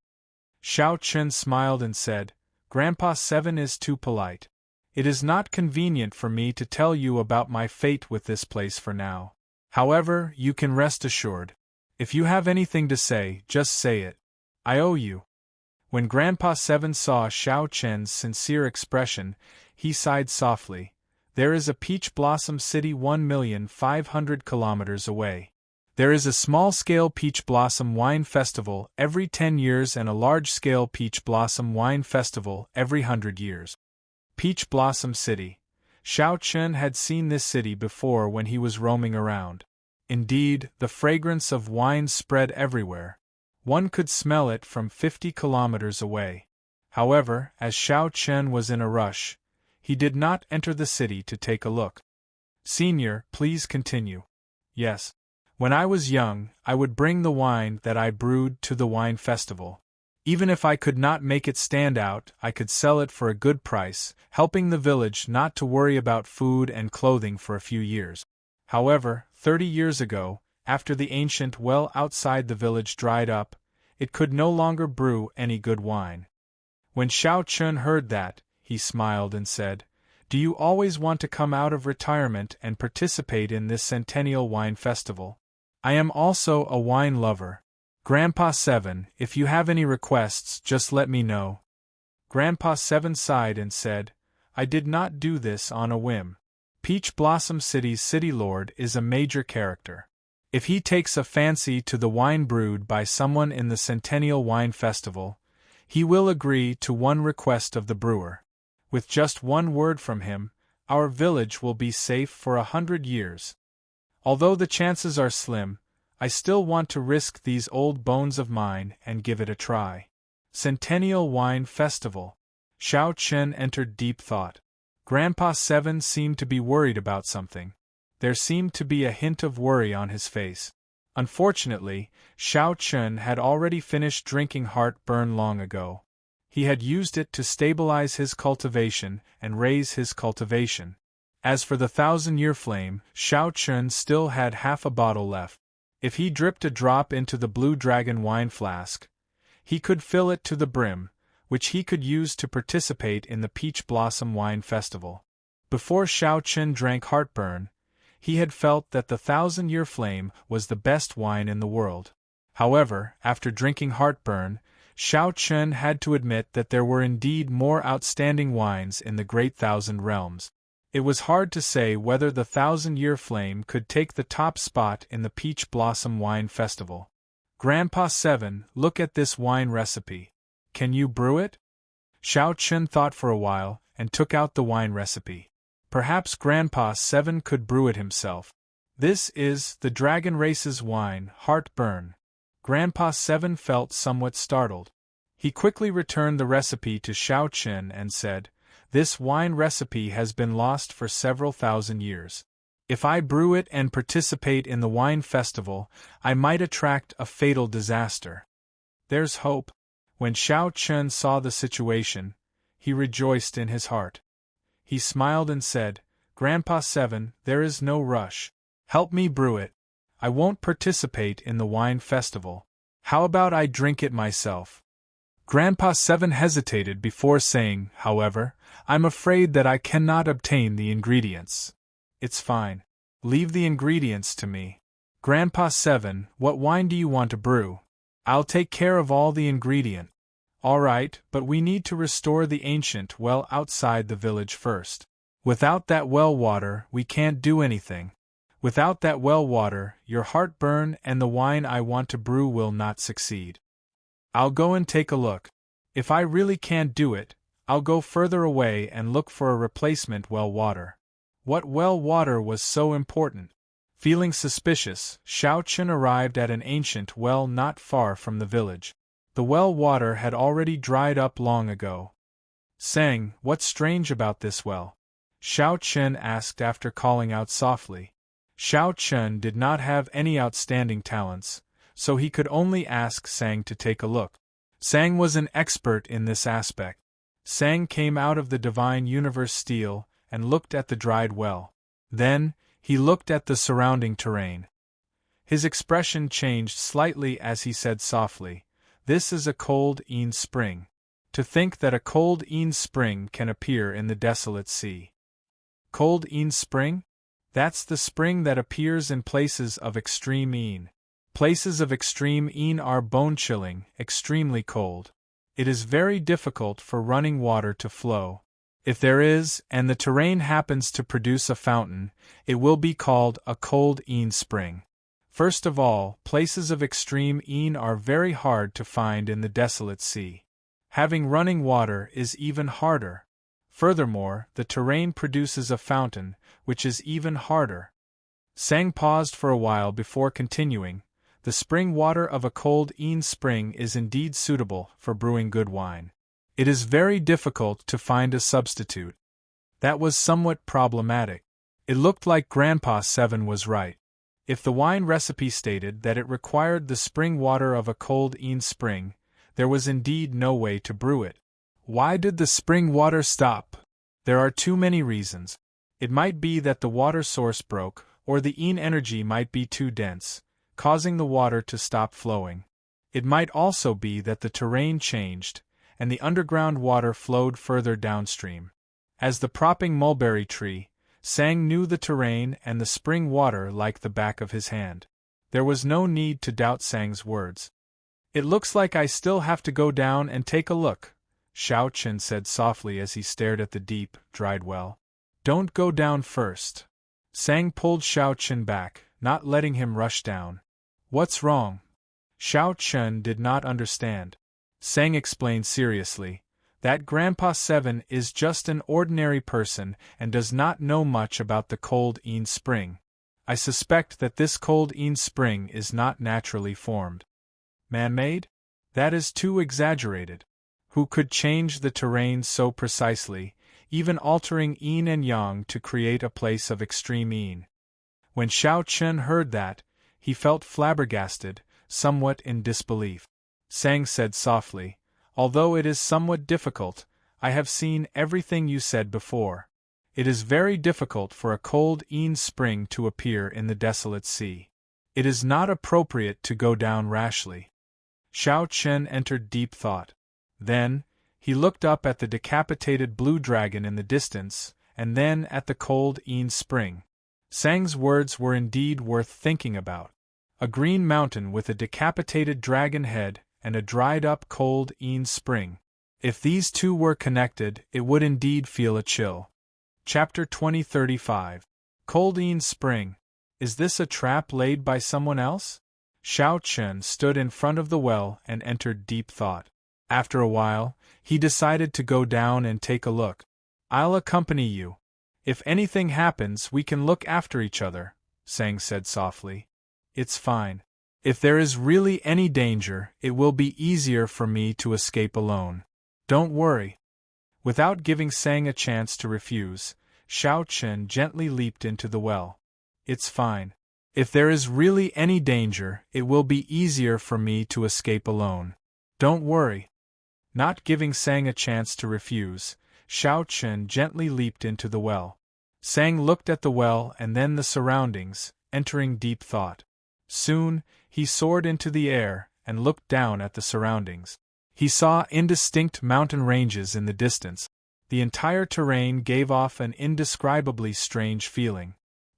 Xiao Chen smiled and said, Grandpa 7 is too polite. It is not convenient for me to tell you about my fate with this place for now. However, you can rest assured. If you have anything to say, just say it. I owe you. When Grandpa 7 saw Xiao Chen's sincere expression, he sighed softly. There is a peach blossom city 1,500,000 kilometers away. There is a small-scale peach blossom wine festival every 10 years and a large-scale peach blossom wine festival every 100 years. Peach Blossom City. Xiao Chen had seen this city before when he was roaming around. Indeed, the fragrance of wine spread everywhere. One could smell it from 50 kilometers away. However, as Xiao Chen was in a rush, he did not enter the city to take a look. Senior, please continue. Yes. When I was young, I would bring the wine that I brewed to the wine festival. Even if I could not make it stand out, I could sell it for a good price, helping the village not to worry about food and clothing for a few years. However, 30 years ago, after the ancient well outside the village dried up, it could no longer brew any good wine. When Xiao Chen heard that, he smiled and said, Do you always want to come out of retirement and participate in this centennial wine festival? I am also a wine lover. Grandpa 7, if you have any requests, just let me know. Grandpa 7 sighed and said, I did not do this on a whim. Peach Blossom City's city lord is a major character. If he takes a fancy to the wine brewed by someone in the Centennial Wine Festival, he will agree to one request of the brewer. With just one word from him, our village will be safe for 100 years. Although the chances are slim, I still want to risk these old bones of mine and give it a try. Centennial Wine Festival. Xiao Chen entered deep thought. Grandpa 7 seemed to be worried about something. There seemed to be a hint of worry on his face. Unfortunately, Xiao Chen had already finished drinking heartburn long ago. He had used it to stabilize his cultivation and raise his cultivation. As for the 1,000-year flame, Xiao Chen still had half a bottle left. If he dripped a drop into the Blue Dragon wine flask, he could fill it to the brim, which he could use to participate in the Peach Blossom Wine Festival. Before Xiao Chen drank heartburn, he had felt that the 1,000-year flame was the best wine in the world. However, after drinking heartburn, Xiao Chen had to admit that there were indeed more outstanding wines in the Great Thousand Realms. It was hard to say whether the 1,000-year flame could take the top spot in the Peach Blossom Wine Festival. Grandpa 7, look at this wine recipe. Can you brew it? Xiao Chen thought for a while, and took out the wine recipe. Perhaps Grandpa 7 could brew it himself. This is the Dragon Race's wine, Heartburn. Grandpa 7 felt somewhat startled. He quickly returned the recipe to Xiao Chen and said, This wine recipe has been lost for several thousand years. If I brew it and participate in the wine festival, I might attract a fatal disaster. There's hope. When Xiao Chen saw the situation, he rejoiced in his heart. He smiled and said, Grandpa 7, there is no rush. Help me brew it. I won't participate in the wine festival. How about I drink it myself? Grandpa Seven hesitated before saying, however, I'm afraid that I cannot obtain the ingredients. It's fine. Leave the ingredients to me. Grandpa Seven, what wine do you want to brew? I'll take care of all the ingredient. All right, but we need to restore the ancient well outside the village first. Without that well water, we can't do anything. Without that well water, your heartburn and the wine I want to brew will not succeed. I'll go and take a look. If I really can't do it, I'll go further away and look for a replacement well water. What well water was so important? Feeling suspicious, Xiao Chen arrived at an ancient well not far from the village. The well water had already dried up long ago. Sang, what's strange about this well? Xiao Chen asked after calling out softly. Xiao Chen did not have any outstanding talents, so he could only ask Sang to take a look. Sang was an expert in this aspect. Sang came out of the Divine Universe steel and looked at the dried well. Then, he looked at the surrounding terrain. His expression changed slightly as he said softly, this is a cold Yin spring. To think that a cold Yin spring can appear in the desolate sea. Cold Yin spring? That's the spring that appears in places of extreme Yin. Places of extreme Yin are bone-chilling, extremely cold. It is very difficult for running water to flow. If there is, and the terrain happens to produce a fountain, it will be called a cold Yin spring. First of all, places of extreme Yin are very hard to find in the desolate sea. Having running water is even harder. Furthermore, the terrain produces a fountain, which is even harder. Sang paused for a while before continuing. The spring water of a cold Yin spring is indeed suitable for brewing good wine. It is very difficult to find a substitute. That was somewhat problematic. It looked like Grandpa Seven was right. If the wine recipe stated that it required the spring water of a cold Yin spring, there was indeed no way to brew it. Why did the spring water stop? There are too many reasons. It might be that the water source broke, or the Yin energy might be too dense, causing the water to stop flowing. It might also be that the terrain changed, and the underground water flowed further downstream. As the propping mulberry tree, Sang knew the terrain and the spring water like the back of his hand. There was no need to doubt Sang's words. It looks like I still have to go down and take a look, Xiao Chen said softly as he stared at the deep, dried well. Don't go down first. Sang pulled Xiao Chen back, not letting him rush down. What's wrong? Xiao Chen did not understand. Sang explained seriously, that Grandpa Seven is just an ordinary person and does not know much about the cold Yin spring. I suspect that this cold Yin spring is not naturally formed. Man-made? That is too exaggerated. Who could change the terrain so precisely, even altering Yin and Yang to create a place of extreme Yin? When Xiao Chen heard that, he felt flabbergasted, somewhat in disbelief. Sang said softly, although it is somewhat difficult, I have seen everything you said before. It is very difficult for a cold Yin spring to appear in the desolate sea. It is not appropriate to go down rashly. Xiao Chen entered deep thought. Then, he looked up at the decapitated blue dragon in the distance, and then at the cold Yin spring. Sang's words were indeed worth thinking about. A green mountain with a decapitated dragon head and a dried-up cold Yin spring. If these two were connected, it would indeed feel a chill. Chapter 2035. Cold Yin spring. Is this a trap laid by someone else? Xiao Chen stood in front of the well and entered deep thought. After a while, he decided to go down and take a look. I'll accompany you. If anything happens, we can look after each other, Sang said softly. It's fine. If there is really any danger, it will be easier for me to escape alone. Don't worry. Without giving Sang a chance to refuse, Xiao Chen gently leaped into the well. It's fine. If there is really any danger, it will be easier for me to escape alone. Don't worry. Not giving Sang a chance to refuse, Xiao Chen gently leaped into the well. Sang looked at the well and then the surroundings, entering deep thought. Soon, he soared into the air, and looked down at the surroundings. He saw indistinct mountain ranges in the distance. The entire terrain gave off an indescribably strange feeling.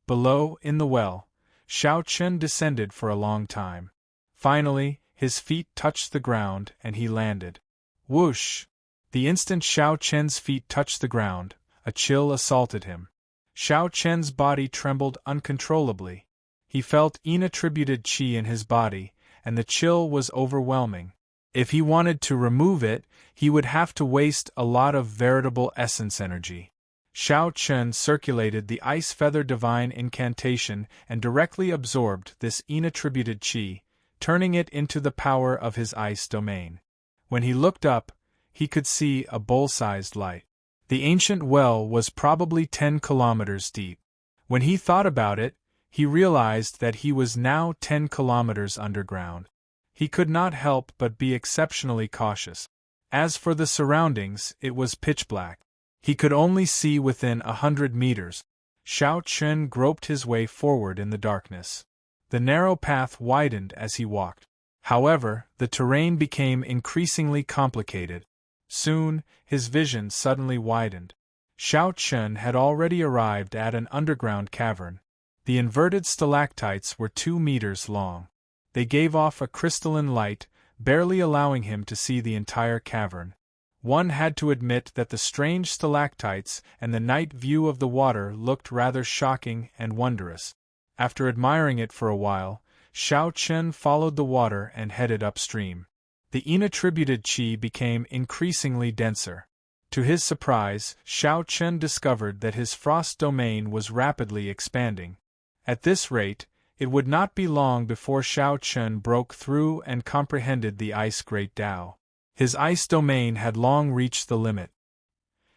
Below, in the well, Xiao Chen descended for a long time. Finally, his feet touched the ground and he landed. Whoosh! The instant Xiao Chen's feet touched the ground, a chill assaulted him. Xiao Chen's body trembled uncontrollably. He felt inattributed qi in his body, and the chill was overwhelming. If he wanted to remove it, he would have to waste a lot of veritable essence energy. Xiao Chen circulated the Ice Feather Divine Incantation and directly absorbed this inattributed qi, turning it into the power of his ice domain. When he looked up, he could see a bowl-sized light. The ancient well was probably 10 kilometers deep. When he thought about it, he realized that he was now 10 kilometers underground. He could not help but be exceptionally cautious. As for the surroundings, it was pitch black. He could only see within 100 meters. Xiao Chen groped his way forward in the darkness. The narrow path widened as he walked. However, the terrain became increasingly complicated. Soon, his vision suddenly widened. Xiao Chen had already arrived at an underground cavern. The inverted stalactites were 2 meters long. They gave off a crystalline light, barely allowing him to see the entire cavern. One had to admit that the strange stalactites and the night view of the water looked rather shocking and wondrous. After admiring it for a while, Xiao Chen followed the water and headed upstream. The inattributed qi became increasingly denser. To his surprise, Xiao Chen discovered that his frost domain was rapidly expanding. At this rate, it would not be long before Xiao Chen broke through and comprehended the Ice Great Tao. His ice domain had long reached the limit.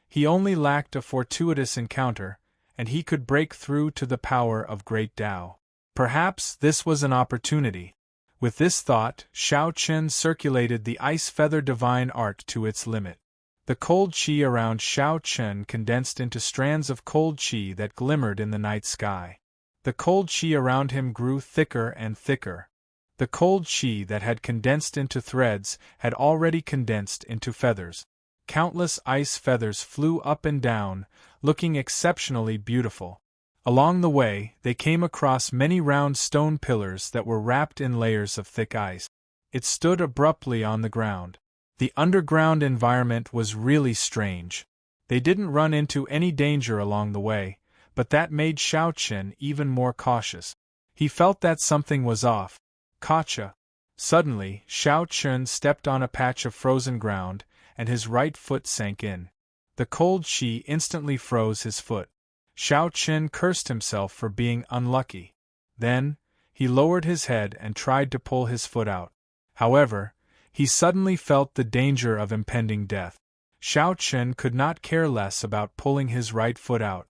He only lacked a fortuitous encounter, and he could break through to the power of Great Tao. Perhaps this was an opportunity. With this thought, Xiao Chen circulated the Ice Feather Divine Art to its limit. The cold qi around Xiao Chen condensed into strands of cold qi that glimmered in the night sky. The cold qi around him grew thicker and thicker. The cold qi that had condensed into threads had already condensed into feathers. Countless ice feathers flew up and down, looking exceptionally beautiful. Along the way, they came across many round stone pillars that were wrapped in layers of thick ice. It stood abruptly on the ground. The underground environment was really strange. They didn't run into any danger along the way, but that made Xiao Chen even more cautious. He felt that something was off. Gotcha! Suddenly, Xiao Chen stepped on a patch of frozen ground, and his right foot sank in. The cold qi instantly froze his foot. Xiao Chen cursed himself for being unlucky. Then, he lowered his head and tried to pull his foot out. However, he suddenly felt the danger of impending death. Xiao Chen could not care less about pulling his right foot out.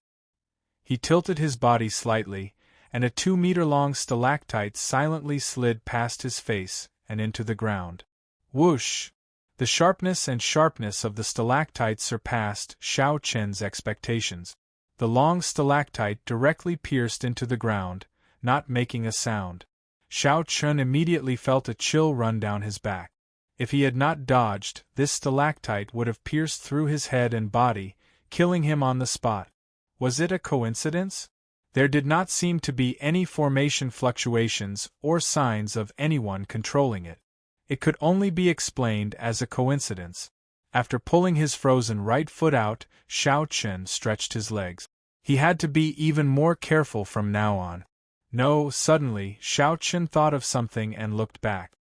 He tilted his body slightly, and a 2-meter-long stalactite silently slid past his face and into the ground. Whoosh! The sharpness of the stalactite surpassed Xiao Chen's expectations. The long stalactite directly pierced into the ground, not making a sound. Xiao Chen immediately felt a chill run down his back. If he had not dodged, this stalactite would have pierced through his head and body, killing him on the spot. Was it a coincidence? There did not seem to be any formation fluctuations or signs of anyone controlling it. It could only be explained as a coincidence. After pulling his frozen right foot out, Xiao Chen stretched his legs. He had to be even more careful from now on. No, suddenly, Xiao Chen thought of something and looked back.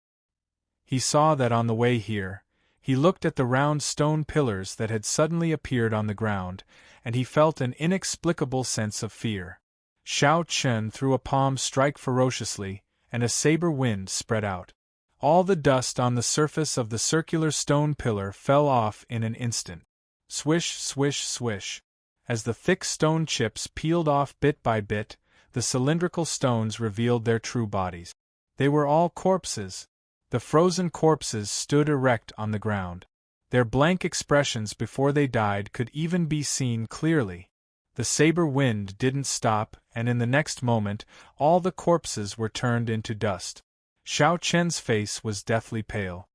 He saw that on the way here, he looked at the round stone pillars that had suddenly appeared on the ground, and he felt an inexplicable sense of fear. Xiao Chen threw a palm strike ferociously, and a saber wind spread out. All the dust on the surface of the circular stone pillar fell off in an instant. Swish, swish, swish. As the thick stone chips peeled off bit by bit, the cylindrical stones revealed their true bodies. They were all corpses. The frozen corpses stood erect on the ground. Their blank expressions before they died could even be seen clearly. The saber wind didn't stop, and in the next moment, all the corpses were turned into dust. Xiao Chen's face was deathly pale.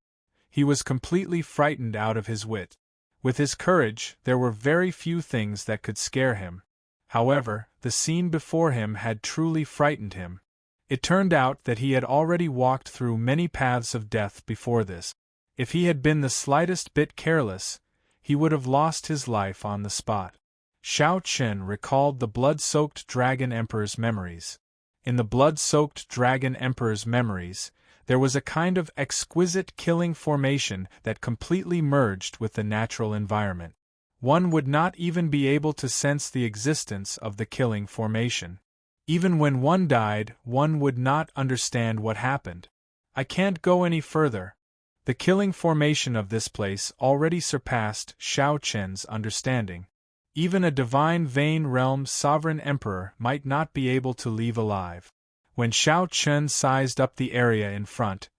He was completely frightened out of his wit. With his courage, there were very few things that could scare him. However, the scene before him had truly frightened him. It turned out that he had already walked through many paths of death before this. If he had been the slightest bit careless, he would have lost his life on the spot. Xiao Chen recalled the blood-soaked Dragon Emperor's memories. In the blood-soaked Dragon Emperor's memories, there was a kind of exquisite killing formation that completely merged with the natural environment. One would not even be able to sense the existence of the killing formation. Even when one died, one would not understand what happened. I can't go any further. The killing formation of this place already surpassed Xiao Chen's understanding. Even a divine Vane Realm sovereign emperor might not be able to leave alive. When Xiao Chen sized up the area in front,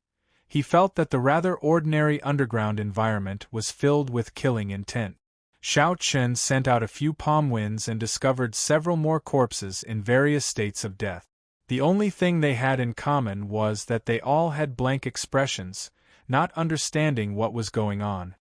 he felt that the rather ordinary underground environment was filled with killing intent. Xiao Chen sent out a few palm winds and discovered several more corpses in various states of death. The only thing they had in common was that they all had blank expressions, not understanding what was going on.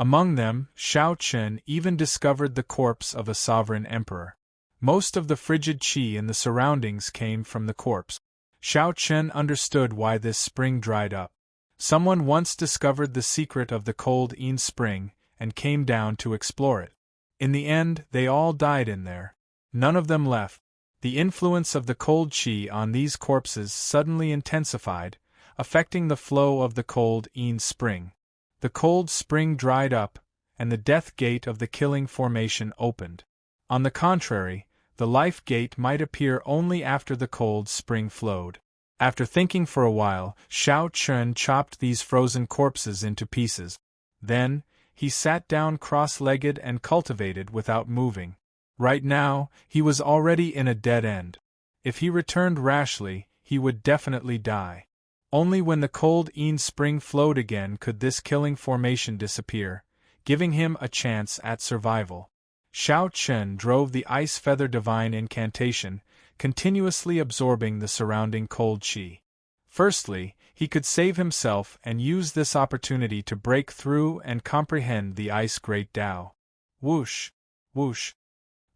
Among them, Xiao Chen even discovered the corpse of a sovereign emperor. Most of the frigid qi in the surroundings came from the corpse. Xiao Chen understood why this spring dried up. Someone once discovered the secret of the cold Yin spring and came down to explore it. In the end, they all died in there. None of them left. The influence of the cold qi on these corpses suddenly intensified, affecting the flow of the cold Yin spring. The cold spring dried up, and the death gate of the killing formation opened. On the contrary, the life gate might appear only after the cold spring flowed. After thinking for a while, Xiao Chen chopped these frozen corpses into pieces. Then, he sat down cross-legged and cultivated without moving. Right now, he was already in a dead end. If he returned rashly, he would definitely die. Only when the cold Yin spring flowed again could this killing formation disappear, giving him a chance at survival. Xiao Chen drove the Ice Feather Divine incantation, continuously absorbing the surrounding cold qi. Firstly, he could save himself and use this opportunity to break through and comprehend the Ice Great Tao. Whoosh! Whoosh!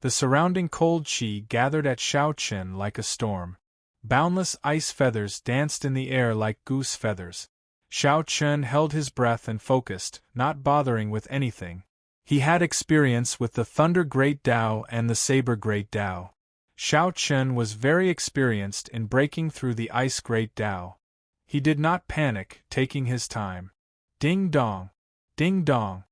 The surrounding cold qi gathered at Xiao Chen like a storm. Boundless ice feathers danced in the air like goose feathers. Xiao Chen held his breath and focused, not bothering with anything. He had experience with the Thunder Great Tao and the Saber Great Tao. Xiao Chen was very experienced in breaking through the Ice Great Tao. He did not panic, taking his time. Ding dong! Ding dong!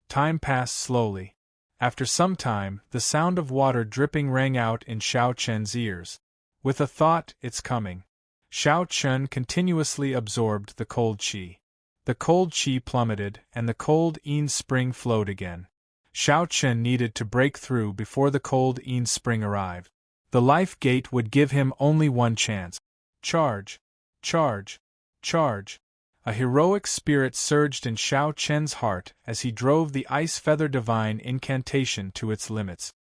Time passed slowly. After some time, the sound of water dripping rang out in Xiao Chen's ears. With a thought, it's coming. Xiao Chen continuously absorbed the cold qi. The cold qi plummeted, and the cold Yin spring flowed again. Xiao Chen needed to break through before the cold Yin spring arrived. The life gate would give him only one chance. Charge! Charge! Charge! A heroic spirit surged in Xiao Chen's heart as he drove the Ice Feather Divine incantation to its limits.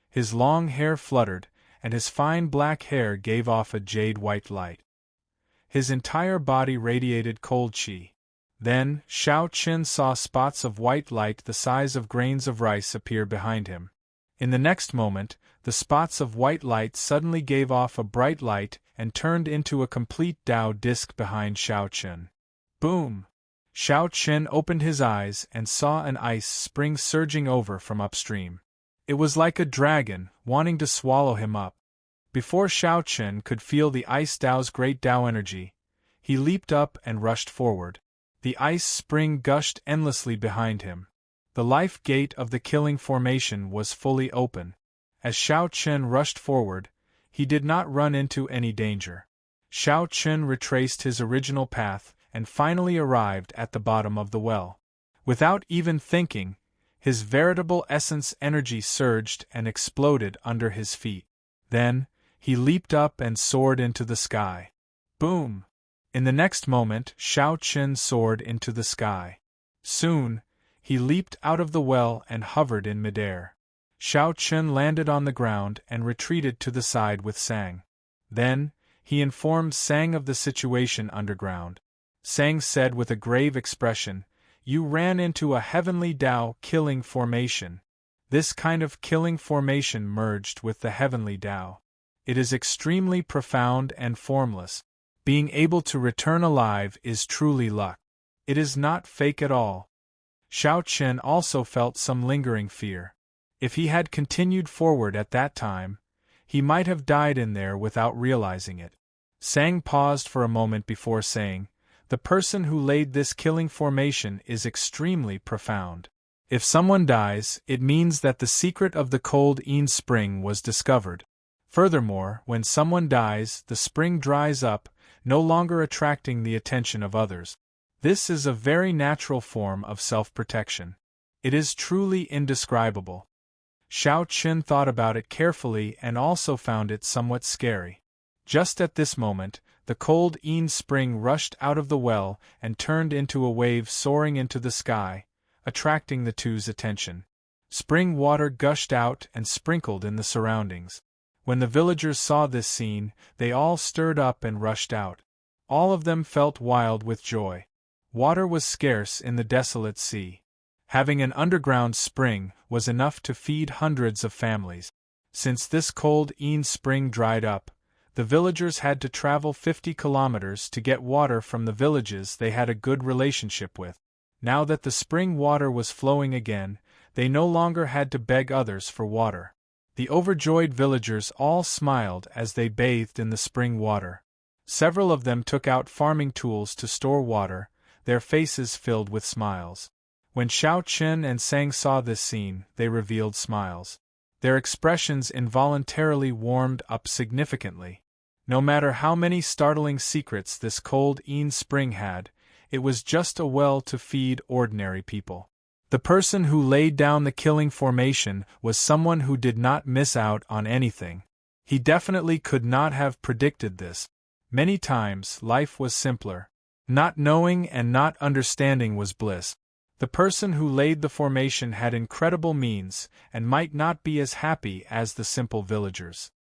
His long hair fluttered, and his fine black hair gave off a jade-white light. His entire body radiated cold qi. Then, Xiao Chen saw spots of white light the size of grains of rice appear behind him. In the next moment, the spots of white light suddenly gave off a bright light and turned into a complete Tao disc behind Xiao Chen. Boom! Xiao Chen opened his eyes and saw an ice spring surging over from upstream. It was like a dragon, wanting to swallow him up. Before Xiao Chen could feel the Ice Tao's great Tao energy, he leaped up and rushed forward. The ice spring gushed endlessly behind him. The life gate of the killing formation was fully open. As Xiao Chen rushed forward, he did not run into any danger. Xiao Chen retraced his original path and finally arrived at the bottom of the well. Without even thinking, his veritable essence energy surged and exploded under his feet. Then, he leaped up and soared into the sky. Boom! In the next moment, Xiao Chen soared into the sky. Soon, he leaped out of the well and hovered in midair. Xiao Chen landed on the ground and retreated to the side with Sang. Then, he informed Sang of the situation underground. Sang said with a grave expression, "You ran into a heavenly Tao killing formation. This kind of killing formation merged with the heavenly Tao. It is extremely profound and formless. Being able to return alive is truly luck. It is not fake at all." Xiao Chen also felt some lingering fear. If he had continued forward at that time, he might have died in there without realizing it. Sang paused for a moment before saying, "The person who laid this killing formation is extremely profound. If someone dies, it means that the secret of the cold Een spring was discovered. Furthermore, when someone dies, the spring dries up, no longer attracting the attention of others. This is a very natural form of self-protection. It is truly indescribable." Xiao Chen thought about it carefully and also found it somewhat scary. Just at this moment, the cold Een spring rushed out of the well and turned into a wave soaring into the sky, attracting the two's attention. Spring water gushed out and sprinkled in the surroundings. When the villagers saw this scene, they all stirred up and rushed out. All of them felt wild with joy. Water was scarce in the desolate sea. Having an underground spring was enough to feed hundreds of families. Since this cold Een spring dried up, the villagers had to travel 50 kilometers to get water from the villages they had a good relationship with. Now that the spring water was flowing again, they no longer had to beg others for water. The overjoyed villagers all smiled as they bathed in the spring water. Several of them took out farming tools to store water, their faces filled with smiles. When Xiao Chen and Sang saw this scene, they revealed smiles. Their expressions involuntarily warmed up significantly. No matter how many startling secrets this cold Een spring had, it was just a well to feed ordinary people. The person who laid down the killing formation was someone who did not miss out on anything. He definitely could not have predicted this. Many times, life was simpler. Not knowing and not understanding was bliss. The person who laid the formation had incredible means and might not be as happy as the simple villagers.